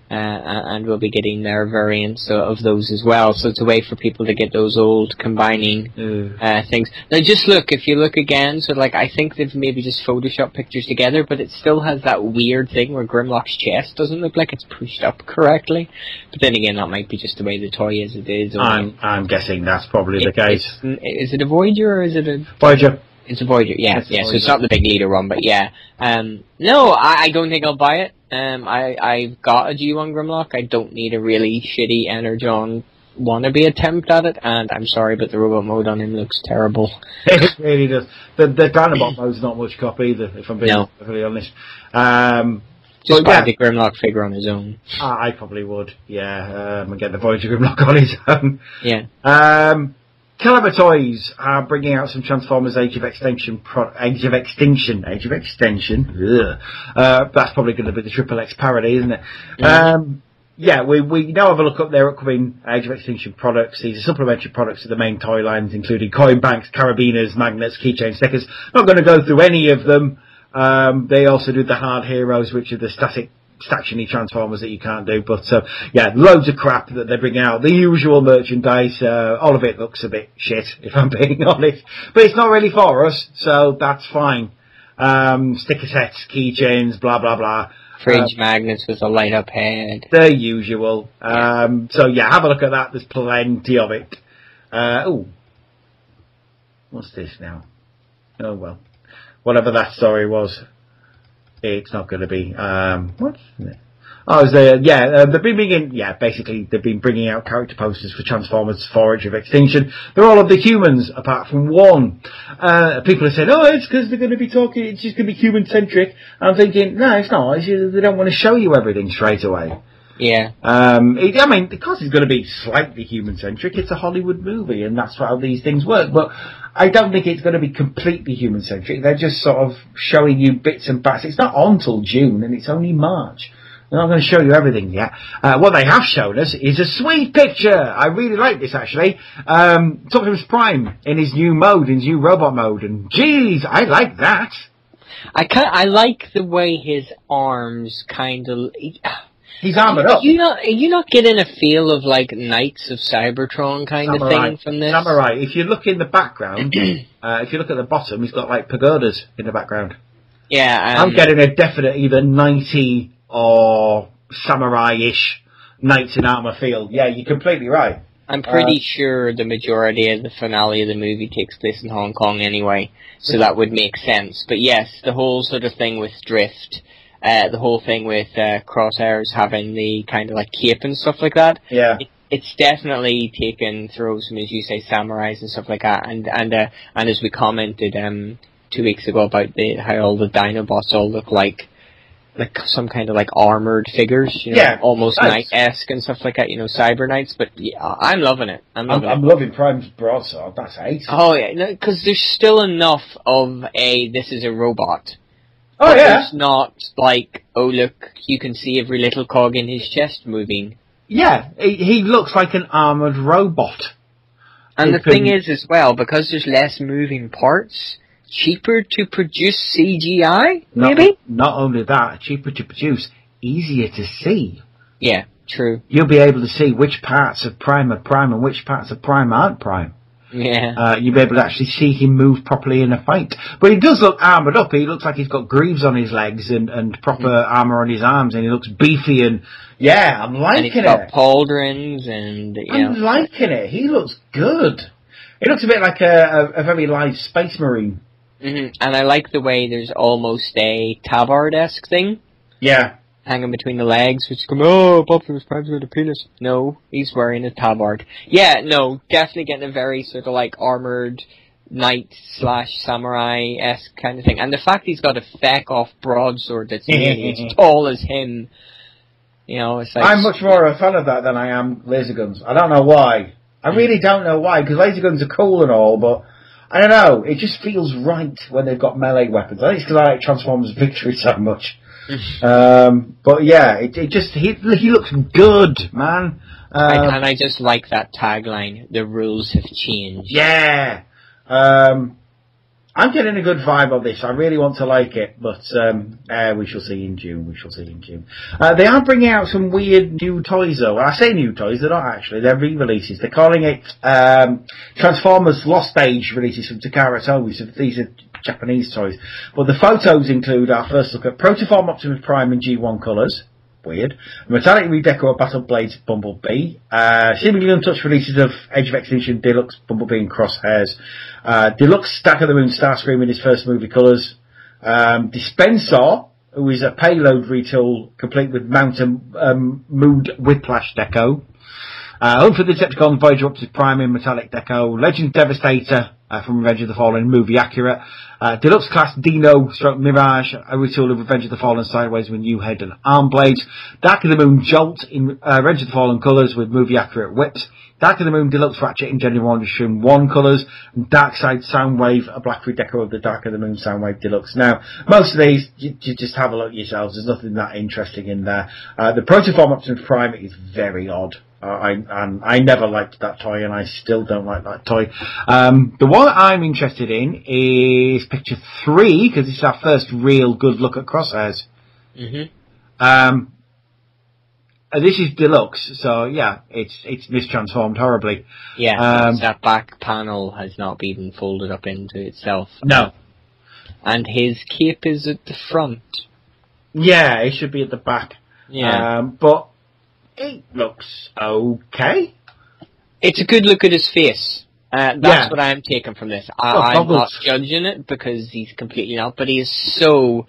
And we'll be getting their variants of those as well. So it's a way for people to get those old combining things. Now just look, if you look again, so like I think they've maybe just photoshopped pictures together, but it still has that weird thing where Grimlock's chest doesn't look like it's pushed up correctly. But then again, that might be just the way the toy is. It is. I'm guessing that's probably the case. Is it a Voyager or is it a... Voyager. It's a Voyager, yeah. So it's not the big leader one, but yeah. No, I don't think I'll buy it. I've got a G1 Grimlock. I don't need a really shitty Energon wannabe attempt at it, and I'm sorry, but the robot mode on him looks terrible. It really does. The Dinobot mode's not much cop either, if I'm being perfectly honest. Just buy the Grimlock figure on his own. I probably would, yeah. And get the Voyager Grimlock on his own. Yeah. Caliber Toys are bringing out some Transformers Age of Extinction. That's probably going to be the Triple X parody, isn't it? Yeah, we now have a look up their upcoming Age of Extinction products. These are supplementary products to the main toy lines, including coin banks, carabiners, magnets, keychain stickers. Not going to go through any of them. They also do the hard heroes, which are the static stationy Transformers that you can't do, but yeah, loads of crap that they're bringing out. The usual merchandise, all of it looks a bit shit, if I'm being honest, but it's not really for us, so that's fine. Sticker sets, keychains, blah blah blah. Fridge magnets with a light up head. The usual. So yeah, have a look at that. There's plenty of it. Oh, what's this now? Oh well, whatever that story was. It's not going to be, what? Oh, they've been bringing, basically they've been bringing out character posters for Transformers 4 Age of Extinction. They're all of the humans, apart from one. People have said, oh, it's because they're going to be talking, it's just going to be human-centric. I'm thinking, no, it's not. They don't want to show you everything straight away. Yeah. I mean, because it's going to be slightly human-centric, it's a Hollywood movie, and that's how these things work, but I don't think it's going to be completely human-centric. They're just sort of showing you bits and bats. It's not on till June, and it's only March. They're not going to show you everything yet. What they have shown us is a sweet picture. I really like this, actually. Optimus Prime in his new mode, in his new robot mode, and geez, I like that. I like the way his arms kind of... He's armoured up. Are you not getting a feel of like Knights of Cybertron kind of thing from this? Samurai. If you look in the background, if you look at the bottom, he's got like pagodas in the background. Yeah. I'm getting a definite either 90 or samurai-ish Knights in armour feel. Yeah, you're completely right. I'm pretty sure the majority of the finale of the movie takes place in Hong Kong anyway, so that would make sense. But yes, the whole sort of thing with Drift... the whole thing with Crosshairs having the kind of like cape and stuff like that. Yeah. It's definitely taken throws from, as you say, samurais and stuff like that. And as we commented 2 weeks ago about how all the Dinobots all look like some kind of like armoured figures, almost knight-esque and stuff like that, cyber knights. But yeah, I'm loving it. I'm loving Prime's broadsword. That's ace. Oh yeah, because there's still enough of this is a robot. Oh, yeah. It's not like, oh, look, you can see every little cog in his chest moving. Yeah, he looks like an armoured robot. And the thing is, as well, because there's less moving parts, cheaper to produce CGI, maybe? Not only that, cheaper to produce, easier to see. Yeah, true. You'll be able to see which parts of Prime are Prime and which parts of Prime aren't Prime. Yeah. You'll be able to actually see him move properly in a fight. But he does look armoured up. He looks like he's got greaves on his legs and proper armour on his arms, and he looks beefy and... Yeah, I'm liking it. And he's got pauldrons and... I'm liking it. He looks good. He looks a bit like a very live Space Marine. Mm-hmm. And I like the way there's almost a tabard-esque thing. Yeah. Hanging between the legs, which come, Optimus Prime's got a penis. No, he's wearing a tabard. Yeah, no, definitely getting a very sort of like armoured, knight/samurai-esque kind of thing. And the fact he's got a feck-off broadsword that's nearly as tall as him, you know, it's like... I'm much more a fan of that than I am laser guns. I don't know why. I really don't know why, because laser guns are cool and all, but I don't know, it just feels right when they've got melee weapons. I think it's because I like Transformers Victory so much. But yeah, it just, he looks good, man. And I just like that tagline, the rules have changed. Yeah! I'm getting a good vibe of this. I really want to like it, but we shall see in June. They are bringing out some weird new toys, though. I say new toys, they're not actually. They're re-releases. They're calling it Transformers Lost Age releases from Takara Toys. So these are Japanese toys. But the photos include our first look at Protoform Optimus Prime in G1 colours. Weird. Metallic redeco of Battle Blades Bumblebee. Seemingly untouched releases of Age of Extinction Deluxe Bumblebee and Crosshairs. Deluxe Stack of the Moon Starscream in his first movie colours. Dispensor, who is a payload retool complete with Mountain Mood Whiplash deco. Hunt for the Decepticon Voyager Optimus Prime in metallic deco. Legend Devastator from Revenge of the Fallen, movie accurate. Deluxe Class Dino Stroke Mirage, a retool of Revenge of the Fallen sideways with new head and arm blades. Dark of the Moon Jolt in Revenge of the Fallen colours with movie accurate whips. Dark of the Moon Deluxe Ratchet in Generation 1 colours. And Dark Side Soundwave, a black free deco of the Dark of the Moon Soundwave Deluxe. Now, most of these, you just have a look yourselves. There's nothing that interesting in there. The Protoform Optimus Prime is very odd. I never liked that toy, and I still don't like that toy. The one I'm interested in is picture 3, because this is our first real good look at Crosshairs. This is deluxe, so yeah, it's mistransformed horribly. Yeah, that back panel has not been folded up into itself. No. And his cape is at the front. Yeah, it should be at the back. Yeah. But it looks okay. It's a good look at his face. That's what I'm taking from this. I'm not judging it because he's completely not, but he is so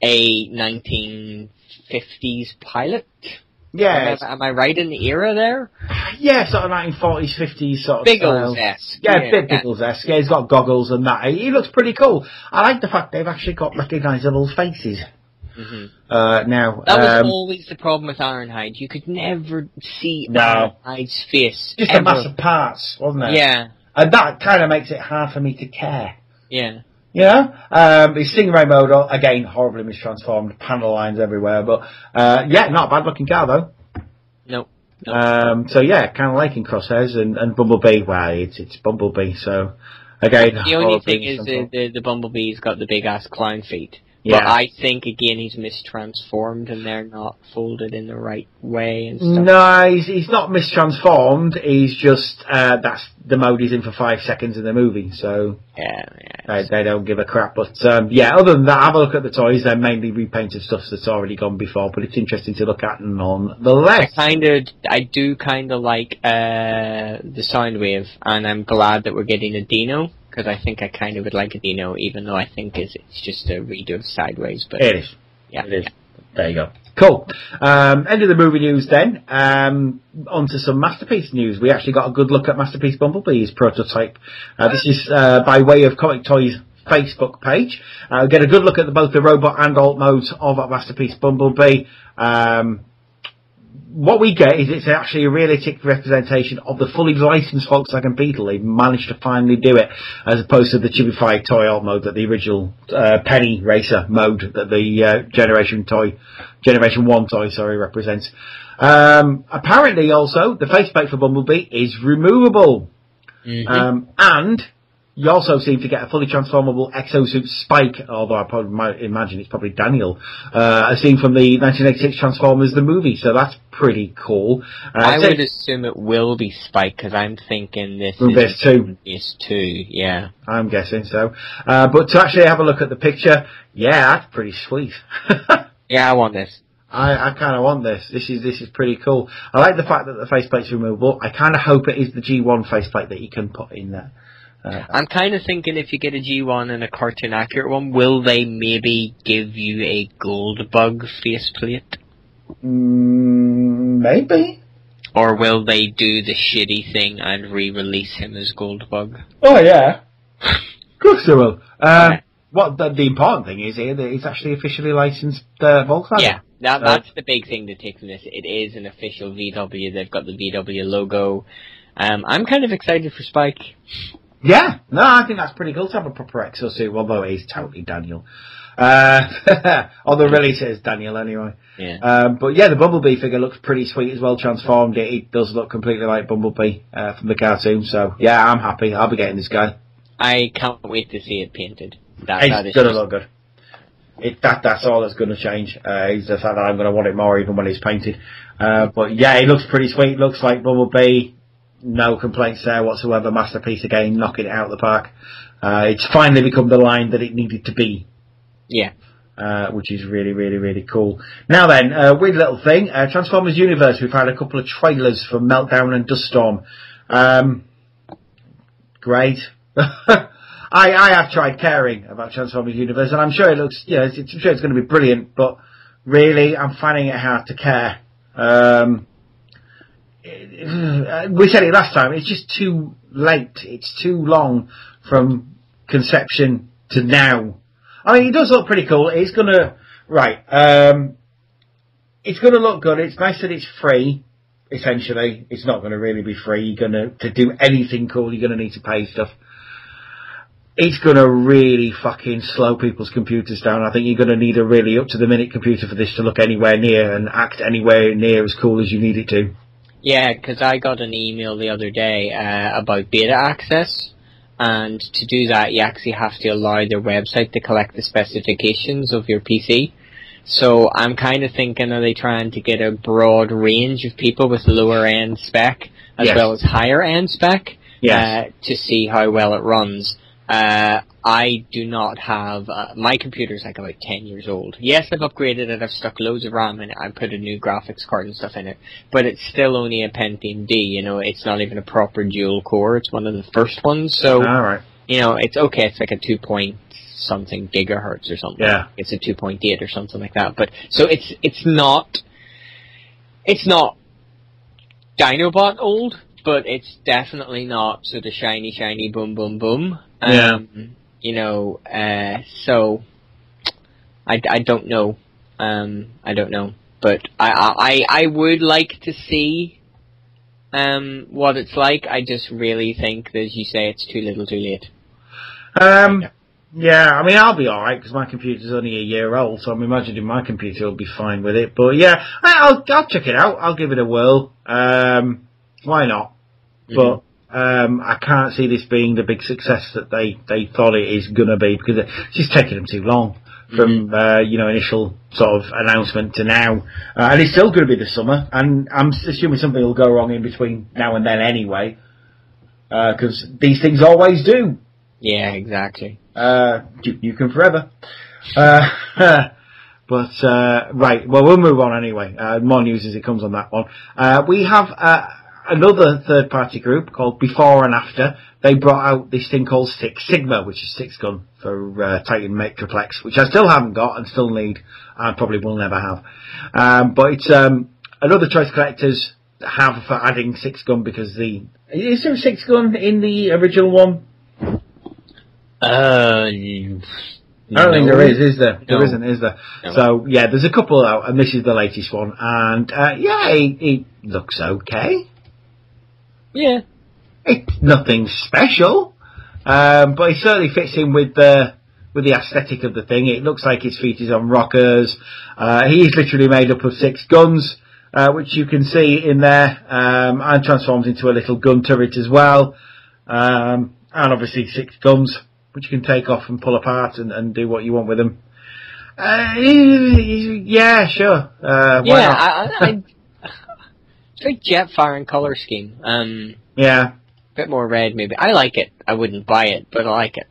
a 1950s pilot. Yeah. Am I right in the era there? Yeah, sort of 1940s, 50s sort of Biggles-esque. Yeah, a bit Biggles-esque. Yeah, he's got goggles and that. He looks pretty cool. I like the fact they've actually got recognisable faces. Now that was always the problem with Ironhide. You could never see Ironhide's face. Just a mass of parts, wasn't it? Yeah. And that kind of makes it hard for me to care. Yeah. Yeah. The Stingray mode, again, horribly mistransformed, panel lines everywhere, but yeah, not a bad looking car though. Nope. So yeah, kind of liking Crosshairs and Bumblebee. Well, it's Bumblebee, so again. The only thing is the Bumblebee's got the big ass clown feet. Yeah. But I think, again, he's mistransformed and they're not folded in the right way and stuff. No, he's not mistransformed. He's just, that's the mode he's in for 5 seconds in the movie, so... Yeah. They don't give a crap. But, yeah, other than that, have a look at the toys. They're mainly repainted stuff that's already gone before, but it's interesting to look at nonetheless. I do kind of like, the Soundwave, and I'm glad that we're getting a Dino. Because I think I kind of would like a Dino, even though I think it's just a redo of Sideways. But it is. Yeah, it is. There you go. Cool. End of the movie news then. On to some Masterpiece news. We actually got a good look at Masterpiece Bumblebee's prototype. This is by way of Comic Toys Facebook page. We get a good look at both the robot and alt modes of Masterpiece Bumblebee. What we get is it's actually a realistic representation of the fully licensed Volkswagen Beetle. They managed to finally do it, as opposed to the chibified toy alt mode that the original Penny Racer mode that the Generation 1 toy represents. Apparently, also the faceplate for Bumblebee is removable, and you also seem to get a fully transformable exosuit Spike, although I probably might imagine it's probably Daniel, as seen from the 1986 Transformers the movie, so that's pretty cool. I would assume it will be Spike, because I'm thinking this is 2, yeah. I'm guessing so. But to actually have a look at the picture, yeah, that's pretty sweet. Yeah, I want this. I kind of want this. This is pretty cool. I like the fact that the faceplate's removable. I kind of hope it is the G1 faceplate that you can put in there. I'm kind of thinking if you get a G1 and a cartoon accurate one, will they maybe give you a Goldbug faceplate? Maybe. Or will they do the shitty thing and re-release him as Goldbug? Oh yeah. Of course they will. What the important thing is here that it's actually officially licensed Volkswagen. Yeah, that's the big thing that takes from this. It is an official VW. They've got the VW logo. I'm kind of excited for Spike. Yeah, no, I think that's pretty cool to have a proper exosuit, although it is totally Daniel. Although really it is Daniel anyway. Yeah. But yeah, the Bumblebee figure looks pretty sweet as well, transformed. It does look completely like Bumblebee from the cartoon, so yeah, I'm happy. I'll be getting this guy. I can't wait to see it painted. It's gonna look good. That's all that's gonna change, is the fact that I'm gonna want it more even when it's painted. But yeah, it looks pretty sweet, looks like Bumblebee. No complaints there whatsoever. Masterpiece again, knocking it out of the park. It's finally become the line that it needed to be. Yeah. Which is really, really, really cool. Now then, weird little thing. Transformers Universe, we've had a couple of trailers for Meltdown and Duststorm. Great. I have tried caring about Transformers Universe, and I'm sure it looks, I'm sure it's going to be brilliant, but really, I'm finding it hard to care. We said it last time, it's just too late. It's too long from conception to now. I mean, it does look pretty cool. It's gonna, it's gonna look good. It's nice that it's free, essentially. It's not gonna really be free. To do anything cool, you're gonna need to pay stuff. It's gonna really fucking slow people's computers down. I think you're gonna need a really up-to-the-minute computer for this to look anywhere near and act anywhere near as cool as you need it to. Yeah, because I got an email the other day about beta access, and to do that you actually have to allow their website to collect the specifications of your PC. So I'm kind of thinking, are they trying to get a broad range of people with lower end spec as well as higher end spec to see how well it runs? I do not have, my computer's like about 10 years old. Yes, I've upgraded it, I've stuck loads of RAM in it, I put a new graphics card and stuff in it, but it's still only a Pentium D, it's not even a proper dual core, it's one of the first ones, so, it's okay, it's like a 2-point-something gigahertz or something. Yeah. It's a 2.8 or something like that, but, so it's not Dinobot old, but it's definitely not sort of shiny, boom, boom, boom. So I don't know. I don't know. But I would like to see what it's like. I just really think that, as you say, it's too little too late. Yeah, I mean, I'll be alright because my computer's only a year old, so I'm imagining my computer will be fine with it. But yeah, I'll check it out. I'll give it a whirl. Why not? But I can't see this being the big success that they thought it is gonna be, because it's just taking them too long from initial sort of announcement to now, and it's still going to be the summer, and I'm assuming something will go wrong in between now and then anyway, because these things always do. Yeah, exactly. You can forever. But right, well, we'll move on anyway. More news as it comes on that one. We have another third-party group called Before and After. They brought out this thing called Six Sigma, which is 6 gun for Titan Metroplex, which I still haven't got and still need, and probably will never have. But it's another choice collectors have for adding 6 gun, because is there a 6 gun in the original one? I don't think there is there? No. There isn't, is there? No. So, yeah, there's a couple out, and this is the latest one, and, it looks okay. Yeah. It's nothing special, but it certainly fits in with the aesthetic of the thing. It looks like his feet is on rockers. He is literally made up of 6 guns, which you can see in there, and transforms into a little gun turret as well, and obviously 6 guns, which you can take off and pull apart and do what you want with them. Yeah, sure. Why not? It's like Jetfire and colour scheme. Yeah. A bit more red, maybe. I like it. I wouldn't buy it, but I like it.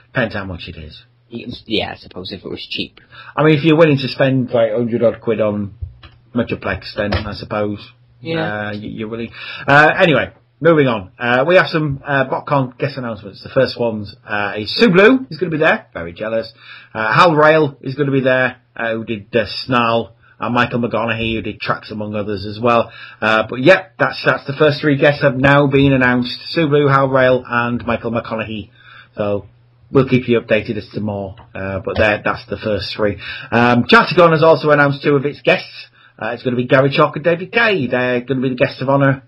Depends how much it is. Yeah, I suppose if it was cheap. I mean, if you're willing to spend like 100 odd quid on Metroplex, then I suppose you're willing. Anyway, moving on. We have some BotCon guest announcements. The first one's is Sue Blue is going to be there. Very jealous. Hal Rail is going to be there, who did Snarl. Michael McGonaghy, who did Tracks, among others as well. But yeah, that's the first 3 guests have now been announced. Sue Blue, Hal Rail, and Michael McConaughey. So we'll keep you updated as to more. But that's the first 3. Chattergon has also announced 2 of its guests. It's going to be Gary Chalk and David Kay. They're going to be the guests of honour,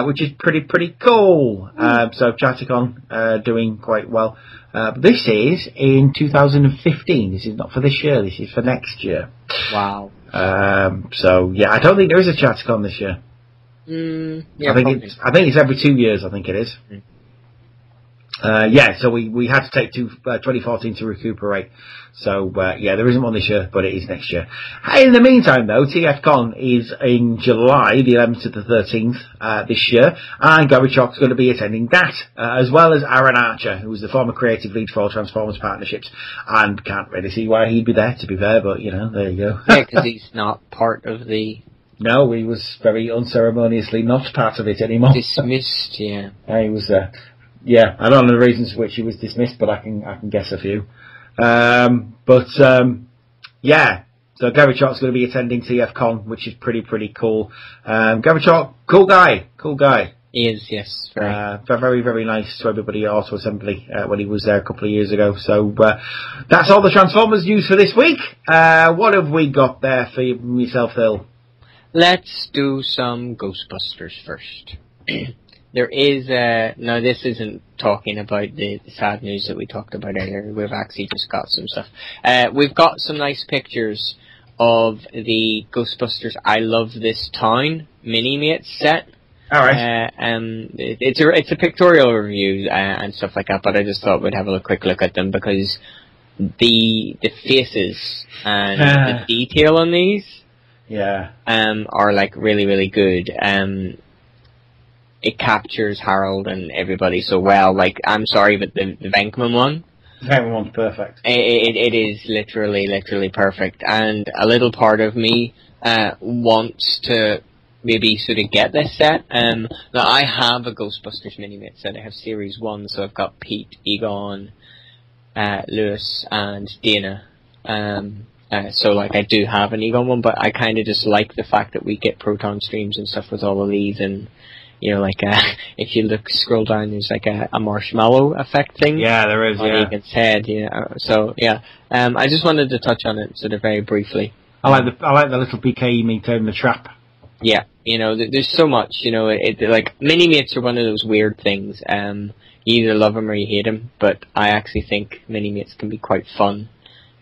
which is pretty cool. So Chattergon doing quite well. But this is in 2015. This is not for this year. This is for next year. Wow. So yeah, I don't think there is a Chattergon this year. Yeah, I think it's every 2 years. I think it is. So we had to take 2014 to recuperate. So there isn't one this year, but it is next year. In the meantime, though, TFCon is in July, the 11th to the 13th this year, and Gary Chalk's going to be attending that, as well as Aaron Archer, who was the former creative lead for all Transformers partnerships, and can't really see why he'd be there, to be fair, but there you go. Yeah, because he's not part of the... No, he was very unceremoniously not part of it anymore. Dismissed, yeah. He was... I don't know the reasons for which he was dismissed, but I can guess a few. So Gary Chalk's going to be attending TFCon, which is pretty cool. Gary Chalk, cool guy. He is, yes. Very, very nice to everybody at Auto Assembly when he was there a couple of years ago. So that's all the Transformers news for this week. What have we got there for yourself, Phil? Let's do some Ghostbusters first. There is, no, this isn't talking about the sad news that we talked about earlier. We've actually just got some stuff. We've got some nice pictures of the Ghostbusters I Love This Town mini-mates set. Alright. It's a pictorial review and stuff like that, but I just thought we'd have a quick look at them because the faces and the detail on these are like really good. It captures Harold and everybody so well. Like, I'm sorry, but the Venkman one. The Venkman one's perfect. It is literally perfect. And a little part of me wants to maybe sort of get this set. Now, I have a Ghostbusters mini-mate set. I have Series 1, so I've got Pete, Egon, Lewis, and Dana. So, like, I do have an Egon one, but I kind of just like the fact that we get proton streams and stuff with all of these, and like, if you scroll down, there's like a marshmallow effect thing. Yeah, there is, on Egan's head, I just wanted to touch on it sort of very briefly. I like the little BK meter in the trap. Yeah, there's so much, like, mini-mates are one of those weird things. You either love them or you hate them, but I actually think mini-mates can be quite fun.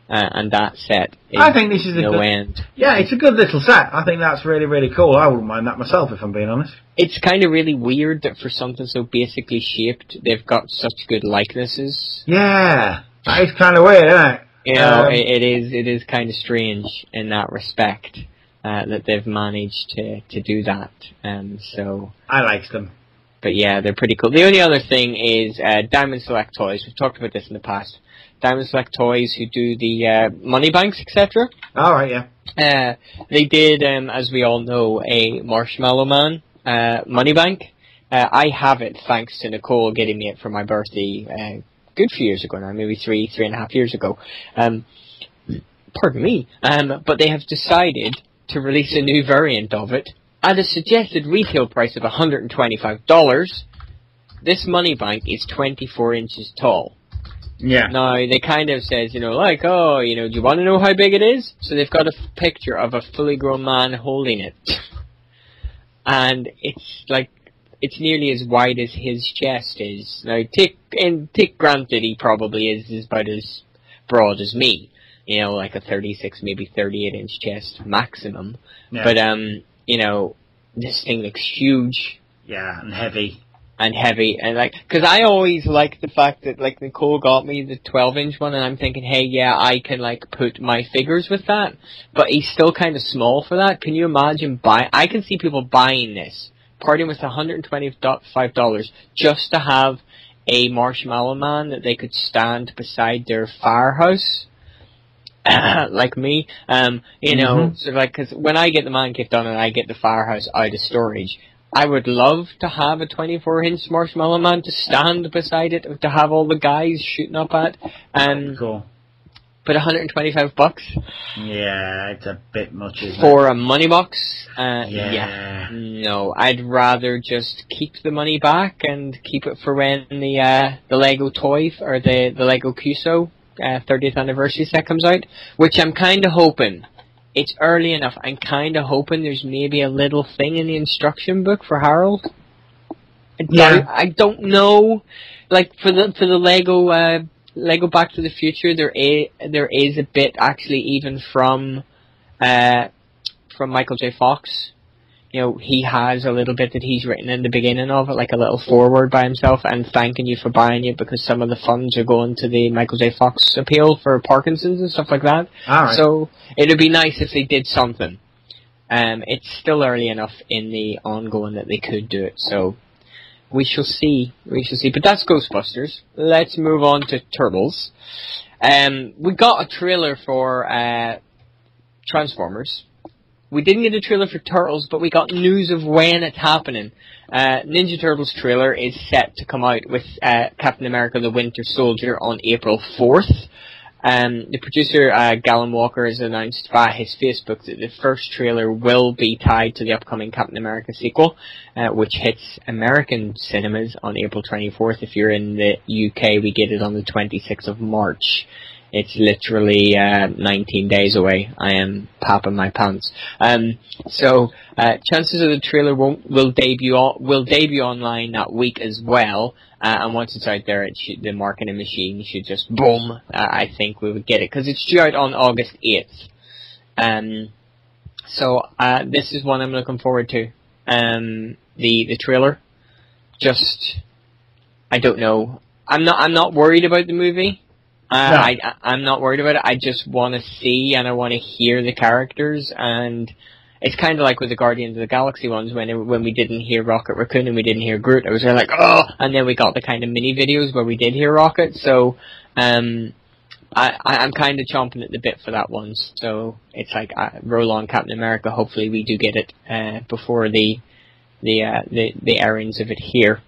And that set is I think this is end. Yeah, it's a good little set. I think that's really cool. I wouldn't mind that myself, if I'm being honest. It's kind of really weird that for something so basically shaped, they've got such good likenesses. Yeah, that is kind of weird, isn't it? It is kind of strange in that respect that they've managed to do that. So I like them. But yeah, they're pretty cool. The only other thing is Diamond Select Toys. We've talked about this in the past. Diamond Select Toys, who do the money banks, etc. Alright, yeah. They did, as we all know, a Marshmallow Man money bank. I have it thanks to Nicole getting me it for my birthday a good few years ago now, maybe 3.5 years ago. Pardon me. But they have decided to release a new variant of it at a suggested retail price of $125. This money bank is 24 inches tall. Yeah. Now, they kind of says, do you want to know how big it is? So they've got a picture of a fully grown man holding it. And it's like, it's nearly as wide as his chest is. Now, take granted he probably is about as broad as me. Like a 36, maybe 38 inch chest maximum. Yeah. But, this thing looks huge. Yeah, and heavy. And like, cause I always like the fact that, like, Nicole got me the 12-inch one, and I'm thinking, hey, yeah, I can, like, put my figures with that, but he's still kind of small for that. Can you imagine I can see people buying this, parting with $125 just to have a Marshmallow Man that they could stand beside their firehouse, like me, so like, cause when I get the Man Cave done and I get the firehouse out of storage, I would love to have a 24-inch Marshmallow Man to stand beside it, to have all the guys shooting up at. Cool. But $125 Yeah, it's a bit much, isn't for it? a money box? Yeah. No, I'd rather just keep the money back and keep it for when the Lego toy or the Lego Cuso 30th anniversary set comes out, which I'm kind of hoping. It's early enough. I'm kind of hoping there's maybe a little thing in the instruction book for Harold. I don't know. Like for the Lego Back to the Future, there is a bit actually even from Michael J. Fox. You know, he has a little bit that he's written in the beginning of it, like a little foreword by himself, and thanking you for buying it because some of the funds are going to the Michael J. Fox appeal for Parkinson's and stuff like that. Alright. So it'd be nice if they did something. It's still early enough in the ongoing that they could do it, so we shall see. But that's Ghostbusters. Let's move on to Turtles. We got a trailer for Transformers. We didn't get a trailer for Turtles, but we got news of when it's happening. Ninja Turtles trailer is set to come out with Captain America the Winter Soldier on April 4th. The producer, Galen Walker, has announced via his Facebook that the first trailer will be tied to the upcoming Captain America sequel, which hits American cinemas on April 24th. If you're in the UK, we get it on the 26th of March. It's literally 19 days away. I am popping my pants. So chances of the trailer will debut online that week as well. And once it's out there, the marketing machine should just boom. I think we would get it because it's due out on August 8th. So this is one I'm looking forward to. The trailer. Just, I don't know. I'm not worried about the movie. I'm not worried about it. I just want to see and I want to hear the characters, and it's kind of like with the Guardians of the Galaxy ones when we didn't hear Rocket Raccoon and we didn't hear Groot. I was really like, oh, and then we got the kind of mini videos where we did hear Rocket. So I'm kind of chomping at the bit for that one. So it's like roll on Captain America. Hopefully we do get it before the airings of it here.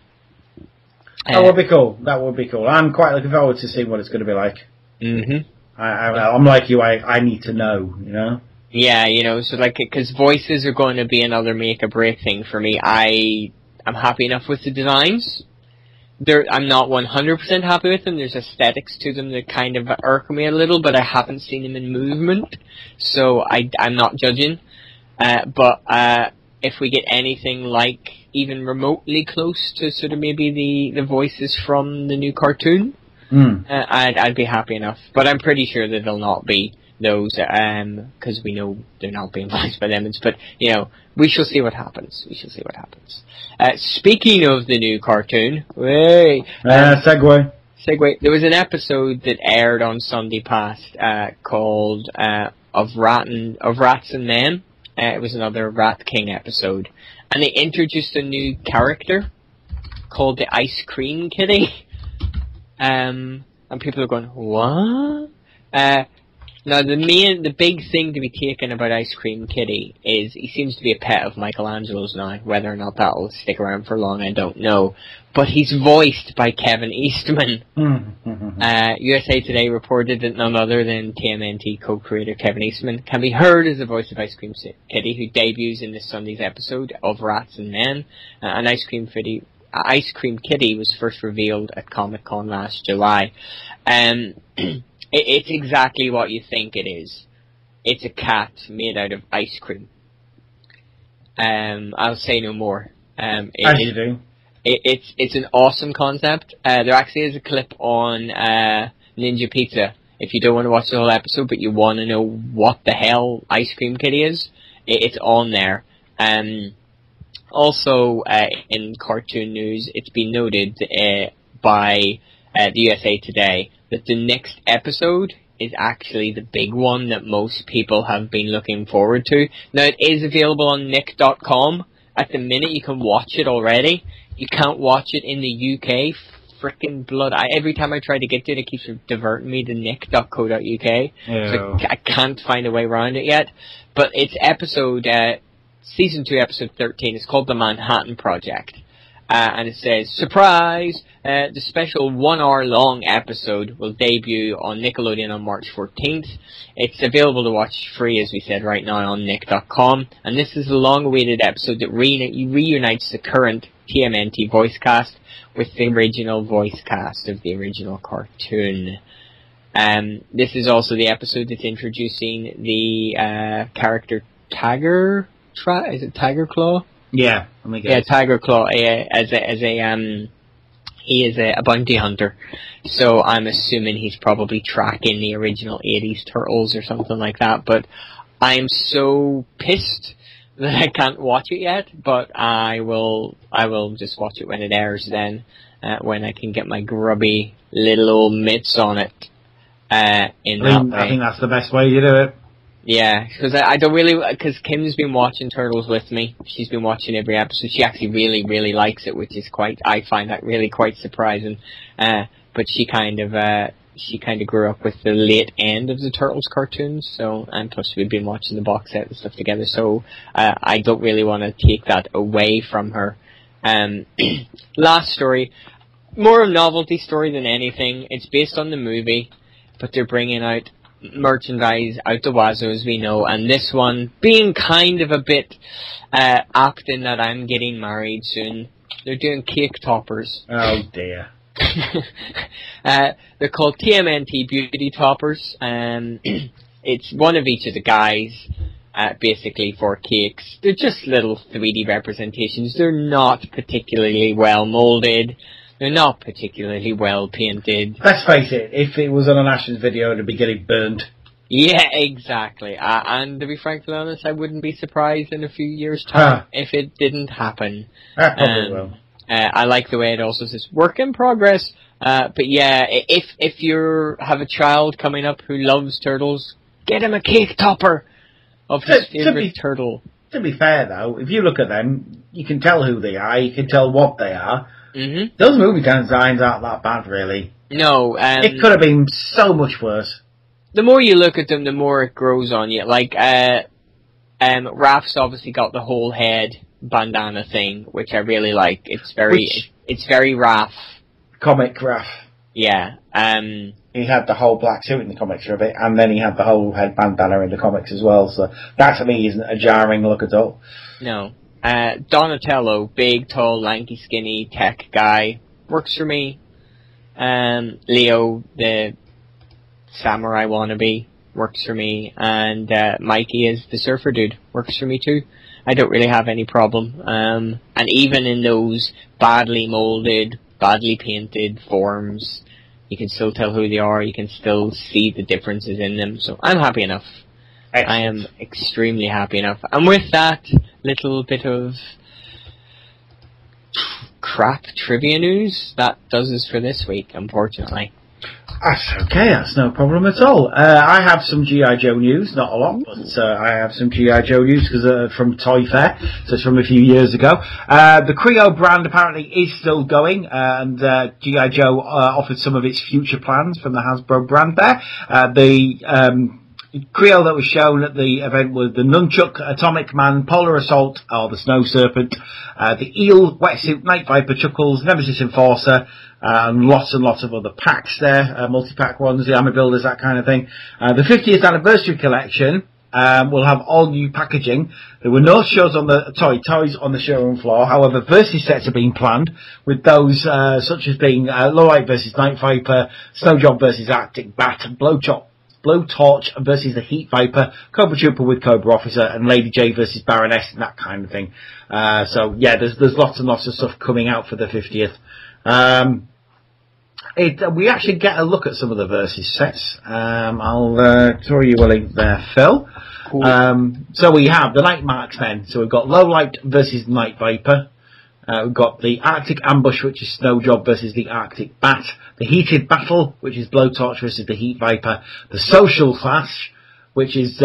That would be cool. That would be cool. I'm quite looking forward to seeing what it's going to be like. Mm-hmm. I'm like you. I need to know. You know. Yeah, you know. So like, because voices are going to be another make or break thing for me. I'm happy enough with the designs. I'm not 100% happy with them. There's aesthetics to them that kind of irk me a little, but I haven't seen them in movement, so I'm not judging. But if we get anything like even remotely close to sort of maybe the voices from the new cartoon, I'd be happy enough. But I'm pretty sure that they'll not be those, because we know they're not being voiced by them. But, you know, we shall see what happens. Speaking of the new cartoon, segue. There was an episode that aired on Sunday past called of Rats and Men. It was another Rat King episode. And they introduced a new character called the Ice Cream Kitty. And people are going, what? Now the big thing to be taken about Ice Cream Kitty is he seems to be a pet of Michelangelo's now. Whether or not that'll stick around for long, I don't know. But he's voiced by Kevin Eastman. USA Today reported that none other than TMNT co-creator Kevin Eastman can be heard as the voice of Ice Cream Kitty, who debuts in this Sunday's episode of Rats and Men. And Ice Cream Kitty was first revealed at Comic-Con last July. It's exactly what you think it is. It's a cat made out of ice cream. I'll say no more. As you do. It's an awesome concept. There actually is a clip on Ninja Pizza. If you don't want to watch the whole episode, but you want to know what the hell Ice Cream Kitty is, it's on there. Also, in cartoon news, it's been noted by the USA Today that the next episode is actually the big one that most people have been looking forward to. Now, it is available on Nick.com. At the minute, you can watch it already. You can't watch it in the UK. Frickin' blood. Every time I try to get to it, it keeps diverting me to nick.co.uk. So I can't find a way around it yet. But it's season 2, episode 13. It's called The Manhattan Project. and it says, surprise! The special 1 hour long episode will debut on Nickelodeon on March 14th. It's available to watch free, as we said, right now on nick.com. And this is a long-awaited episode that reunites the current TMNT voice cast with the original voice cast of the original cartoon. This is also the episode that's introducing the character Tiger. Is it Tiger Claw? Yeah, let me guess. Yeah, Tiger Claw he is a bounty hunter, so I'm assuming he's probably tracking the original 80s Turtles or something like that. But I'm so pissed that I can't watch it yet. But I will just watch it when it airs then, when I can get my grubby little old mitts on it. I think that's the best way to do it. Yeah, because I don't really, because Kim's been watching Turtles with me. She's been watching every episode. She actually really, really likes it, which is I find that really quite surprising. But she kind of grew up with the late end of the Turtles cartoons, so, and plus we've been watching the box set and stuff together, so, I don't really want to take that away from her. Last story, more a novelty story than anything. It's based on the movie, but they're bringing out merchandise out the wazoo, as we know, and this one being kind of a bit apt in that I'm getting married soon. They're doing cake toppers. Oh dear. They're called TMNT Beauty Toppers. It's one of each of the guys, basically, for cakes. They're just little 3D representations. They're not particularly well molded. They're not particularly well painted. Let's face it, if it was on an Ashes video, it'd be getting burned. Yeah, exactly. And to be frankly honest, I wouldn't be surprised in a few years' time if it didn't happen. Probably will. I like the way it also says work in progress. But yeah, if you have a child coming up who loves turtles, get him a cake topper of his favourite turtle. To be fair though, if you look at them, you can tell who they are, you can tell what they are. Mm-hmm. Those movie designs aren't that bad, really. No, it could have been so much worse. The more you look at them, the more it grows on you. Like, Raph's obviously got the whole head bandana thing, which I really like. It's very Raph. Comic Raph. Yeah. He had the whole black suit in the comics for a bit, and then he had the whole head bandana in the comics as well, so that to me isn't a jarring look at all. No. Donatello, big, tall, lanky, skinny, tech guy, works for me. Leo, the samurai wannabe, works for me. And Mikey is the surfer dude, works for me too. I don't really have any problem. And even in those badly molded, badly painted forms, you can still tell who they are, you can still see the differences in them, so I'm happy enough. Excellent. I am extremely happy enough. And with that little bit of crap trivia news, that does us for this week, unfortunately. That's okay, that's no problem at all. I have some G.I. Joe news, not a lot, but I have some G.I. Joe news because from Toy Fair, so it's from a few years ago. The Creo brand apparently is still going, and G.I. Joe offered some of its future plans from the Hasbro brand there. The Creo that was shown at the event was the Nunchuk, Atomic Man, Polar Assault, or the Snow Serpent, the Eel, Wetsuit, Night Viper, Chuckles, Nemesis Enforcer, and lots of other packs there, multi-pack ones, the Armor Builders, that kind of thing. The 50th anniversary collection will have all new packaging. There were no shows on the toys on the showroom floor. However, versus sets are being planned, with those such as being Lowlight versus Night Viper, Snowjob versus Arctic Bat, Blowtorch versus the Heat Viper, Cobra Trooper with Cobra Officer, and Lady J versus Baroness, and that kind of thing. So yeah, there's lots and lots of stuff coming out for the 50th. We actually get a look at some of the versus sets. I'll throw you a link there, Phil. Cool. So we have the Night Marksmen. So we've got Lowlight versus Night Viper. We've got the Arctic Ambush, which is Snowjob versus the Arctic Bat. The Heated Battle, which is Blowtorch versus the Heat Viper. The Social Clash, which is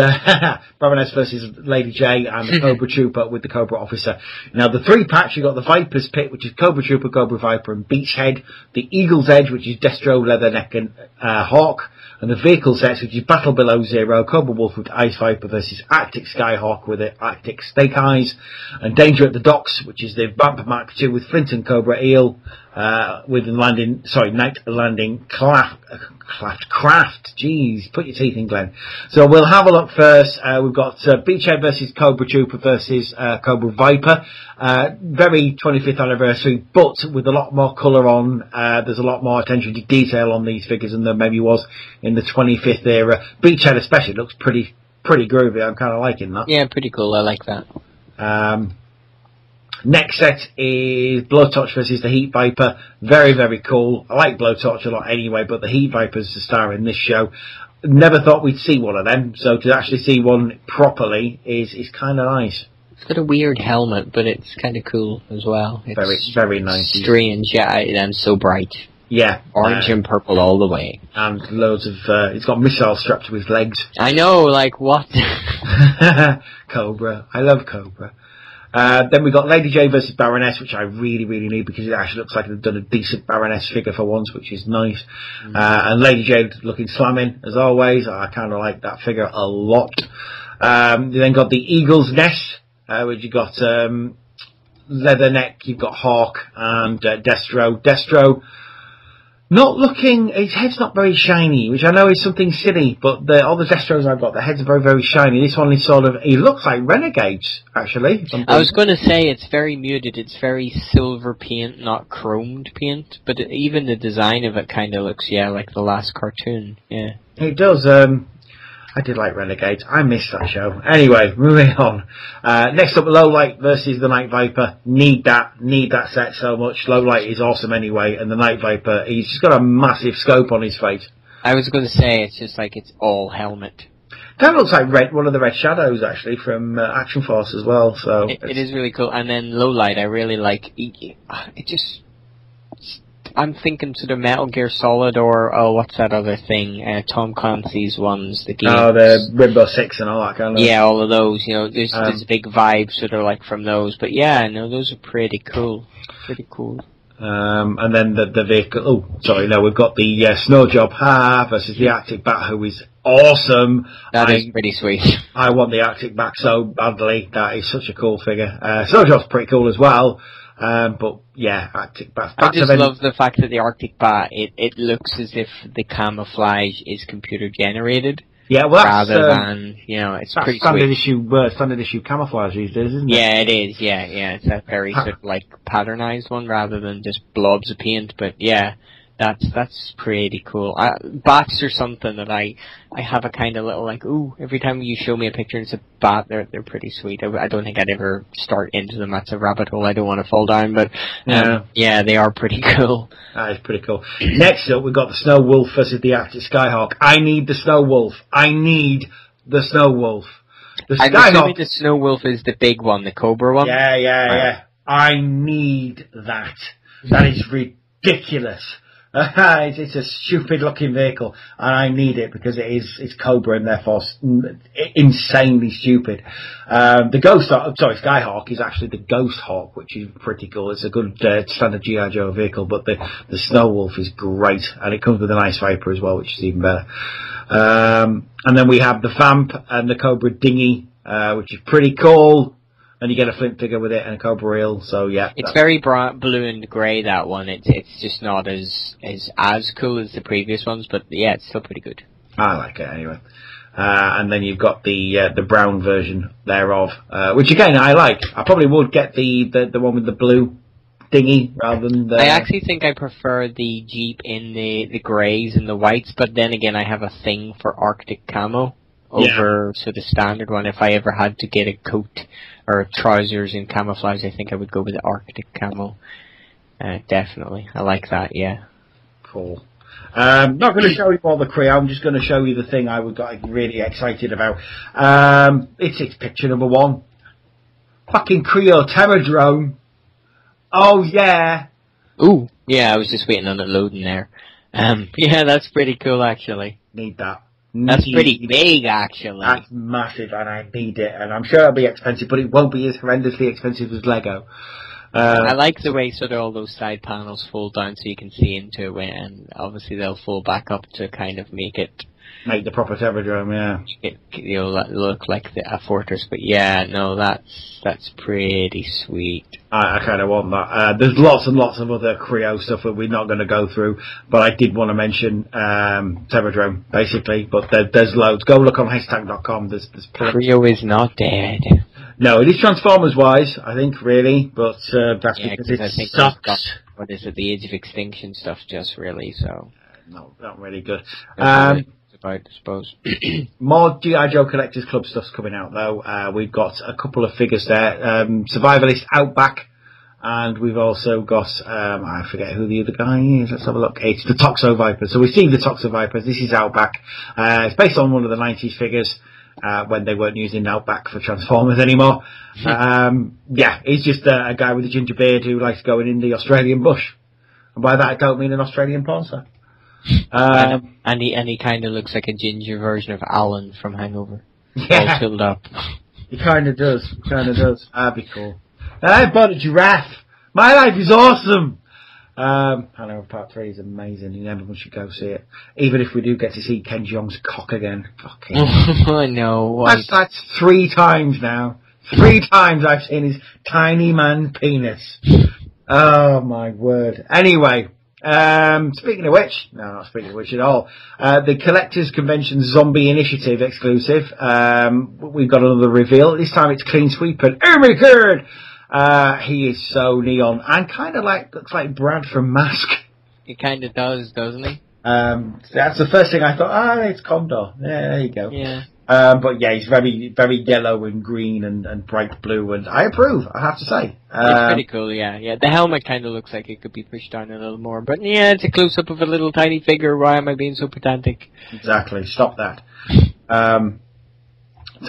Baroness versus Lady J and the Cobra Trooper with the Cobra Officer. Now, the 3-packs, you've got the Viper's Pit, which is Cobra Trooper, Cobra Viper, and Beach Head. The Eagle's Edge, which is Destro, Leatherneck, and Hawk. And the vehicle sets, which is Battle Below Zero, Cobra Wolf with Ice Viper versus Arctic Skyhawk with the Arctic Snake Eyes, and Danger at the Docks, which is the Vamp Mark II with Flint and Cobra Eel, with the Night Landing Craft. Jeez, put your teeth in, Glenn. So we'll have a look first. We've got Beachhead versus Cobra Trooper versus Cobra Viper. Very 25th anniversary, but with a lot more colour on. There's a lot more attention to detail on these figures than there maybe was in the 25th era. Beachhead especially looks pretty groovy. I'm kind of liking that. Yeah, pretty cool. I like that. Next set is Blowtorch versus the Heat Viper. Very, very cool. I like Blowtorch a lot anyway, but the Heat Viper's the star in this show. Never thought we'd see one of them, so to actually see one properly is kind of nice. It's got a weird helmet, but it's kind of cool as well. It's very, very nice. Strange, yeah, and so bright. Yeah. Orange and purple all the way. And loads of, it's got missiles strapped to his legs. I know, like, what? Cobra. I love Cobra. Then we got Lady J versus Baroness, which I really, really need because it actually looks like they've done a decent Baroness figure for once, which is nice. And Lady J looking slamming, as always. I kind of like that figure a lot. You then got the Eagle's Nest, which you got Leatherneck, you've got Hawk, and Destro. Destro, not looking, his head's not very shiny, which I know is something silly, but all the Destros I've got, the heads are very, very shiny. This one is sort of, he looks like Renegades, actually. I was going to say it's very muted, it's very silver paint, not chromed paint, but even the design of it kind of looks, yeah, like the last cartoon, yeah. It does, I did like Renegades. I missed that show. Anyway, moving on. Next up, Lowlight versus the Night Viper. Need that set so much. Lowlight is awesome anyway, and the Night Viper, he's just got a massive scope on his face. I was going to say, it's just like it's all helmet. That looks like one of the Red Shadows, actually, from Action Force as well. So it is really cool. And then Lowlight, I really like. It just... I'm thinking sort of Metal Gear Solid or, what's that other thing? Tom Clancy's ones, the games. Oh, the Rainbow Six and all that kind of... Yeah, all of those, you know, there's big vibes sort of like from those. But yeah, no, those are pretty cool. Pretty cool. And then the vehicle... Oh, sorry, no, we've got the Snow Job versus the Arctic Bat, who is awesome. That is pretty sweet. I want the Arctic Bat so badly. That is such a cool figure. Snow Job's pretty cool as well. But yeah, Arctic Bat. I just love the fact that the Arctic Bat, it looks as if the camouflage is computer generated. Yeah, well, that's, rather than, you know, it's that's pretty standard issue camouflage these days, isn't it? Yeah, it is. Yeah. It's a very sort of like patternized one rather than just blobs of paint. But yeah, that's pretty cool. Bats are something that I have a kind of little like, ooh, every time you show me a picture and it's a bat, they're pretty sweet. I don't think I'd ever start into them. That's a rabbit hole I don't want to fall down, but yeah, they are pretty cool. That is pretty cool. Next up, we've got the Snow Wolf versus the Arctic Skyhawk. I need the Snow Wolf. I'm assuming the Snow Wolf is the big one, the Cobra one? Yeah. I need that. That is ridiculous. It's a stupid looking vehicle, and I need it because it's Cobra and therefore insanely stupid. Skyhawk is actually the Ghost Hawk, which is pretty cool. It's a good standard G.I. Joe vehicle, but the Snow Wolf is great, and it comes with an Ice Viper as well, which is even better. And then we have the Vamp and the Cobra Dinghy, which is pretty cool. And you get a Flint figure with it and a Cobra Reel, so yeah. It's very blue and grey, that one. It's just not as cool as the previous ones, but yeah, it's still pretty good. I like it anyway. And then you've got the brown version thereof, which again I like. I probably would get the one with the blue dinghy rather than the... I actually think I prefer the Jeep in the greys and the whites, but then again I have a thing for Arctic camo over sort of standard one. If I ever had to get a coat or trousers in camouflage, I think I would go with the Arctic camo. Definitely. I like that, yeah. Cool. Not going to show you all the Creo, I'm just going to show you the thing I got really excited about. It's picture number 1. Fucking Creo Terradrome. Oh, yeah. Ooh, yeah, I was just waiting on it loading there. Yeah, that's pretty cool, actually. Need that. That's pretty big, actually. That's massive, and I need it, and I'm sure it'll be expensive, but it won't be as horrendously expensive as Lego. I like the way sort of all those side panels fold down so you can see into it, and obviously they'll fold back up to kind of make the proper Terradrome, yeah. Look like a fortress, but yeah, no, that's pretty sweet. I kind of want that. There's lots and lots of other Creo stuff that we're not going to go through, but I did want to mention Terradrome, basically, but there's loads. Go look on haystack.com, there's Creo is not dead. No, it is Transformers-wise, I think, really, but that's because it sucks. What is it, the Age of Extinction stuff, just really, so... No, not really good. About, I suppose. More G.I. Joe Collectors Club stuff's coming out, though. We've got a couple of figures there. Survivalist Outback, and we've also got, I forget who the other guy is. Let's have a look. It's the Toxo Viper. So we've seen the Toxo Vipers. This is Outback. It's based on one of the 90s figures, when they weren't using Outback for Transformers anymore. Yeah, he's just a guy with a ginger beard who likes going in the Australian bush. And by that, I don't mean an Australian porn star. And he kind of looks like a ginger version of Alan from Hangover. Yeah. All filled up. He kind of does. That'd be cool. I bought a giraffe. My life is awesome. Hangover Part 3 is amazing. Everyone should go see it. Even if we do get to see Ken Jeong's cock again. Fucking I know. That's 3 times now. 3 times I've seen his tiny man penis. Oh my word. Anyway. Speaking of which, no, not speaking of which at all, the Collectors Convention Zombie Initiative exclusive, we've got another reveal. This time it's Clean Sweep and oh my god! He is so neon and kind of looks like Brad from Mask. He kind of does, doesn't he? That's the first thing I thought, it's Condor. Yeah, there you go. Yeah. But yeah, he's very, very yellow and green and bright blue, and I approve, I have to say. It's pretty cool, yeah. The helmet kind of looks like it could be pushed down a little more, but yeah, it's a close-up of a little tiny figure. Why am I being so pedantic? Exactly, stop that.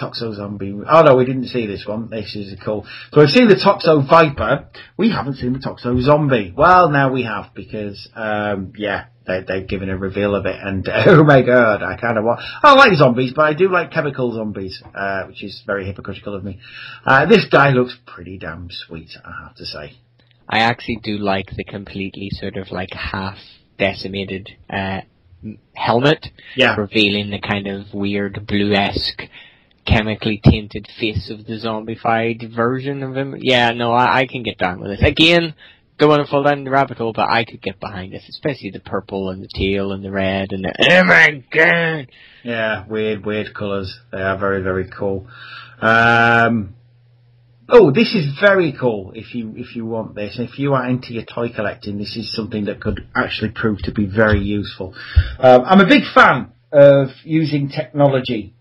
Toxo Zombie. Oh no, we didn't see this one. This is cool. So we've seen the Toxo Viper. We haven't seen the Toxo Zombie. Well, now we have, because, yeah, they've given a reveal of it, and oh my god, I like zombies, but I do like chemical zombies, which is very hypocritical of me. This guy looks pretty damn sweet, I have to say. I actually do like the completely sort of like half decimated helmet, revealing the kind of weird blue-esque chemically tainted face of the zombified version of him. Yeah, no, I can get down with this. Again, don't want to fall down the rabbit hole, but I could get behind this, especially the purple and the teal and the red and the oh my god! Yeah, weird colours. They are very, very cool. This is very cool. If you want this, if you are into your toy collecting, this is something that could actually prove to be very useful. I'm a big fan of using technology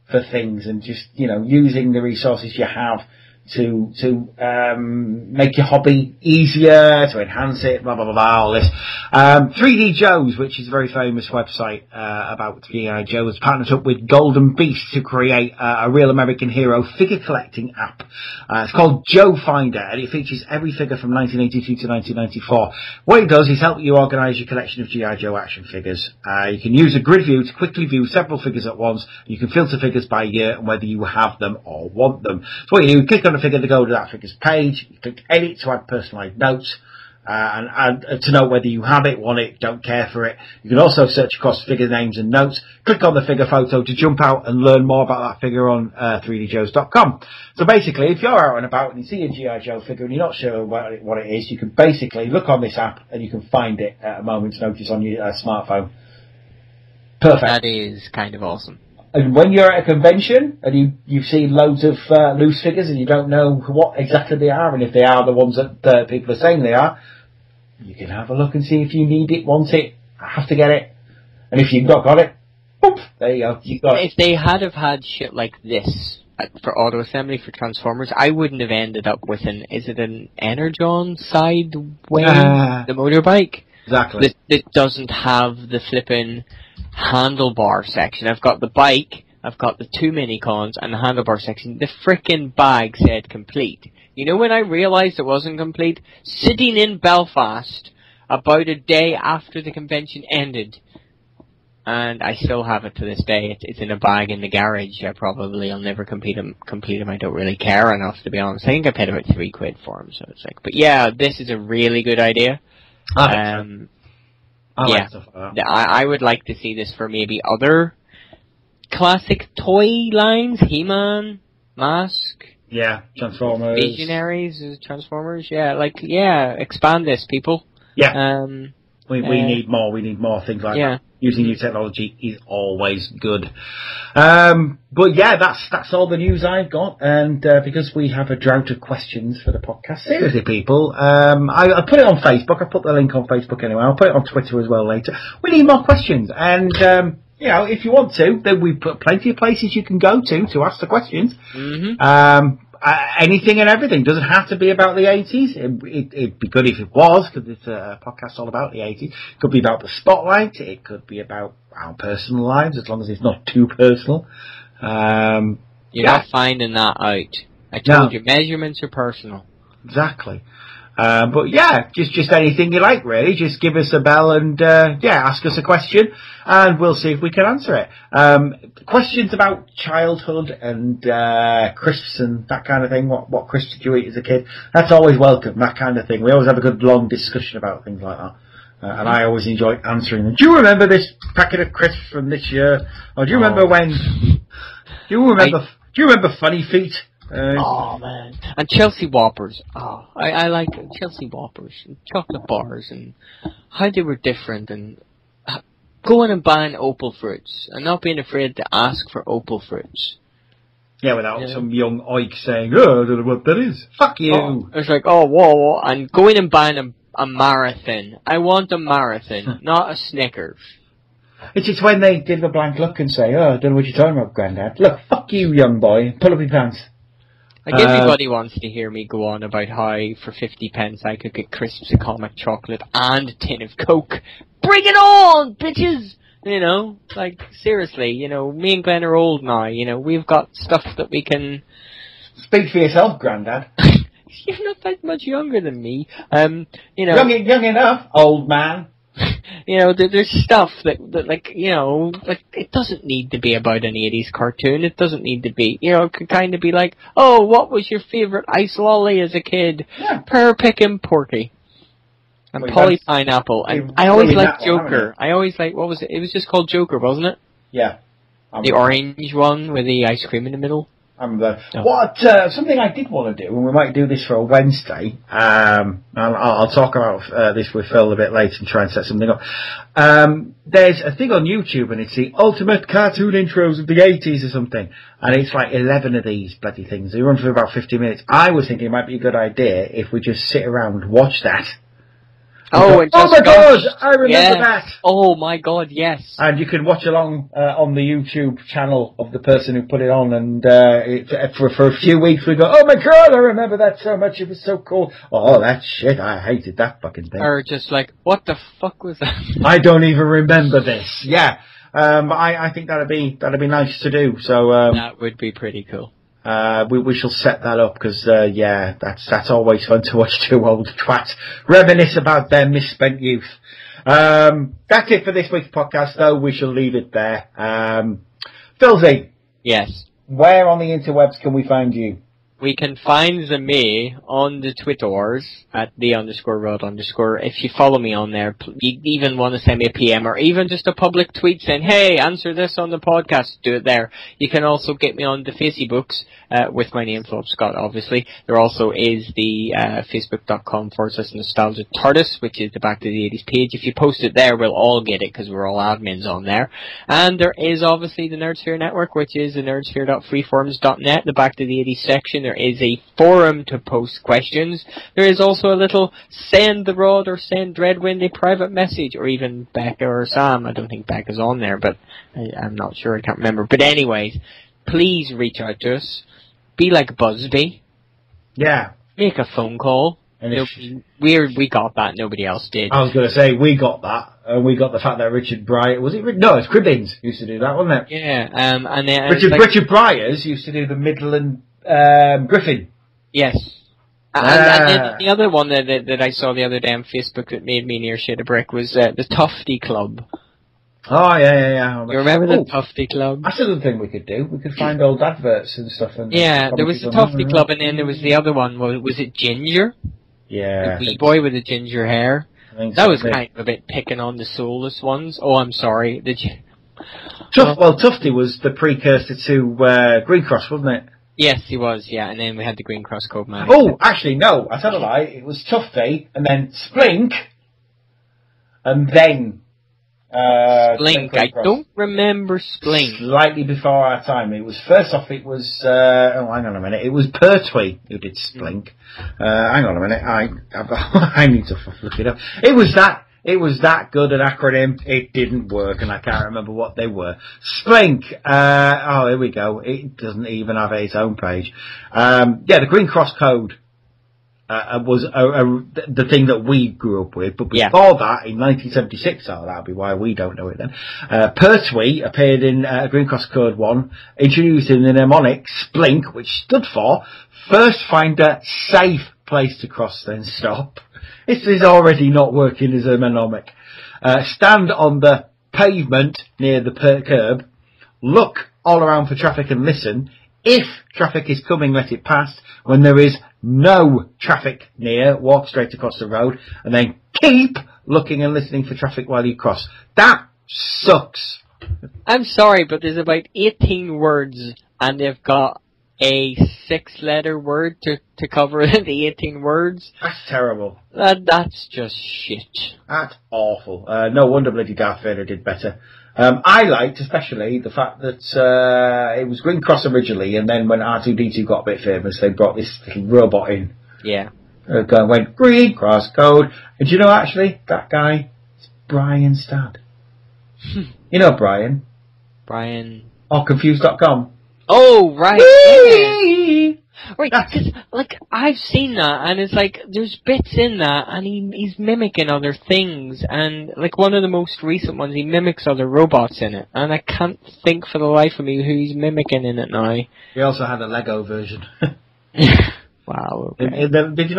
for things and just, using the resources you have to make your hobby easier, to enhance it, blah, blah, blah, blah, all this. 3D Joe's, which is a very famous website about G.I. Joe, has partnered up with Golden Beast to create a real American hero figure collecting app. It's called Joe Finder, and it features every figure from 1982 to 1994. What it does is help you organise your collection of G.I. Joe action figures. You can use a grid view to quickly view several figures at once. You can filter figures by year and whether you have them or want them. So what you do, click on figure to go to that figure's page, you click edit to add personalised notes, and add to know whether you have it, want it, don't care for it. You can also search across figure names and notes, click on the figure photo to jump out and learn more about that figure on 3djoes.com. So basically, if you're out and about and you see a G.I. Joe figure and you're not sure what it is, you can basically look on this app and you can find it at a moment's notice on your smartphone. Perfect. That is kind of awesome. And when you're at a convention and you see loads of loose figures and you don't know what exactly they are, and if they are the ones that people are saying they are, you can have a look and see if you need it, want it, have to get it. And if you've not got it, boop, there you go. You got it. If they had had shit like this for auto assembly for Transformers, I wouldn't have ended up with is it an Energon sideway, the motorbike? Exactly. That doesn't have the flipping handlebar section. I've got the bike, I've got the 2 mini-cons, and the handlebar section. The frickin' bag said complete. You know when I realised it wasn't complete? Sitting in Belfast about a day after the convention ended. and I still have it to this day. It's in a bag in the garage. I'll never complete them. I don't really care enough, to be honest. I think I paid about £3 for them, so it's like. But yeah, this is a really good idea. I like stuff like that. I would like to see this for maybe other classic toy lines. He-Man, Mask. Yeah, Transformers. Visionaries, Transformers. Yeah, expand this, people. Yeah. We need more. We need more things like that. Using new technology is always good. But yeah, that's all the news I've got. And because we have a drought of questions for the podcast, seriously, people, I put it on Facebook. I put the link on Facebook anyway. I'll put it on Twitter as well later. We need more questions. And, if you want to, then we've put plenty of places you can go to ask the questions. Mm-hmm. Anything and everything. Doesn't have to be about the 80s. It'd be good if it was, because it's a podcast all about the 80s. It could be about the spotlight. It could be about our personal lives, as long as it's not too personal. You're not finding that out. I told you, measurements are personal. Exactly. But yeah, just anything you like, really. Just give us a bell and, ask us a question, and we'll see if we can answer it. Questions about childhood and, crisps and that kind of thing. What crisps did you eat as a kid? That's always welcome, that kind of thing. We always have a good long discussion about things like that. And I always enjoy answering them. Do you remember this packet of crisps from this year? Or do you remember do you remember Funny Feet? Oh man, and Chelsea Whoppers. Oh, I like Chelsea Whoppers and chocolate bars and how they were different, and going and buying Opal fruits and not being afraid to ask for Opal fruits. Yeah, without some young oik saying, "Oh, I don't know what that is." Fuck you. Oh, it's like, oh, whoa, and going and buying a marathon. I want a marathon, not a Snickers. It's just when they give a blank look and say, "Oh, I don't know what you're talking about, Grandad." Look, fuck you, young boy. Pull up your pants. Like everybody wants to hear me go on about how for 50p I could get crisps, a comic chocolate, and a tin of Coke. Bring it on, bitches! Seriously, me and Glenn are old now, we've got stuff that we can... Speak for yourself, Grandad. You're not that much younger than me. Young enough, old man. There's stuff that it doesn't need to be about an 80s cartoon. It doesn't need to be, it could kind of be like, oh, what was your favourite ice lolly as a kid? Yeah. Pear Pickin' Porky. And Polly Pineapple. And I always liked Joker. I always liked, what was it? It was just called Joker, wasn't it? Yeah. The orange one with the ice cream in the middle. Something I did want to do, and we might do this for a Wednesday, I'll talk about this with Phil a bit later and try and set something up. There's a thing on YouTube, and it's the ultimate cartoon intros of the 80s or something, and it's like 11 of these bloody things. They run for about 50 minutes. I was thinking it might be a good idea if we just sit around, watch that. Oh my God! I remember that. Oh my God! Yes. And you can watch along on the YouTube channel of the person who put it on, and for a few weeks we go, oh my God, I remember that so much. It was so cool. Oh, that shit! I hated that fucking thing. Or just like, what the fuck was that? I don't even remember this. Yeah. I think that'd be nice to do. So that would be pretty cool. We shall set that up because that's always fun to watch two old twats reminisce about their misspent youth. That's it for this week's podcast, though. We shall leave it there. Philzy. Yes. Where on the interwebs can we find you? We can find me on the Twitters at @the_road_. If you follow me on there, you even want to send me a PM or even just a public tweet saying, hey, answer this on the podcast, do it there. You can also get me on the Facebooks with my name, Philip Scott, obviously. There also is the facebook.com/nostalgia TARDIS, which is the Back to the 80s page. If you post it there, we'll all get it because we're all admins on there. And there is obviously the Nerdsphere Network, which is the nerdsphere.freeforums.net, the Back to the 80s section. There is a forum to post questions. There is also a little send the Rod or send Dreadwind a private message, or even Becca or Sam. I don't think Becca's on there, but I'm not sure. I can't remember. But anyways, please reach out to us. Be like Busby. Yeah. Make a phone call. And we got that. Nobody else did. I was going to say, we got that. And we got the fact that Richard Bryars... Was it... No, it's Cribbins used to do that, wasn't it? Yeah. And then Richard Bryars used to do the Midland... Griffin. Yes. And then the other one that I saw the other day on Facebook that made me near shit a brick was the Tufty Club. Oh, yeah. You remember the Tufty Club? That's another thing we could do. We could find old adverts and stuff. And yeah, there was the Tufty Club, and then there was the other one. Was it Ginger? Yeah. The wee boy with the ginger hair. That was kind of a bit picking on the soulless ones. Oh, I'm sorry. Did you? Tufty was the precursor to Green Cross, wasn't it? Yes, he was, yeah, and then we had the Green Cross Code Man. Oh, actually, no, I tell a lie. It was Tufty, and then Splink, and then Splink. I don't remember Splink. Slightly before our time. It was, first off, it was, hang on a minute, it was Pertwee who did Splink. Hang on a minute, I need to look it up. It was that good an acronym, it didn't work, and I can't remember what they were. Splink, here we go, it doesn't even have its own page. The Green Cross Code was the thing that we grew up with, but before that, in 1976, that'll be why we don't know it then, Pertwee appeared in Green Cross Code 1, introducing the mnemonic Splink, which stood for First Find a Safe Place to Cross Then Stop. This is already not working as a mnemonic. Stand on the pavement near the curb. Look all around for traffic and listen. If traffic is coming, let it pass. When there is no traffic near, walk straight across the road. And then keep looking and listening for traffic while you cross. That sucks. I'm sorry, but there's about 18 words, and they've got a 6-letter word to cover the 18 words. That's terrible. That's just shit. That's awful. No wonder bloody Darth Vader did better. I liked especially the fact that it was Green Cross originally, and then when R2-D2 got a bit famous, they brought this little robot in. Yeah. Went Green Cross Code. And do you know, actually, that guy is Brian Stad. You know Brian? Brian. Or Confused.com. Oh, right. Yeah. Right, because, I've seen that, and it's there's bits in that, and he's mimicking other things, and, one of the most recent ones, he mimics other robots in it, and I can't think for the life of me who he's mimicking in it now. He also had a Lego version. Wow, okay. Did you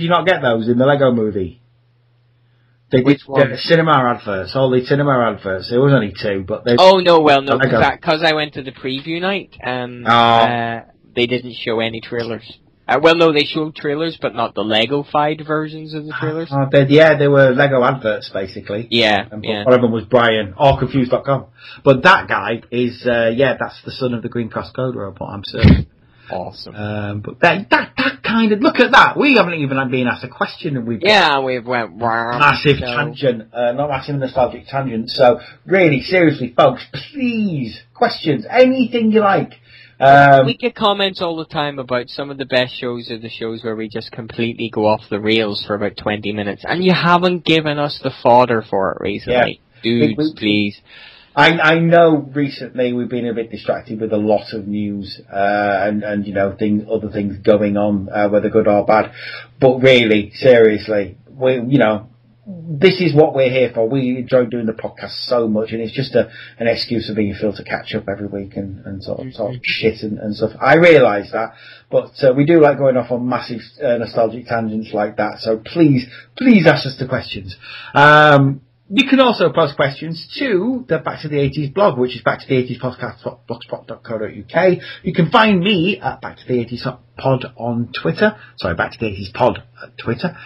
not get those in the Lego movie? Which one? Cinema adverts, all the cinema adverts. There was only 2, but they... Oh, no, because I went to the preview night, they didn't show any trailers. They showed trailers, but not the Lego-fied versions of the trailers. They were Lego adverts, basically. Yeah, One of them was Brian, or Confused.com. But that guy is, that's the son of the Green Cross Code robot, I'm certain. Awesome. But that kind of, look at that. We haven't even been asked a question, and we've went massive tangent, not massive nostalgic tangent. So really, seriously, folks, please, questions, anything you like. We get comments all the time about some of the best shows are the shows where we just completely go off the rails for about 20 minutes, and you haven't given us the fodder for it recently. Yeah. Dudes, please. I know recently we've been a bit distracted with a lot of news, and other things going on, whether good or bad. But really, seriously, this is what we're here for. We enjoy doing the podcast so much, and it's just an excuse for being Phil to catch up every week and sort of shit and stuff. I realise that, but we do like going off on massive nostalgic tangents like that. So please ask us the questions. You can also post questions to the Back to the 80s blog, which is Back to the 80s podcast.blogspot.co.uk. You can find me at Back to the 80s pod on Twitter. Sorry, Back to the 80s pod at Twitter.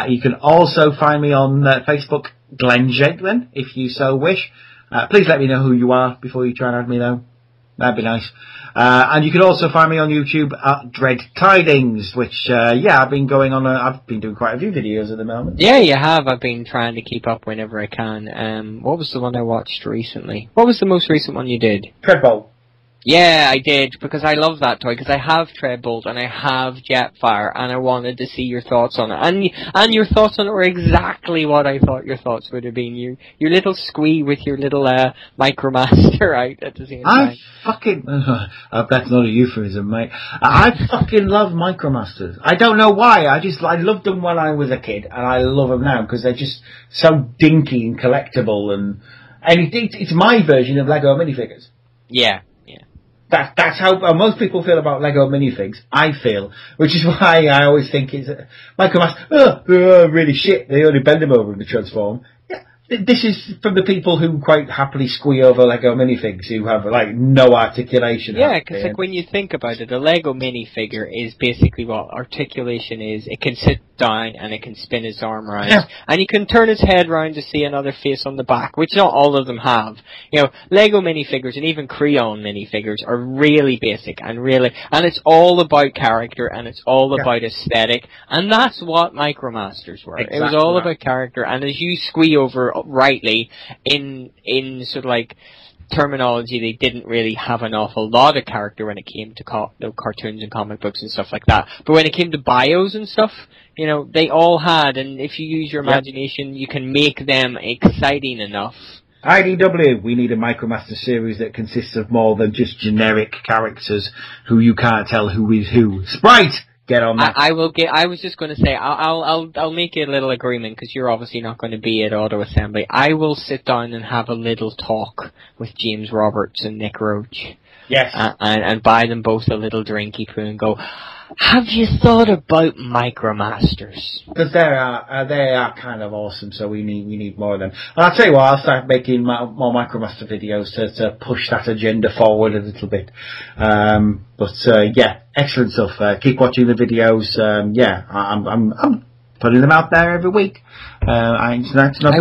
You can also find me on Facebook, Glenn Jeglin, if you so wish. Please let me know who you are before you try and add me, though. That'd be nice. And you can also find me on YouTube at Dread Tidings, which, I've been going on, I've been doing quite a few videos at the moment. Yeah, you have. I've been trying to keep up whenever I can. What was the one I watched recently? What was the most recent one you did? Treadbolt. Yeah, I did, because I love that toy, because I have Treadbolt and I have Jetfire, and I wanted to see your thoughts on it. And your thoughts on it were exactly what I thought your thoughts would have been. Your little squee with your little Micromaster out at the same time. That's not a euphemism, mate. I fucking love Micromasters. I don't know why, I loved them when I was a kid, and I love them now, because they're just so dinky and collectible, and it's my version of Lego minifigures. Yeah. That's how most people feel about Lego minifigs, I feel, which is why I always think it's Micromaster, really shit, they only bend them over and they transform. Yeah, this is from the people who quite happily squee over Lego minifigs, who have like no articulation. Yeah, because like when you think about it, a Lego minifigure is basically what articulation is. It can sit down and it can spin its arm around, and you can turn its head around to see another face on the back, which not all of them have. You know, Lego minifigures and even Creon minifigures are really basic and it's all about character and it's all about aesthetic, and that's what Micromasters were. Exactly. It was all about character, and as you squee over rightly in sort of like terminology, they didn't really have an awful lot of character when it came to cartoons and comic books and stuff like that. But when it came to bios and stuff, you know, they all had, and if you use your imagination, you can make them exciting enough. IDW, we need a Micromaster series that consists of more than just generic characters who you can't tell who is who. Sprite! Get on that. I was just going to say, I'll make a little agreement, because you're obviously not going to be at Auto Assembly. I will sit down and have a little talk with James Roberts and Nick Roach. Yes. And buy them both a little drinky poo and go, have you thought about Micromasters? Because they are kind of awesome, so we need more of them. And I'll tell you what, I'll start making more Micromaster videos to push that agenda forward a little bit. Yeah, excellent stuff. Keep watching the videos. I'm putting them out there every week. I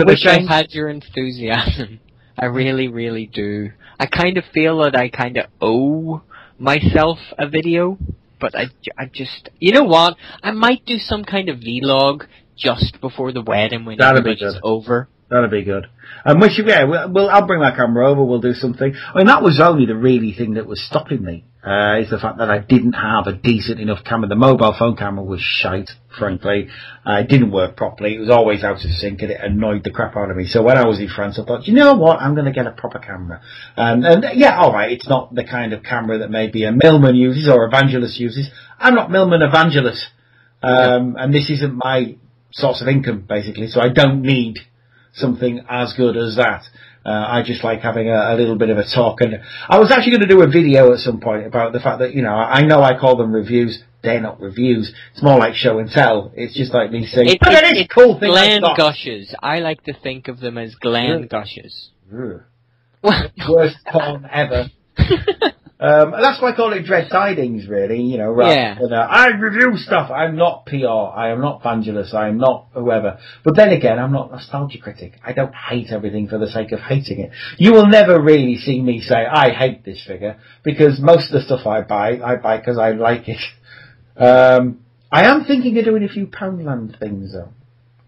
wish I had your enthusiasm. I really, really do. I kind of feel that I kind of owe myself a video. But I just, you know what? I might do some kind of vlog just before the wedding when everything's over. That'd be good. And I'll bring my camera over. We'll do something. I mean, that was only the really thing that was stopping me. Is the fact that I didn't have a decent enough camera. The mobile phone camera was shite, frankly. It didn't work properly. It was always out of sync, and it annoyed the crap out of me. So when I was in France, I thought, you know what? I'm going to get a proper camera. And yeah, all right, it's not the kind of camera that maybe a Millman uses or Evangelist uses. I'm not Millman Evangelist. And this isn't my source of income, basically. So I don't need something as good as that. I just like having a little bit of a talk, and I was actually going to do a video at some point about the fact that, you know I call them reviews. They're not reviews. It's more like show and tell. It's just like me saying, it's cool thing. Glenn gushes. I like to think of them as Glenn gushes. Worst porn ever. That's why I call it Dread Tidings, really, you know, rather than, I review stuff. I'm not PR, I am not Evangelist, I am not whoever. But then again, I'm not Nostalgia Critic. I don't hate everything for the sake of hating it. You will never really see me say, I hate this figure, because most of the stuff I buy because I like it. I am thinking of doing a few Poundland things, though.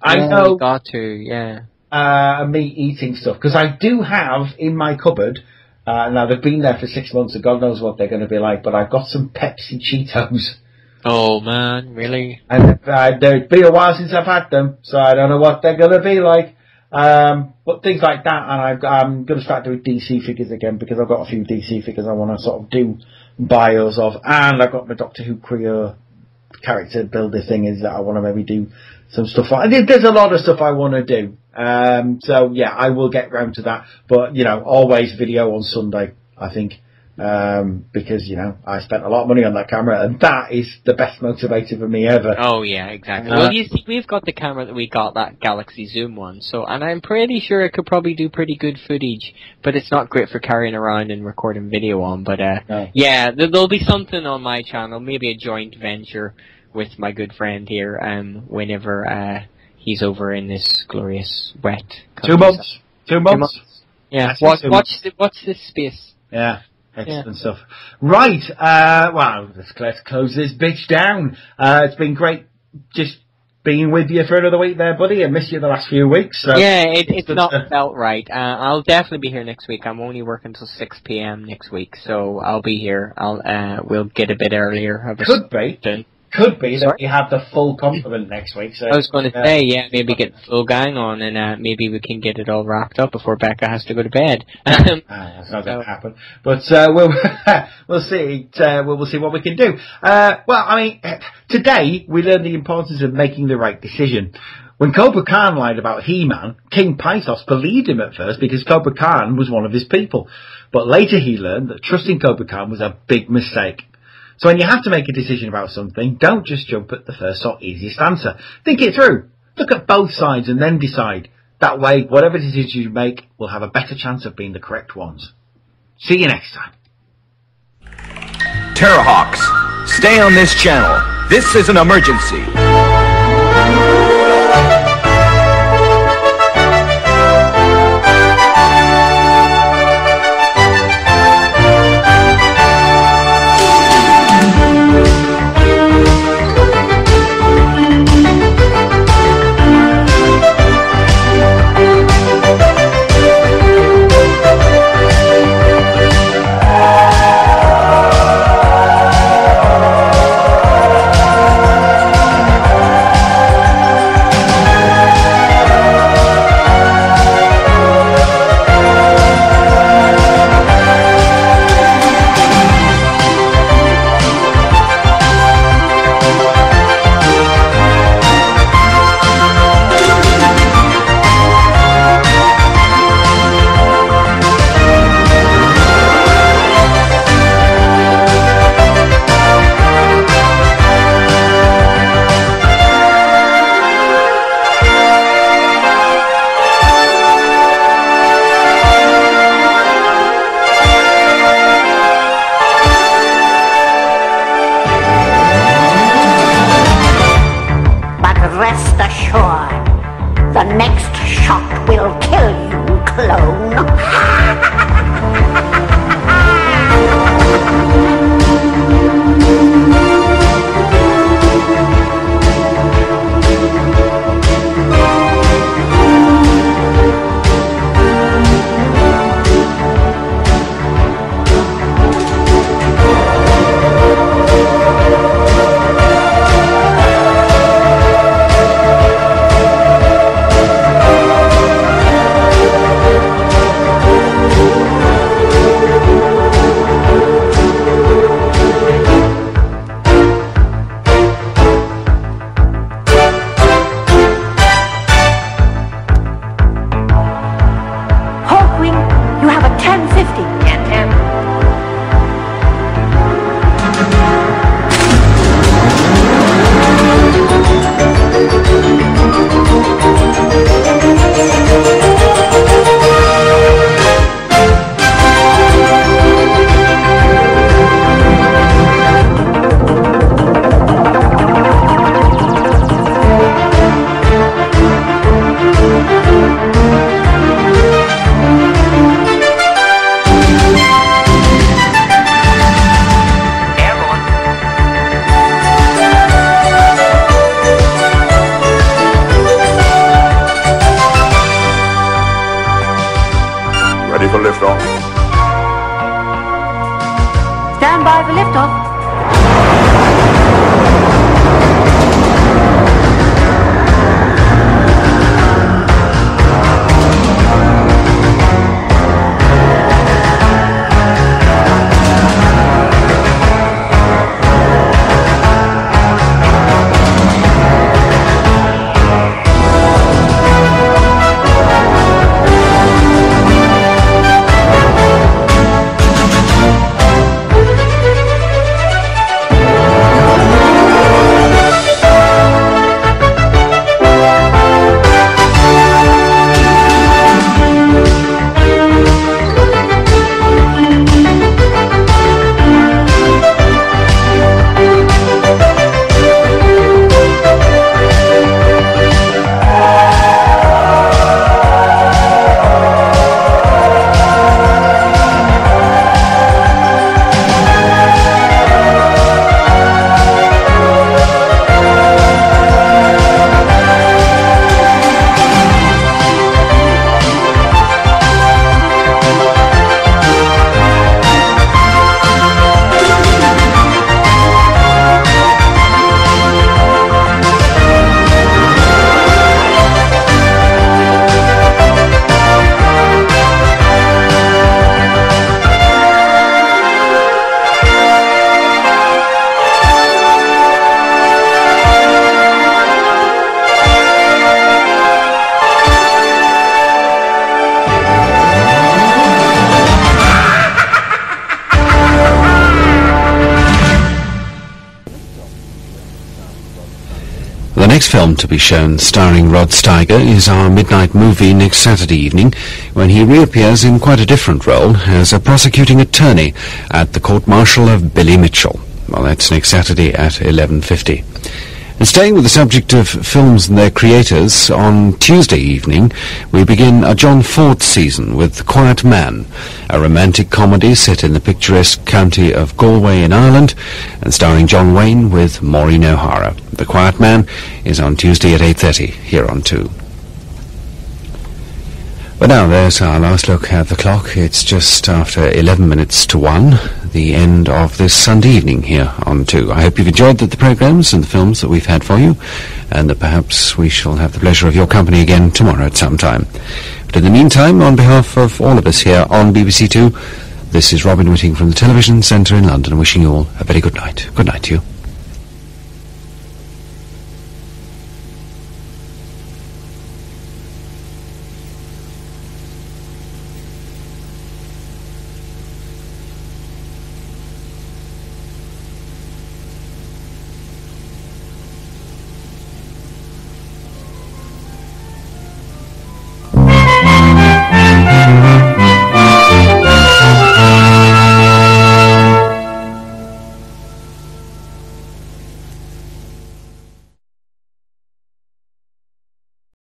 I know. You got to, me eating stuff, because I do have in my cupboard. Now, they've been there for 6 months, and God knows what they're going to be like, but I've got some Pepsi Cheetos. Oh, man, really? And it'd be a while since I've had them, so I don't know what they're going to be like. But things like that, and I'm going to start doing DC figures again, because I've got a few DC figures I want to sort of do bios of, and I've got my Doctor Who Creo character builder thing is that I want to maybe do some stuff on. There's a lot of stuff I want to do. So yeah, I will get round to that, but you know, always video on Sunday, I think, because you know, I spent a lot of money on that camera, and that is the best motivator for me ever. Oh yeah, exactly. Well, you see, we've got the camera that we got, that Galaxy Zoom one, so, and I'm pretty sure it could probably do pretty good footage, but it's not great for carrying around and recording video on, but yeah, there'll be something on my channel, maybe a joint venture with my good friend here, whenever, he's over in this glorious wet country. 2 months. Yeah. Watch this space. Yeah. Excellent stuff. Right. Well, let's close this bitch down. It's been great just being with you for another week there, buddy. I missed you the last few weeks. So. Yeah, it's not felt right. I'll definitely be here next week. I'm only working until 6 p.m. next week, so I'll be here. We'll get a bit earlier. Could be that you have the full complement next week. So I was going to say, yeah, maybe get the full gang on, and maybe we can get it all wrapped up before Becca has to go to bed. That's not going to happen. But we'll see. We'll see what we can do. Well, I mean, today we learned the importance of making the right decision. When Cobra Khan lied about He-Man, King Pythos believed him at first because Cobra Khan was one of his people. But later he learned that trusting Cobra Khan was a big mistake. So when you have to make a decision about something, don't just jump at the first or easiest answer. Think it through. Look at both sides and then decide. That way, whatever decisions you make will have a better chance of being the correct ones. See you next time. Terrahawks, stay on this channel. This is an emergency. Rest assured, the next shot will kill you, clone. You have a 1050. Yeah, 10. Ready for liftoff. Stand by for liftoff. film to be shown starring Rod Steiger is our midnight movie next Saturday evening, when he reappears in quite a different role as a prosecuting attorney at the court-martial of Billy Mitchell. Well, that's next Saturday at 11:50. And staying with the subject of films and their creators, on Tuesday evening we begin a John Ford season with The Quiet Man, a romantic comedy set in the picturesque county of Galway in Ireland and starring John Wayne with Maureen O'Hara. The Quiet Man is on Tuesday at 8:30 here on 2. But now there's our last look at the clock. It's just after 11 minutes to 1, the end of this Sunday evening here on 2. I hope you've enjoyed the programmes and the films that we've had for you, and that perhaps we shall have the pleasure of your company again tomorrow at some time. But in the meantime, on behalf of all of us here on BBC 2, this is Robin Whitting from the Television Centre in London, wishing you all a very good night. Good night to you.